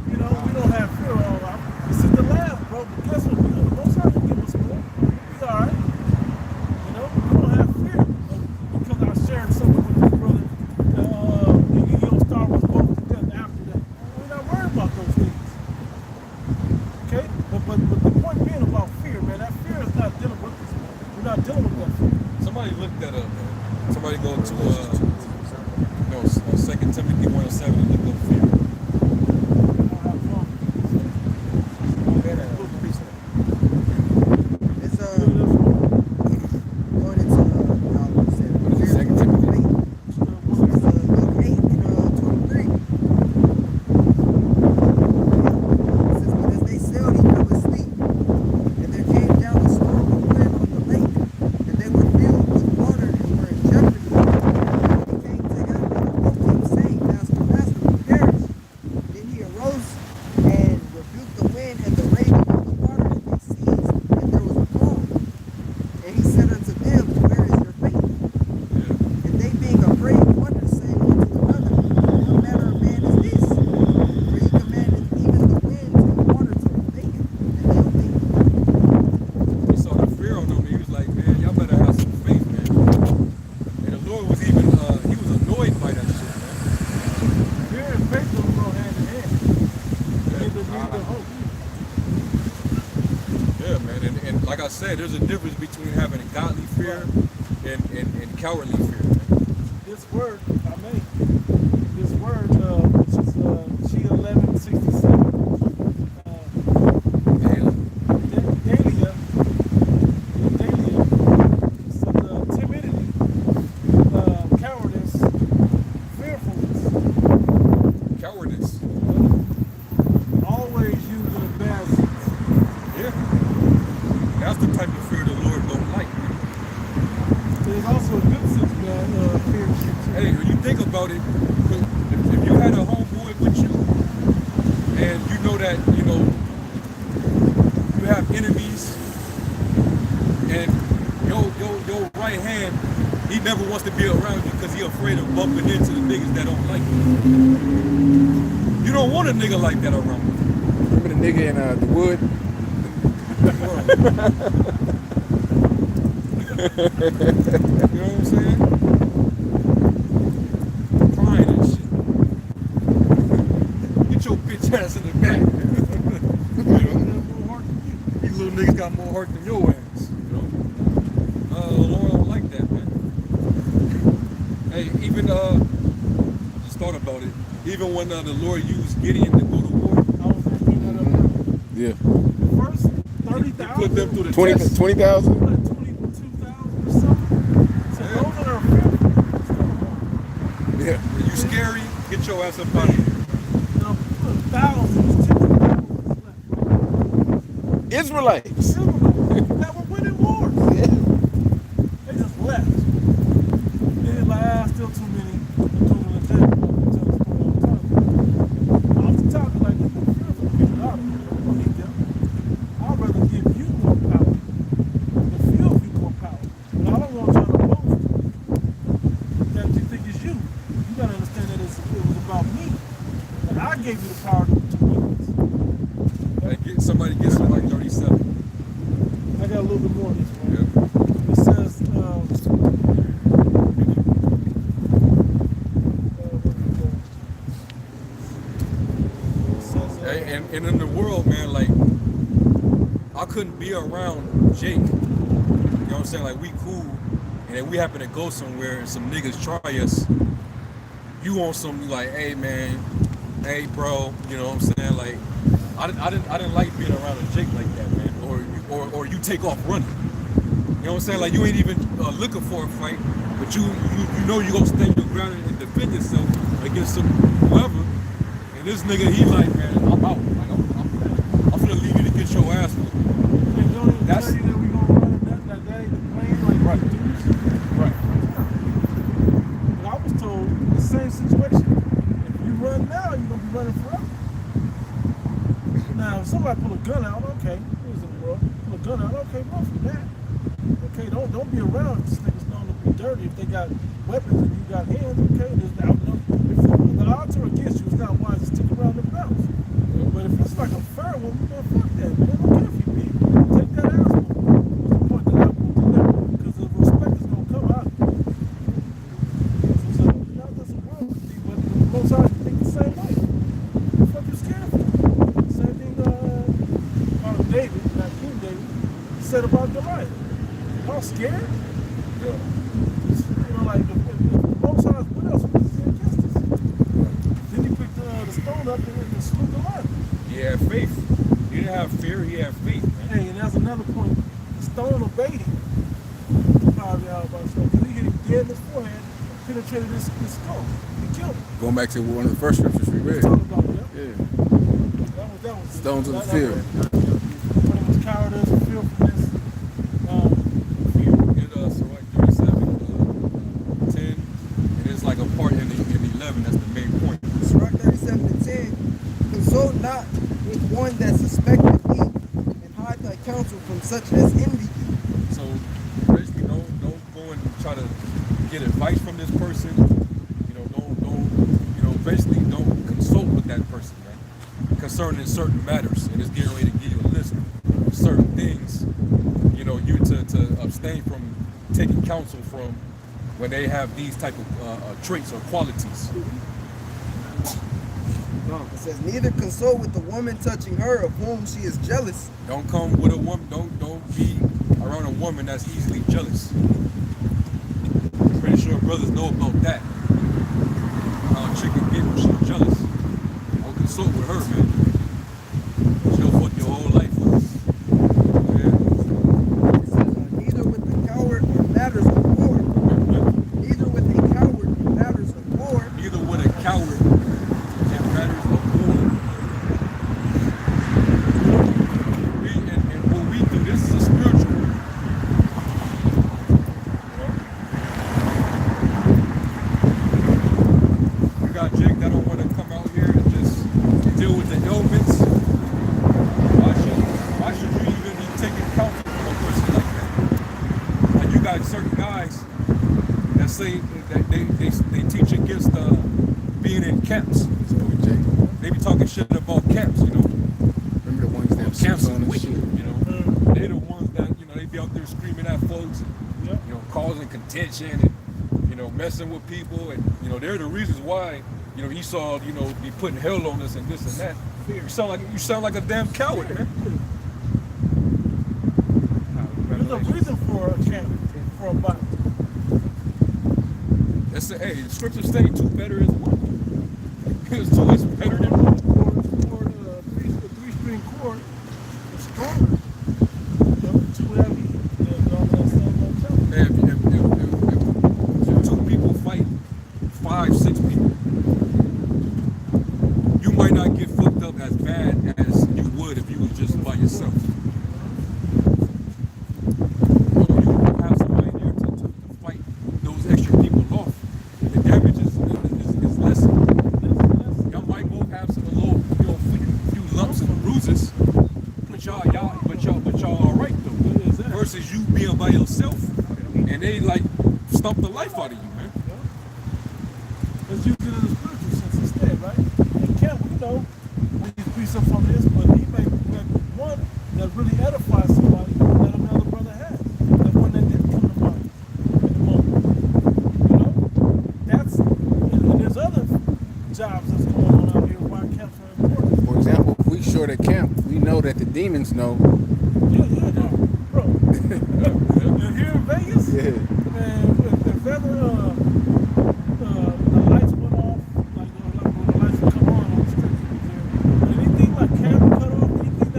We don't have fear all out. This is the last, bro. But guess what? The most high gonna give us more. We alright. We don't have fear because I shared something with my brother. You don't starve us both to death after that. We're not worried about those things. Okay? But the point being about fear, man, that fear is not dealing with us. We're not dealing with that fear. Somebody looked that up, man. Somebody go to 2 Timothy 1:7 and look up fear. It's going into What is it, 2 Timothy? 8 and 23. It says, but as they sailed, he fell asleep, and there came down a storm of wind on the lake, and they were filled with water and were in jeopardy. And he came to him and awoke him, saying, Master, we perish. saying there's a difference between having a godly fear and cowardly fear. Man. This word, if I may, this word, which is G1167, Dalia, so timidity, cowardice, fearfulness. Cowardice. Always used in a bad sense. Yeah. That's the type of fear the Lord don't like. Man. There's also a good sense, man, fear and shit too. Hey, when you think about it, if you had a homeboy with you, and you know that, you know, you have enemies, and your right hand, he never wants to be around you because he afraid of bumping into the niggas that don't like you. You don't want a nigga like that around you. Remember the nigga in the wood? You know what I'm saying? Crying and shit. Get your bitch ass in the back. You know? These little niggas got more heart than your ass. You know? The Lord don't like that, man. Hey, even just thought about it. Even when the Lord used Gideon to go to war, I was going to bring that up. Yeah. The first he 30,000. put them through the 20,000? test. 20,000? Like 22,000 or something. So those that are fearful. Yeah. When you scary, get your ass up out of here. Now, thousands, tens of thousands left. Israelites. That were winning wars. They just left. They're like, still too many. I'm doing it again. I tell the story all the time. Off the top, like, you can fearful people out. You don't need them. I'd rather give you more power than few of you more power. But I don't want y'all to boast that you think it's you. You gotta understand that it was about me. And I gave you the power to win this. Somebody gets it like 37. I got a little bit more of this one. Yeah. It says, And in the world, man, like, I couldn't be around Jake. You know what I'm saying? Like, we cool, and then we happen to go somewhere and some niggas try us. You want something like, hey, man, hey, bro, you know what I'm saying? Like, I didn't like being around a Jake like that, man. Or you take off running. You know what I'm saying? Like, you ain't even looking for a fight, but you know you gonna stand your ground and defend yourself against some whoever. And this nigga, he like, man, I'm out. Like, I'm finna leave you to get your ass whooped. they don't even That's- tell you that we gonna run that ain't the plan, like, Right. dudes. Right. But I was told the same situation. If you run now, you're gonna be running forever. Now, if somebody pull a gun out, okay, who's in the world? Pull a gun out, okay, run from that. Okay, don't be around these niggas known to be dirty. If they got weapons and you got hands, okay, there's out. If the odds are against you, it's not wise to stick around the bounce. But if it's like a fair woman, man, fuck that, man. I don't care if you big. Take that ass whooping. What's the point that I won't deliver? Because the respect is gonna come out. So not that's a wrong with you, but most times you think the same way. What the fuck you scared for? Same thing David, not King David, said about Goliath. Y'all scared? Yeah. You know, like, most times, what else was he against us? Then he picked the stone up and slew Goliath. He had faith. He didn't have fear, he had faith, man. Hey, and that's another point. The stone obeyed him. Because he hit him dead in his forehead, penetrated his skull. He killed him. Going back to one of the first scriptures we read. Talking about that. Yeah. That was Stones of the that field. When it was cowardice, fearfulness, fear. In Sirach 37, 10, it is like a part in 11, that's the main point. Sirach 37 and 10. Consult not with one that suspecteth thee, and hide thy counsel from such as envy thee. So basically, don't go and try to get advice from this person. You know, basically don't consult with that person, man, concerning certain matters. And it's getting ready to give you a list of certain things. You know, you to abstain from taking counsel from when they have these type of traits or qualities. It says, neither consult with the woman touching her of whom she is jealous. Don't come with a woman. Don't be around a woman that's easily jealous. Pretty sure brothers know about that. How a chick can get when she's jealous. I'll consult with her, man. She'll fuck your whole life with. Yeah. It says, neither with the coward or matters of war. Neither with a coward or matters of war. Neither with a coward and matters of war. And what we do, this is a spiritual. You got Jake that don't want to come out here and just deal with the ailments. Why should you even be taking counsel from a person like that? Like you got certain guys that say that they teach against being in camps. They be talking shit about camps, you know. Remember the ones that Camps on is the wicked, shit. you know. They the ones that, you know, they be out there screaming at folks, and, you know, causing contention and, you know, messing with people, and, you know, they're the reasons why, you know, Esau, you know, be putting hell on us and this and that. You sound like a damn coward, man. There's a reason for a camp, for a Bible. That's the, hey, the scriptures say two better is one. Because two is better than one. The three-string cord is stronger. Too heavy. If two people fight 5, 6 people, you might not get fucked up as bad as you would if you was just by yourself. You have somebody there to fight those extra people off. The damage is less. Y'all might both have some little, you know, few lumps and bruises, but y'all all right though. Versus you being by yourself and they like stump the life out of you, man. Let's use it in the spiritual sense instead, right? In camp, we know we need precepts from this, but he may have one that really edifies somebody that another brother has. The one that didn't come to mind in the moment. You know? And there's other jobs that's going on out here why camps are important. For example, if we short at camp, we know that the demons know. Yeah, bro. You're here in Vegas? Yeah. Man, if ever the lights went off, like when the lights would come on the street, anything like camera cut off, anything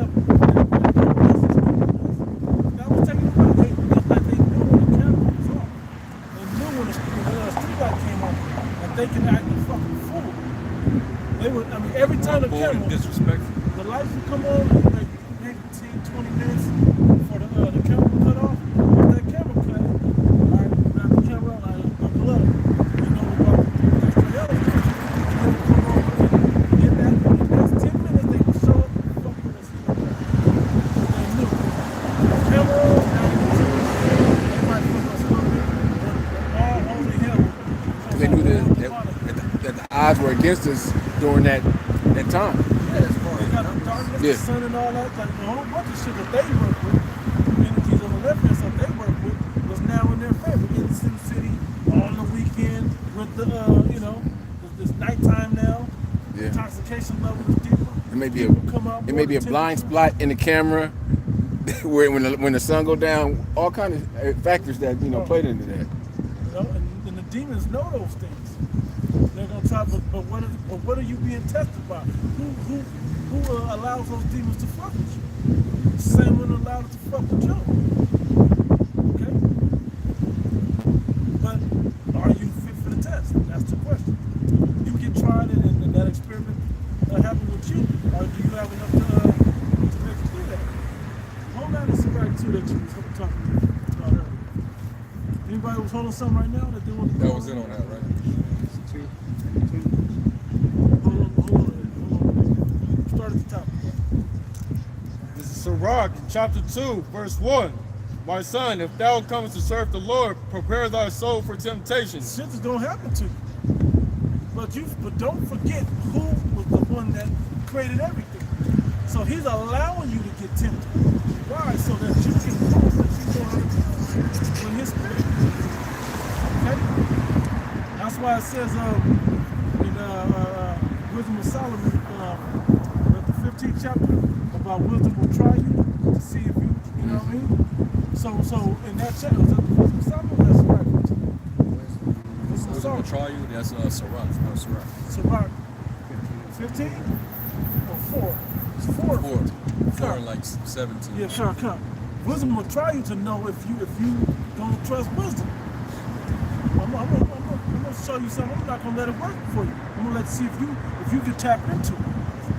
that was taken away, they knew when the camera was off. They knew when the street light came on, that they can act a fucking fool. They would, I mean, every time the camera, disrespectful. the lights would come on, like maybe 10, 20 minutes before the camera cut off. If that camera cut, all right, grab the camera, like, buckle up. You know about the extra hell. They would come on, and in that 10 minutes, they would show up and fuck with us. They knew. Camera on, they might fuck us a little bit, but all holy hell. They knew that the odds were against us during that time. They got the darkness, the sun and all that, like a whole bunch of shit that they work with, communities on the left hand side they work with, was now in their favor. In Sim City, on the weekend, with the, you know, this nighttime now, Yeah. intoxication level is deeper. It may be People come out it may be a more blind temperature. spot in the camera where when the sun go down, all kind of factors that played into that. You know, and the demons know those things. They're gonna try, but what are you being tested by? Who allows those demons to fuck with you? The same one allowed it to fuck with Job. Okay? But are you fit for the test? That's the question. You get tried and that experiment happened with you, or do you have enough to make it do that? Hold on to somebody too that you was talking about earlier. Anybody was holding something right now that they want to That was it on that, right? Hold on. Start at the top. This is Sirach, chapter 2, verse 1. My son, if thou comest to serve the Lord, prepare thy soul for temptation. Shit is gonna happen to you. But don't forget who was the one that created everything. So he's allowing you to get tempted. Why? So that you can prove that you're going with his spirit. Okay? That's why it says in Wisdom of Solomon, the 15th chapter, about wisdom will try you to see if you know what I mean? So in that chapter, is that the wisdom Solomon? That's right. Wisdom Wisdom will Solomon. try you. That's Sirach. No, Sirach. Sirach 15 or 4? It's 4. 4 and like 17. Yeah, sure, come. Wisdom will try you to know if you don't trust wisdom. I'm gonna show you something. I'm not gonna let it work for you. I'm gonna let you see if you can tap into it.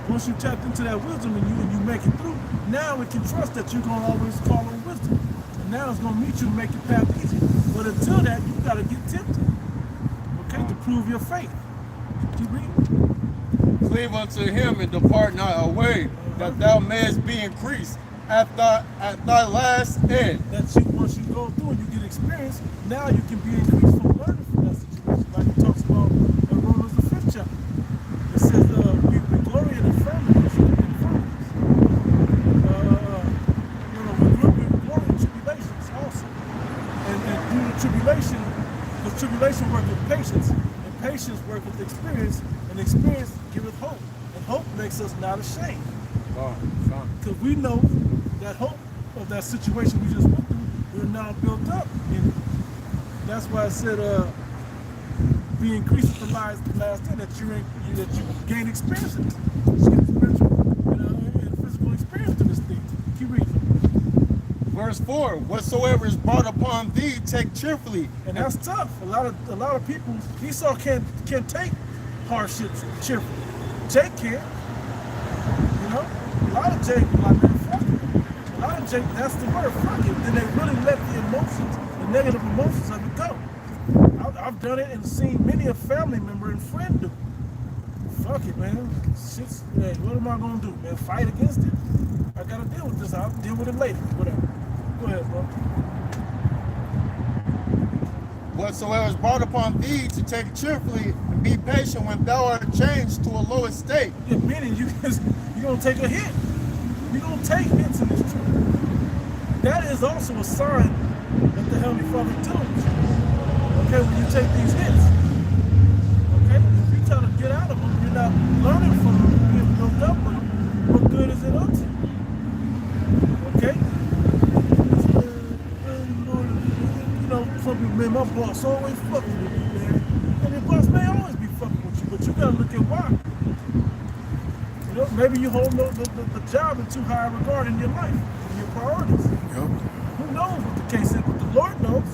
Once you tap into that wisdom and you make it through, now we can trust that you're gonna always call on wisdom. And now it's gonna meet you and make your path easy. But until that, you gotta get tempted. Okay, to prove your faith. Keep reading. Cleave unto him and depart not away, that thou mayest be increased at thy last end. That you, once you go through and you get experience, now you can be increased from learning from that situation. Like it talks about in Romans the 5th chapter. It says we glory in infirmities. We glory in tribulations also. And due to tribulation, because tribulation worketh patience, and patience worketh experience, and experience giveth hope. And hope makes us not ashamed. Because we know that hope of that situation we just went through, we're now built up in it. That's why I said, be increased at the last end, that you gain experience in this. You get spiritual, and physical experience in this thing. Keep reading. Verse 4, whatsoever is brought upon thee, take cheerfully. And that's tough. A lot of people, Esau can't take hardships cheerfully. Jake can. A lot of Jake like, man, fuck it. A lot of Jake, that's the word, fuck it. Then they really let the emotions, the negative emotions of it go. I've done it and seen many a family member and friend do. Fuck it, man. Shit's, hey, what am I gonna do, man? Fight against it? I gotta deal with this. I'll deal with it later. Whatever. Go ahead, bro. Whatsoever is brought upon thee, to take cheerfully and be patient when thou art changed to a low estate. Yeah, meaning you're gonna take a hit. You're gonna take hits in this truth. That is also a sign that the Heavenly Father tells you. Okay, when you take these hits, okay, if you try to get out of them, you're not learning from them, you're being built up with them, what good is it unto you? Okay? Some people, man, my boss always fucking with me, man. And your boss may always be fucking with you, but you gotta look at why. Maybe you hold the job in too high regard in your life, in your priorities. Yep. Who knows what the case is, but the Lord knows.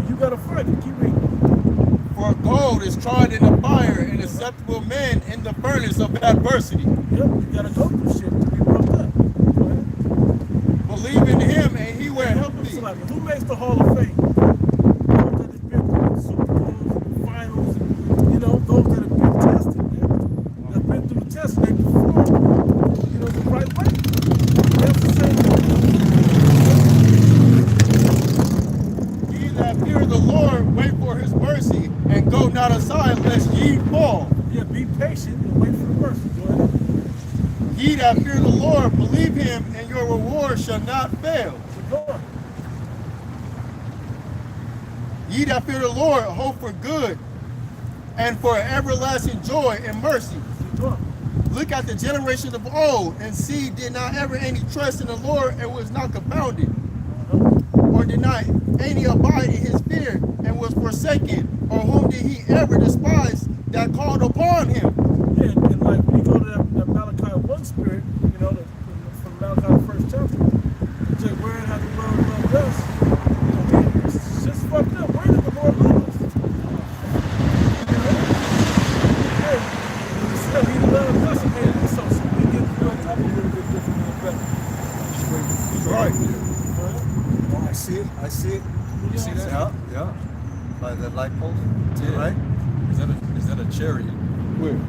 You gotta fight it. Keep reading. For gold is tried in the fire, and acceptable men in the furnace of adversity. Yep, you gotta go through shit to be built up. Go ahead. Believe in him, and he will help thee. Like, who makes the Hall of Fame? Those that have been through the Super Bowls, finals, and, those that have been tested, man. That have been through the test, and they perform, the right way. That's the same thing. Ye that fear the Lord, wait for his mercy, and go not aside, lest ye fall. Yeah, be patient and wait for the mercy. Go ahead. Ye that fear the Lord, believe him, and your reward shall not fail. Go on. Ye that fear the Lord, hope for good, and for everlasting joy and mercy. Go on. Look at the generation of old, and see, did not ever any trust in the Lord, and was not confounded, or did not any abide in his fear, and was forsaken, or whom did he ever despise that called upon him? Yeah, and like when you go to that Malachi 1 spirit, from Malachi the 1st chapter, say, where has the Lord loved us? It's just fucked up. Where did the Lord love us? Hey, he said he loved us and hated us, so we get built up a little bit different and better. He's right. I see it. I see it. You see that? Yeah, yeah. By the light poles. Yeah. Right? Is that a chariot? Where?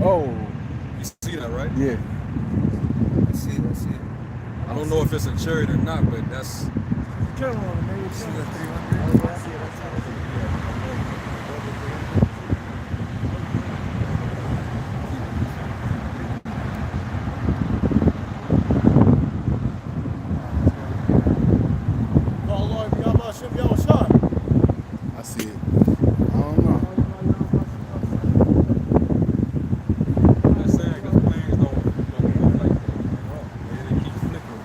Oh, You see that, right? yeah. I see it. I see it. I don't know if it's a chariot or not, but that's Come on, man. See the 300? I see it. I don't know. not saying because planes don't move like that. They keep flickering.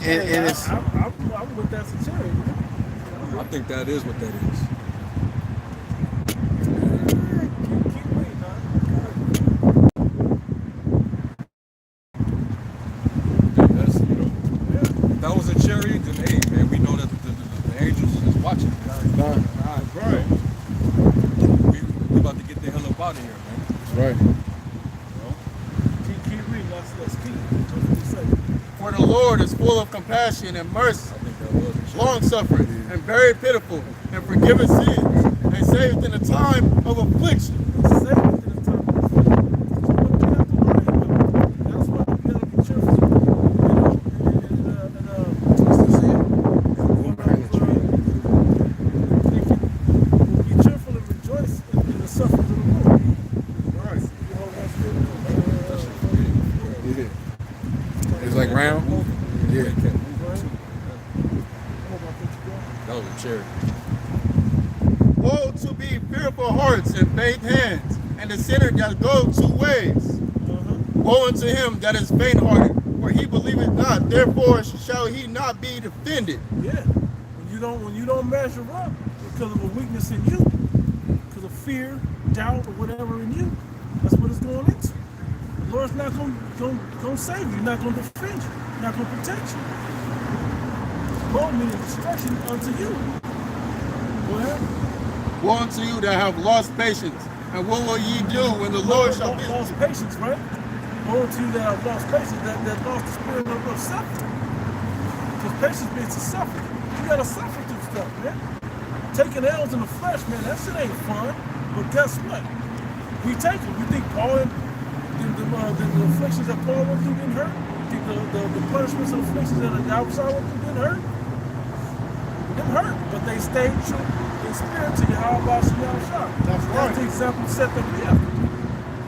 and it's I'm with that sincerity. I think that is what that is. Keep reading, huh? That's, if that was a chariot, then hey, man, we know that the angels is watching. Right. We about to get the hell up out of here, man. That's right. Keep reading. That's key. That's what he said. For the Lord is full of compassion and mercy, I think that was a chariot. long suffering, and very pitiful, and forgiving sins, and saveth in a time of affliction. Saved it in the time. So what do you have to worry about? That's why you gotta be cheerful. Be cheerful and rejoice in the sufferings of the Lord. Right. Yeah. It's like round. Yeah. That was a chariot. Woe to be fearful hearts and faint hands, and the sinner that go 2 ways. Woe unto him that is faint-hearted, for he believeth not, therefore shall he not be defended. Yeah. When you don't measure up because of a weakness in you, because of fear, doubt, or whatever in you, that's what it's going into. The Lord's not gonna save you, not gonna defend you, not gonna protect you. Woe means destruction unto you. Go ahead. Woe unto you that have lost patience, and what will ye do when the Lord shall visit lost you? patience, right? Woe unto you that have lost patience, that lost the spirit of suffering. Because patience means to suffer. You gotta suffer through stuff, man. Taking L's in the flesh, man, that shit ain't fun. But guess what? We take it. We think Paul and the afflictions that Paul went through didn't hurt. You think the punishments and afflictions that the outside went through didn't hurt. Didn't hurt, but they stayed true in spirit to Yahweh Shah. That's right. That's the example set that we have.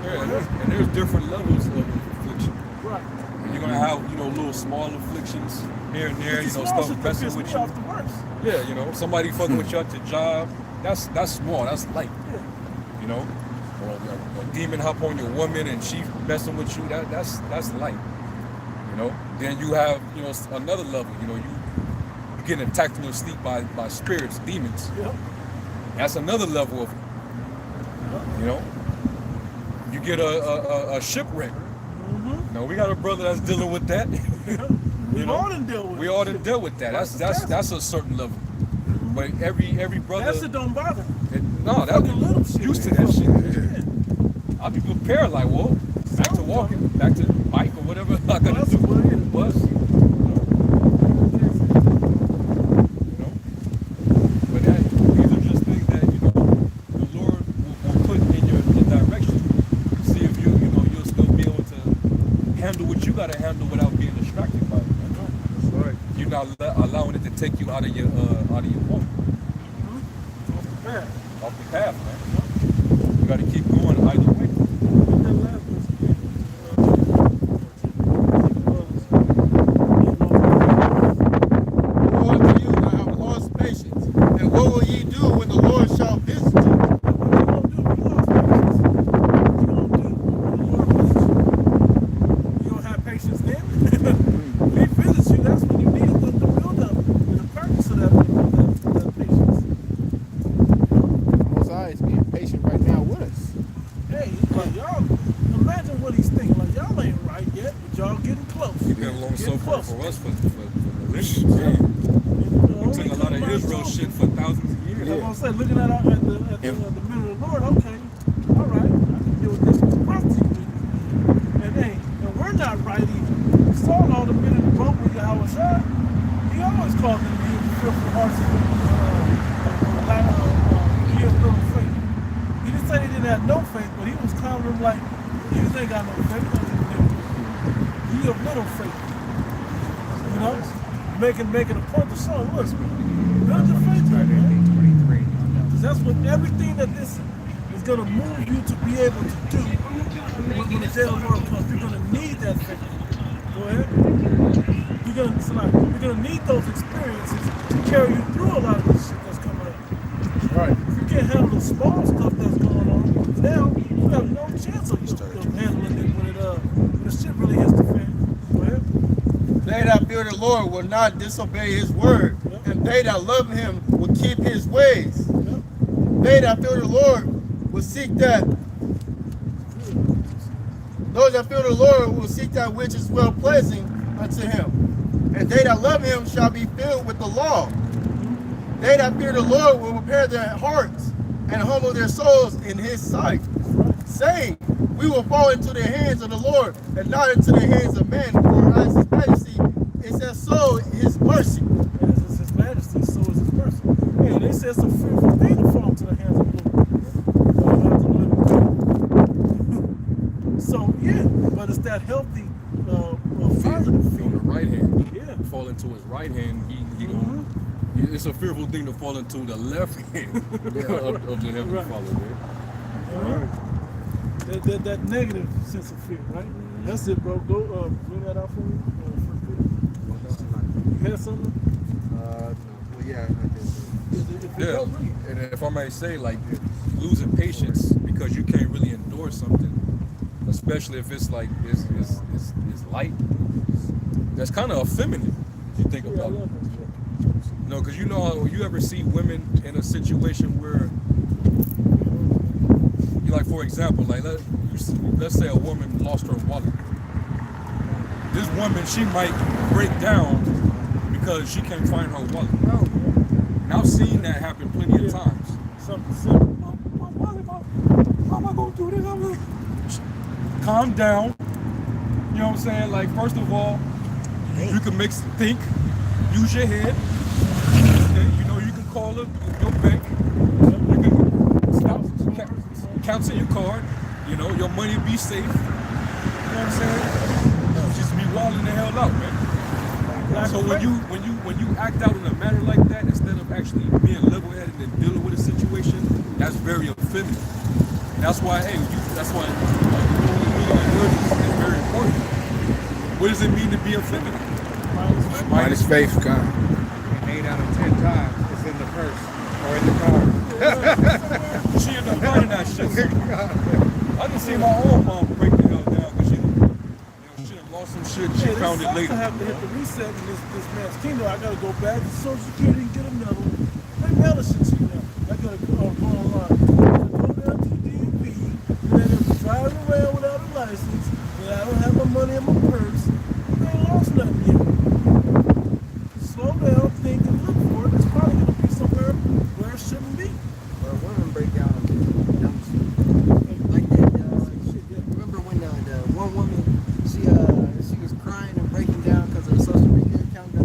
Yeah, and there's different levels of affliction. Right. And you're gonna have, little small afflictions here and there, stuff messing with you. Off the worst. Yeah, somebody fucking with you at your job. That's small. That's light. Yeah. Or a demon hop on your woman and she messing with you. That's light. Then you have another level. You getting attacked in your sleep by spirits, demons. Yeah. That's another level of it. You get a shipwreck. Now we got a brother that's dealing with that. We all done dealt with it. We all done dealt with that. That's a certain level. But every brother. That shit don't bother. No, that little shit. used to that shit. I'll be prepared like, whoa, back to walking, back to bike or whatever I gotta do. Bus. But these are just things that the Lord will put in your direction. See if you'll still be able to handle what you gotta handle without being distracted by it. That's right. You're not allowing it to take you out of your walk. Off the path, man. You gotta keep going either way. Woe unto you that have lost patience, and what will ye do when the Lord shall visit you? You don't have patience then? He visits you, that's when you need the build up and the purpose of that patience. Most eyes being patient right now with us. Hey, like y'all, imagine what he's thinking. Like y'all ain't right yet, but y'all getting close. You've been long Getting suffering close. for us for millenniums. Until a lot of Israel shit for thousands of years. That's what I'm saying. Looking at the middle of the Lord, okay, all right, I can deal with this prophecy. And we're not right either. Saul all the men in the boat with Yahweh Shai, he always called them to be fearful hearts and ye of little faith. He didn't say they didn't have no faith, but he was calling them like, you ain't got no faith. Ye of little faith. Making a point to show, look, build your faith right there. Because that's what everything that this is going to move you to be able to do when the day of the Lord comes. You're going to need that faith. Go ahead. You're going to need those experiences to carry you through a lot of this shit that's coming up. Right. If you can't handle the small stuff that's going on, now you have no chance of handling it when the shit really hits the fan. Go ahead. They that fear the Lord will not disobey his word, and they that love him will keep his ways. They that fear the Lord will seek that. Those that fear the Lord will seek that which is well pleasing unto him. And they that love him shall be filled with the law. They that fear the Lord will prepare their hearts and humble their souls in his sight, saying, we will fall into the hands of the Lord and not into the hands of men, for as his majesty is as so his mercy. As is his majesty, so is his mercy. Hey, they say it's a fearful thing to fall into the hands of the Lord. So, yeah, but it's that healthy, positive fear. On the right hand. Yeah. Fall into his right hand, it's a fearful thing to fall into the left hand of the Heavenly Right. Father, man. That negative sense of fear, right? That's it, bro. Go bring that out for me. You had something? Well, yeah, I did. Yeah, and if I may say, like, losing patience because you can't really endure something, especially if it's like it's light, that's kind of effeminate if you think about it. No, because you know how you ever see women in a situation where, like, for example, like let's say a woman lost her wallet. This woman, she might break down because she can't find her wallet. And I've seen that happen plenty of times. Something simple. How am I gonna do this? Calm down. You know what I'm saying? Like, first of all, you can think, use your head. Okay? You know, you can call your bank. You can cancel your card. You know, your money be safe. You know what I'm saying? Just be wilding the hell out, man. So when you act out in a manner like that, instead of actually being level-headed and dealing with a situation, that's very offending. And that's why, that's why is very important. What does it mean to be effeminate? Minus faith, God. 8 out of 10 times it's in the purse or in the car. She ended up finding that shit. I can see my own mom break the hell down because she done lost some shit. She found it later. I have to hit the reset in this man's kingdom. I gotta go back to Social Security and get another one. They mail the shit to you now. I gotta go online. Go down to the DMV, and then I'm driving around without a license, and I don't have my money in my purse. I ain't lost nothing yet. Slow down, think, and look for it. It's probably gonna be somewhere where it shouldn't be. Well, women break down dumb shit. Like that. Remember when the one woman, she was crying and breaking down because her social media account got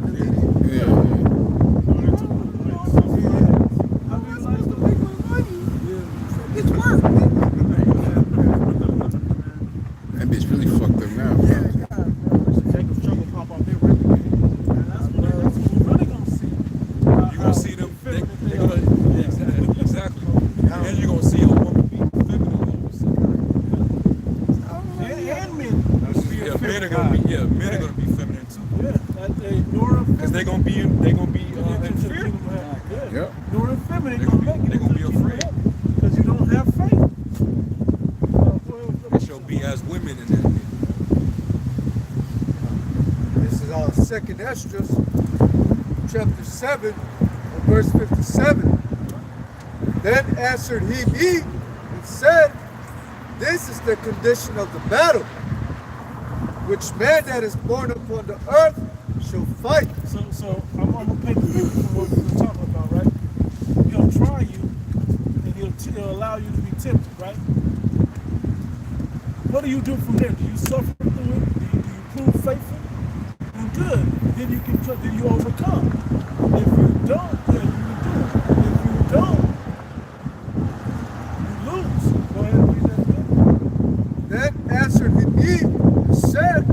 deleted? Yeah. I mean, like, to make my money. It's work. That bitch really fucked up now. Yeah, God, Jacob's trouble pop off their record. That's what we're really gonna see. You're gonna see them. Exactly. And you're gonna see a woman be feminine all of a sudden. And men. Yeah, men are gonna be feminine too. Yeah, Because they're gonna be in fear. Yep. Nor feminine They're gonna be afraid. because you don't have faith. They shall be as women in that. This is our second Esdras, chapter 7, and verse 57. Then answered he me and said, this is the condition of the battle, which man that is born upon the earth shall fight. So I'm gonna paint the picture from what we were talking about, right? He'll try you, and he'll allow you to be tempted, right? What do you do from there? Do you suffer through it? Do you prove faithful? And good. Then you overcome. If you don't, then you do. If you don't, you lose. Go ahead and read that again. Then answered he me and said,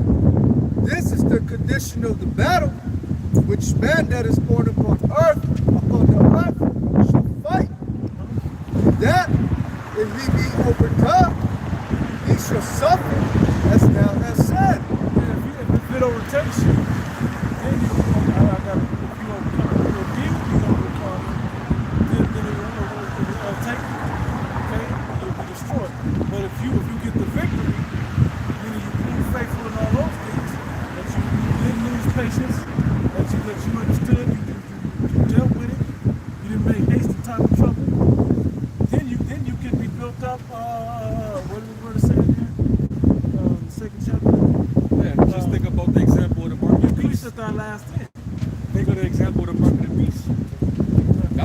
this is the condition of the battle, which man that is born upon the earth shall fight. That if he be overcome, he shall suffer as thou hast said. If it overtakes you, then you overcome. If you overcome, if you're deep, you overcome. Then it will take you. Okay, you'll be destroyed. But if you get the victory, then you prove faithful in all those things, that you didn't lose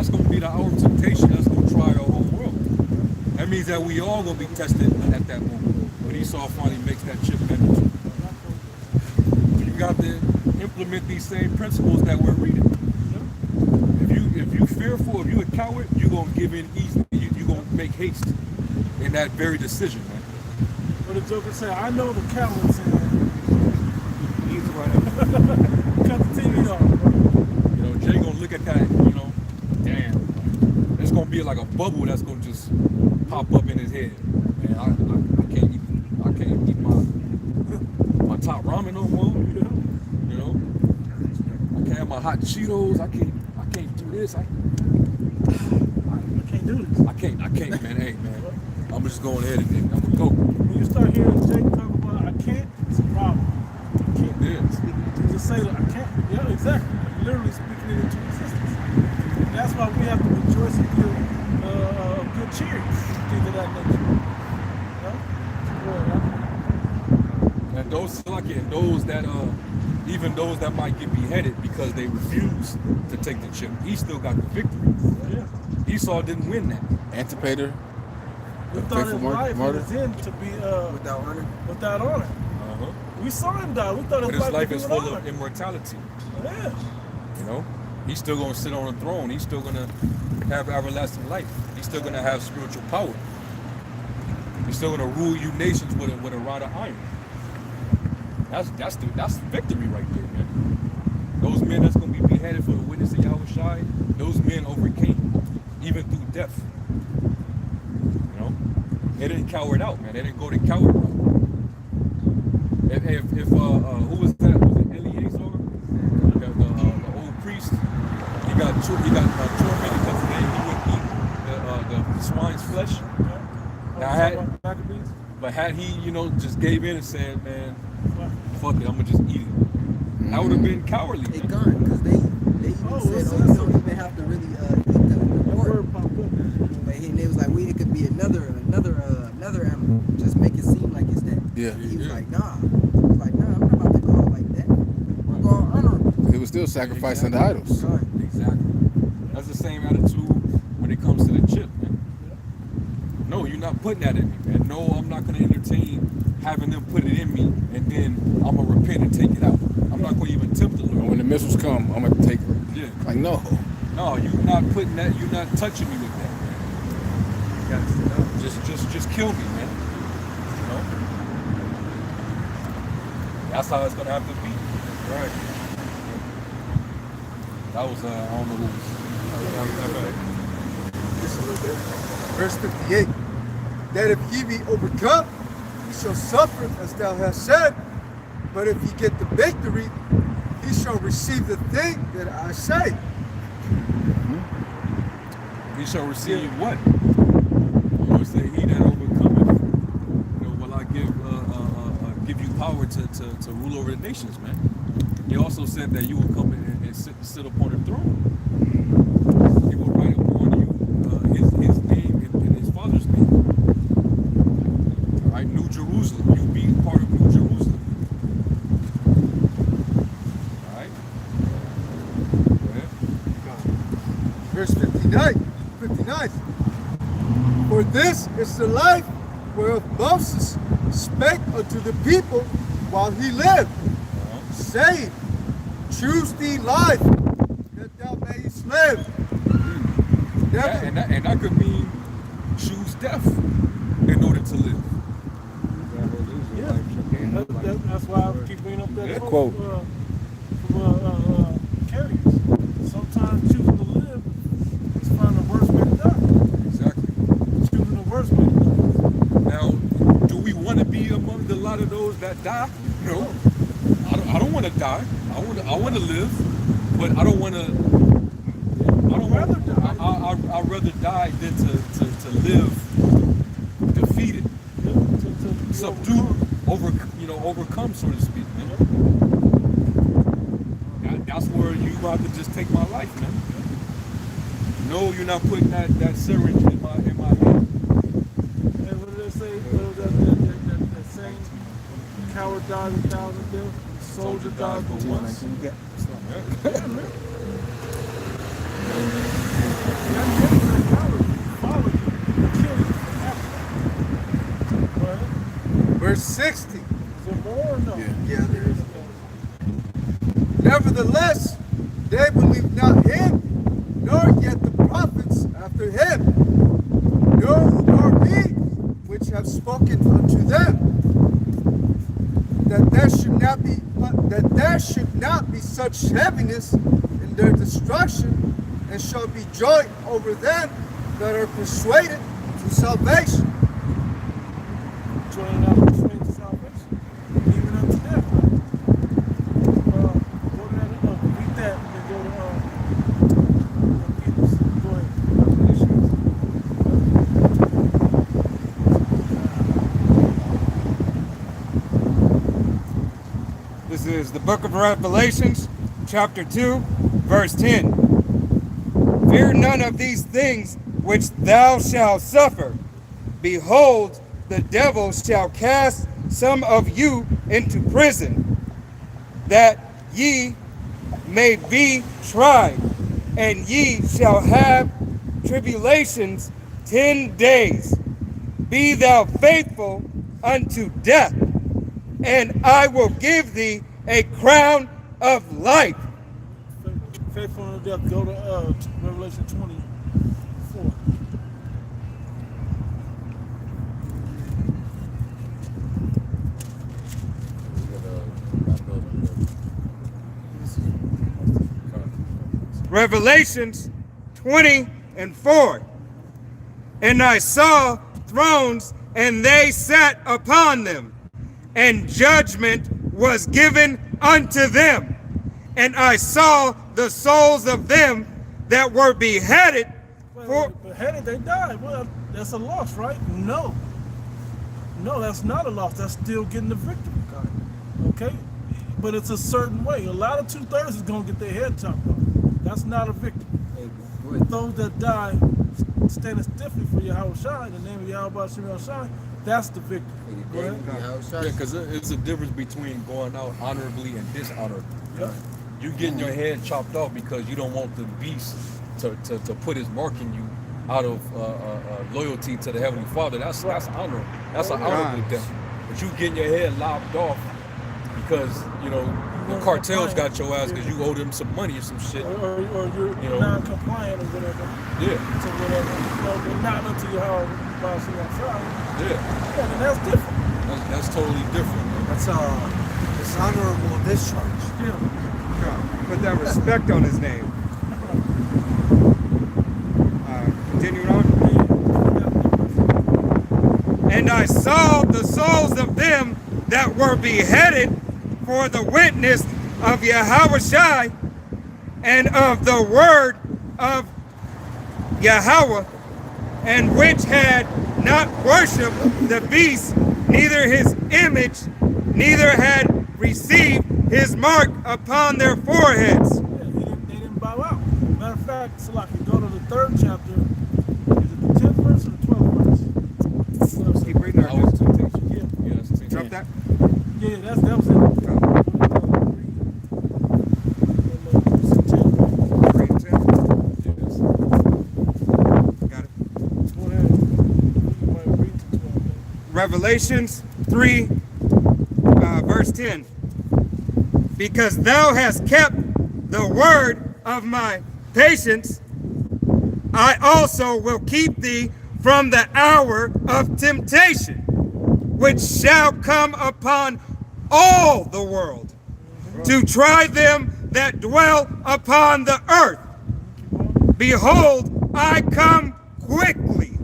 that's gonna be the hour of temptation that's gonna try the whole world. That means that we all gonna be tested at that moment when Esau finally makes that chip mandatory. You got to implement these same principles that we're reading. If you fearful, if you a coward, you're gonna give in easily. You're gonna make haste in that very decision, man. What the Joker said, I know the cowards in He's right. cut the TV off. You know, Jay gonna look at that, you know, damn. It's gonna be like a bubble that's gonna just pop up in his head. Man, I can't eat my top ramen no more. You know, I can't have my hot Cheetos. I can't do this. I can't do this. I can't, man. Hey, man, I'm just going ahead and I'm gonna go. When you start hearing Jake talk about I can't, it's a problem. I can't. Yeah. You just say like, I can't. Yeah, exactly. You're literally speaking it into existence. And that's why we have to rejoice and give good cheer, things of that nature. And those that even those that might get beheaded because they refuse to take the chip, he still got the victory. Yeah. Esau didn't win that. Antipater. We thought his life was in to be Without honor. without honor. Uh-huh. We saw him die. We thought But his his life is full honor. of immortality. Yeah. You know, he's still gonna sit on a throne. He's still gonna have everlasting life. He's still gonna have spiritual power. He's still gonna rule you nations with a rod of iron. That's victory right there, man. Those men that's gonna be beheaded for the witness of Yahushua, those men overcame, even through death. You know, they didn't coward out, man. They didn't go to coward route. If who was that? Was it Eleazar, the old priest? He got tormented because he wouldn't eat the swine's flesh. But had he, you know, just gave in and said, man, fuck it, I'm gonna just eat it. That would have been cowardly. They gone because they even said, oh, you don't even have to really eat the pork. But they was like, it could be another animal. Just make it seem like it's that. Yeah. He was like, nah. He was like, nah, I'm not about to go out like that. We're going to honor him. It was still sacrificing the idols. Exactly. That's the same attitude when it comes to the chip, man. No, you're not putting that in me, man. No, I'm not gonna entertain having them put it in me and then I'm gonna repent and take it out. I'm not gonna even tempt the Lord. When the missiles come, I'm gonna take it. Yeah. Like, no. No, you're not putting that, you're not touching me with that, man. Just kill me, man. You know? That's how it's gonna have to be. Right. That was I don't know who was. Just a little bit. Verse 58. That if ye be overcome, he shall suffer as thou hast said. But if ye get the victory, he shall receive the thing that I say. He shall receive what? The Lord said, "He that overcometh, you know, will I give you power to rule over the nations, man." He also said that you will come and sit upon the throne. He will write upon you his name and his father's name. All right, New Jerusalem. You be part of New Jerusalem. All right. Go ahead. Verse 59. For this is the life whereof Moses spake unto the people while he lived, saying, choose thee life, that thou mayest live. And that could mean choose death in order to live. Yeah. That's why I keep bringing up that quote. From carriers. Sometimes choosing to live is finding the worst way to die. Exactly. Choosing the worst way to die. Now, do we want to be among the lot of those that die? No. I don't want to die. I want to live, but I don't want to. I'd rather die than to live defeated, subdued, overcome, so to speak, man. That's where you about to just take my life, man. No, you're not putting that syringe in my head. And what did they say? That saying, coward dies 1,000 deaths, soldier dies for once. Verse 60. Is there more or no? Yeah, there is. Nevertheless, they believed not him, nor yet the prophets after him, nor we, which have spoken unto them, that there should not be such heaviness in their destruction, and shall be joy over them that are persuaded to salvation. Joining out persuaded to salvation, even unto death. Right? Go to that, read that, and then go to Peter's. Go ahead. This is the book of Revelations, chapter 2, verse 10. Fear none of these things which thou shalt suffer. Behold, the devil shall cast some of you into prison, that ye may be tried, and ye shall have tribulations 10 days. Be thou faithful unto death, and I will give thee a crown of life. Faithful unto death. Go to Revelation 24. Revelations 20 and 4. And I saw thrones, and they sat upon them, and judgment was given unto them. And I saw the souls of them that were beheaded for... Beheaded, they died. Well, that's a loss, right? No. No, that's not a loss. That's still getting the victory. Okay? But it's a certain way. A lot of 2/3 is going to get their head chopped off. That's not a victory. Those that die standing stiffly for Yahweh Shai, in the name of Yahweh Shai, that's the victory. Go ahead. Yeah, because it's a difference between going out honorably and dishonorably. Yeah. You getting your head chopped off because you don't want the beast to put his mark in you out of loyalty to the Heavenly Father. That's honor. That's an honorable death. But you getting your head lopped off because, the cartels got your ass because you owe them some money or some shit. Or you're non-compliant or whatever. Yeah. To whatever. But not until Yahweh Shai. Yeah. And that's different. That's totally different. That's dishonorable discharge. Yeah. Put that respect on his name. Continuing on. And I saw the souls of them that were beheaded for the witness of Yahweh Shai and of the word of Yahweh, and which had not worshipped the beast, neither his image, neither had received his mark upon their foreheads. Yeah, they didn't bow out. Matter of fact, Salaki, go to the 3rd chapter. Is it the 10th verse or the 12th verse? Keep reading our Always temptation. Yeah. Yeah, that's temptation. Drop that. Yeah, that was it. Got it. Go ahead. You might read to 12. Revelations 3, verse 10. Because thou hast kept the word of my patience, I also will keep thee from the hour of temptation, which shall come upon all the world, to try them that dwell upon the earth. Behold, I come quickly.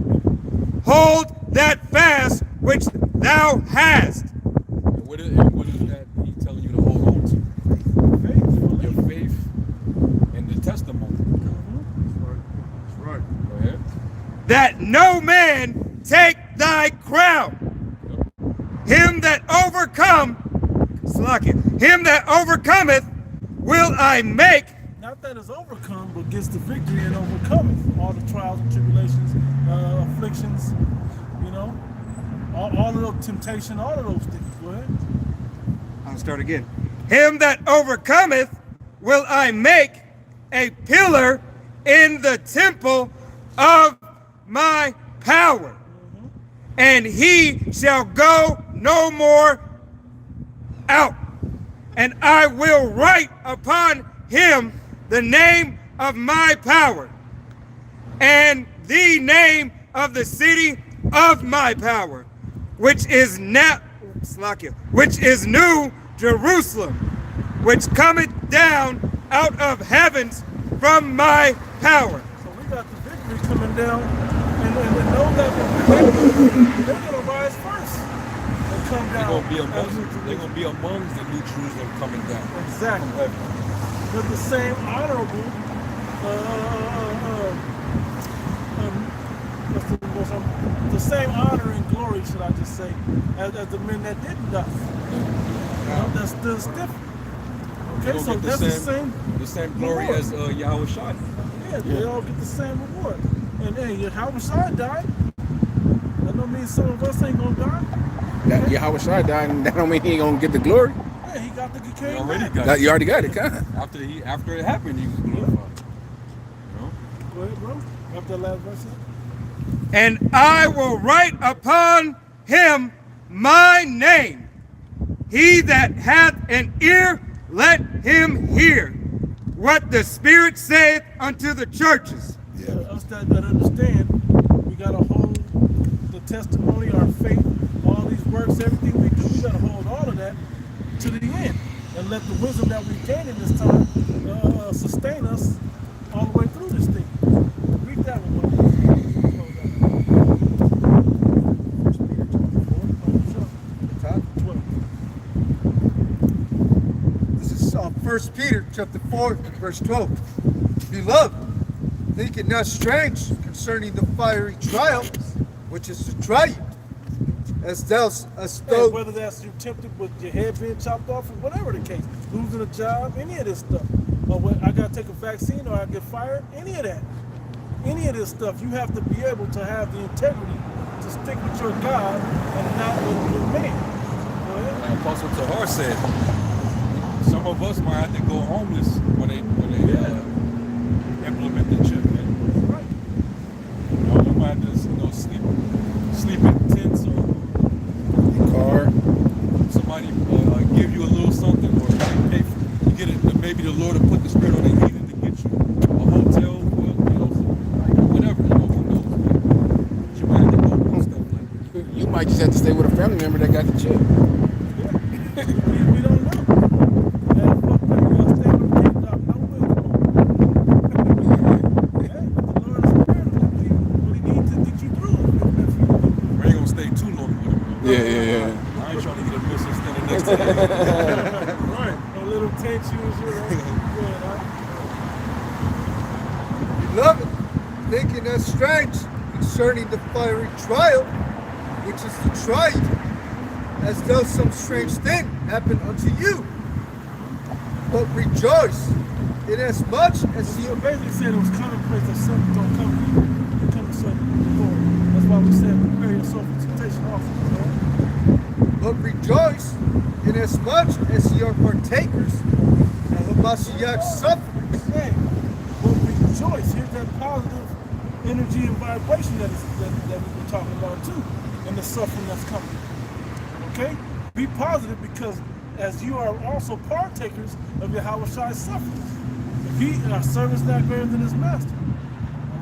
Hold that fast which thou hast. What is that he telling you to hold on to? Your faith and the testimony. That's right. Go ahead. That no man take thy crown. Him that overcometh will I make. Not that is overcome, but gets the victory and overcometh all the trials and tribulations, afflictions, all of those temptation, all of those things. Go ahead. I'll start again. Him that overcometh will I make a pillar in the temple of my power, and he shall go no more out. And I will write upon him the name of my power, and the name of the city of my power, which is now, which is New Jerusalem, which cometh down out of heavens from my power. So we got the victory coming down, and know that they're going to rise first and come They're down. gonna be as amongst. New They're Jerusalem. gonna be amongst the New Jerusalem coming down. Exactly. From heaven. With the same honorable, the same honor and glory, should I just say, as the men that didn't die. That stood stiff. They Okay, gonna so get that's the same glory reward. as Yahweh Shai. Yeah, they all get the same reward. And hey, Yahweh Shai died. That don't mean some of us ain't gonna die. That Yahweh Shai died, and that don't mean he ain't gonna get the glory. Yeah, he got the He came already back. got That, it. you already got it, huh? After it happened, he was glorified. You know? Go ahead, bro. After that last verse. And I will write upon him my name. He that hath an ear, let him hear what the Spirit saith unto the churches. Us that understand, we gotta hold the testimony, our faith, all these works, everything we do, we gotta hold all of that to the end, and let the wisdom that we gain in this time sustain us all the way through this thing. Read that one. Top. 12. This is 1 Peter chapter 4, verse 12. Beloved, think it not strange concerning the fiery trial, which is to try you, as Hey, though whether that's you tempted with your head being chopped off or whatever the case, losing a job, any of this stuff, or what, I gotta take a vaccine or I get fired, any of that, any of this stuff, you have to be able to have the integrity to stick with your God and not with man. Go ahead. Like Apostle Tahar said, some of us might have to go homeless when they implement the chip, man. Right. You know, you might have to sleep in tents or Car. somebody give you a little something, or pay for, you get it. Maybe the Lord will put the Spirit on their healing to get you a hotel, or whatever. Who knows, man? But you might have to go through stuff like that. You might just have to stay with a family member that got the chip. We don't know. Yeah, fuck that. You gotta stay with the kid, dog. No wisdom. Yeah, but the Lord is Spirit what he needs to get you through. We ain't gonna stay too long with it, bro. Yeah. I ain't trying to get a missile standing next to that. Right. A little tent shoes, you know. Yeah, beloved, thinking not strange concerning the fiery trial, which is to try you, as though some strange thing happened unto you. But rejoice, inasmuch as You you basically said it was commonplace that something don't come to you. It comes to the Lord. That's why we said prepare yourself for temptation also. You know? But rejoice, inasmuch as ye are partakers of Hamashiach's sufferings. Hey, but rejoice. Here's that positive energy and vibration that we've been talking about too, and the suffering that's coming. Okay? Be positive, because as you are also partakers of Yahweh Shai's sufferings. If our servant's not greater than his master.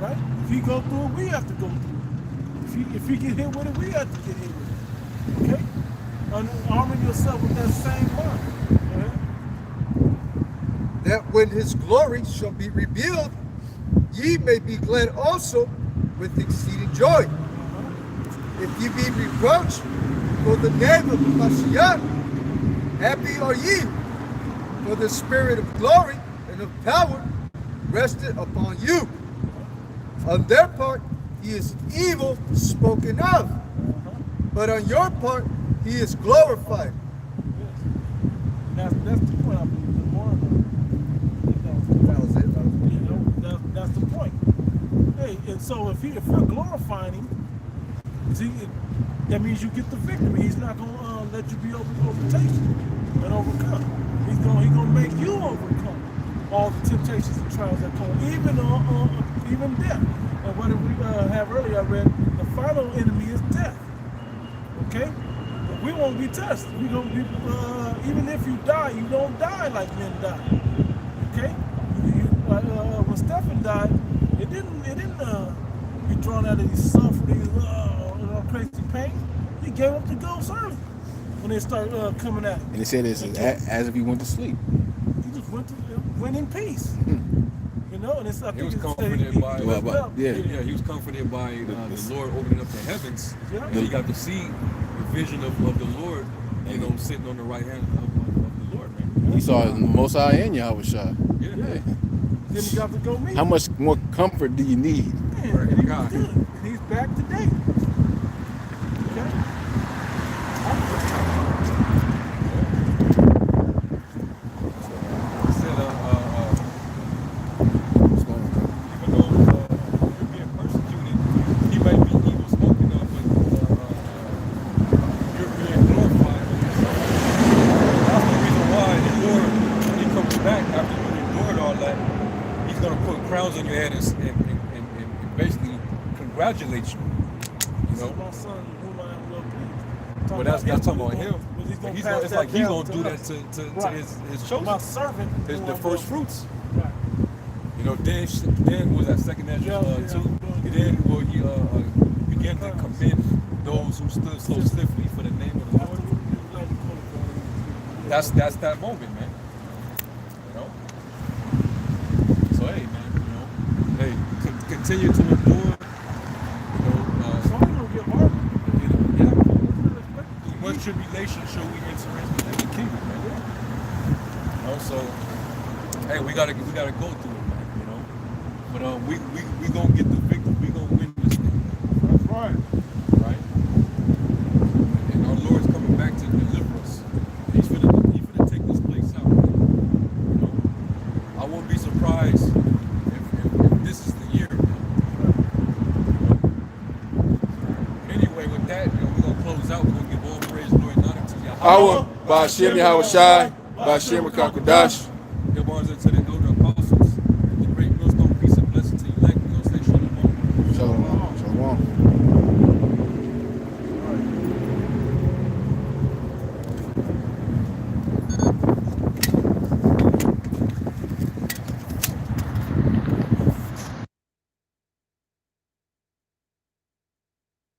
Alright? If he go through it, we have to go through it. If he get hit with it, we have to get hit with it. Okay? Arming yourself with that same mind. Alright? That when his glory shall be revealed, ye may be glad also with exceeding joy. If ye be reproached for the name of the Mashiach, happy are ye, for the spirit of glory and of power rested upon you. On their part, he is evil spoken of, but on your part, he is glorified. That's the point, I believe. The more, That was it. that's the point. Hey, and so if we're glorifying him, see, that means you get the victory. He's not gonna let you be overtaken and overcome. He's gonna make you overcome. all the temptations and trials that come, even death. And what did we have earlier? I read the final enemy is death. Okay, but we won't be tested. We gonna be even if you die, you don't die like men die. Okay, when Stephen died, it didn't be drawn out of these suffering, crazy pain. He gave up to go serve when they start coming at him. And they said it's as if he went to sleep. He just went in peace. You know, and it's I He think was it's comforted by he woke up. yeah. Yeah, he was comforted by the Lord opening up the heavens. Yeah. And he got to see the vision of the Lord, you know, sitting on the right hand of the Lord, man. He saw the Most High and Yahweh Shai. Yeah. Then he got to go meet. How much more comfort do you need? Man, and he was good. And he's back today. Okay? He said, even though you're being persecuted, he might be evil spoken of, but you're being glorified. That's the reason why the Lord, when he comes back after you endured all that, he's going to put crowns on your head and basically congratulate you. You know? My son, whom I am well pleased. But that's talking about him. But It's like he's going to do that to his chosen. My servant. The first fruits. Right. You know, then was that second Ezra too. Then will he begin to commend those who stood so stiffly for the name of the Lord. That's that moment, man. You know. So hey, man, you know, hey, continue to endure. You know, Something will get harder. What tribulation shall we enter into the kingdom, man? You know, so hey, we gotta go through it, man. You know, but we gonna get the victory. We gonna win this thing. That's right. Right? And our Lord's coming back to deliver us. He's gonna take this place out. You know, I won't be surprised if this is the year. Anyway, with that, you know, we're gonna close out. We're gonna give all praise, glory, and honor to Yahweh. Awa, Ba'ashem Yahweh Shai, Ba'ashem Kakadash. Give honor to the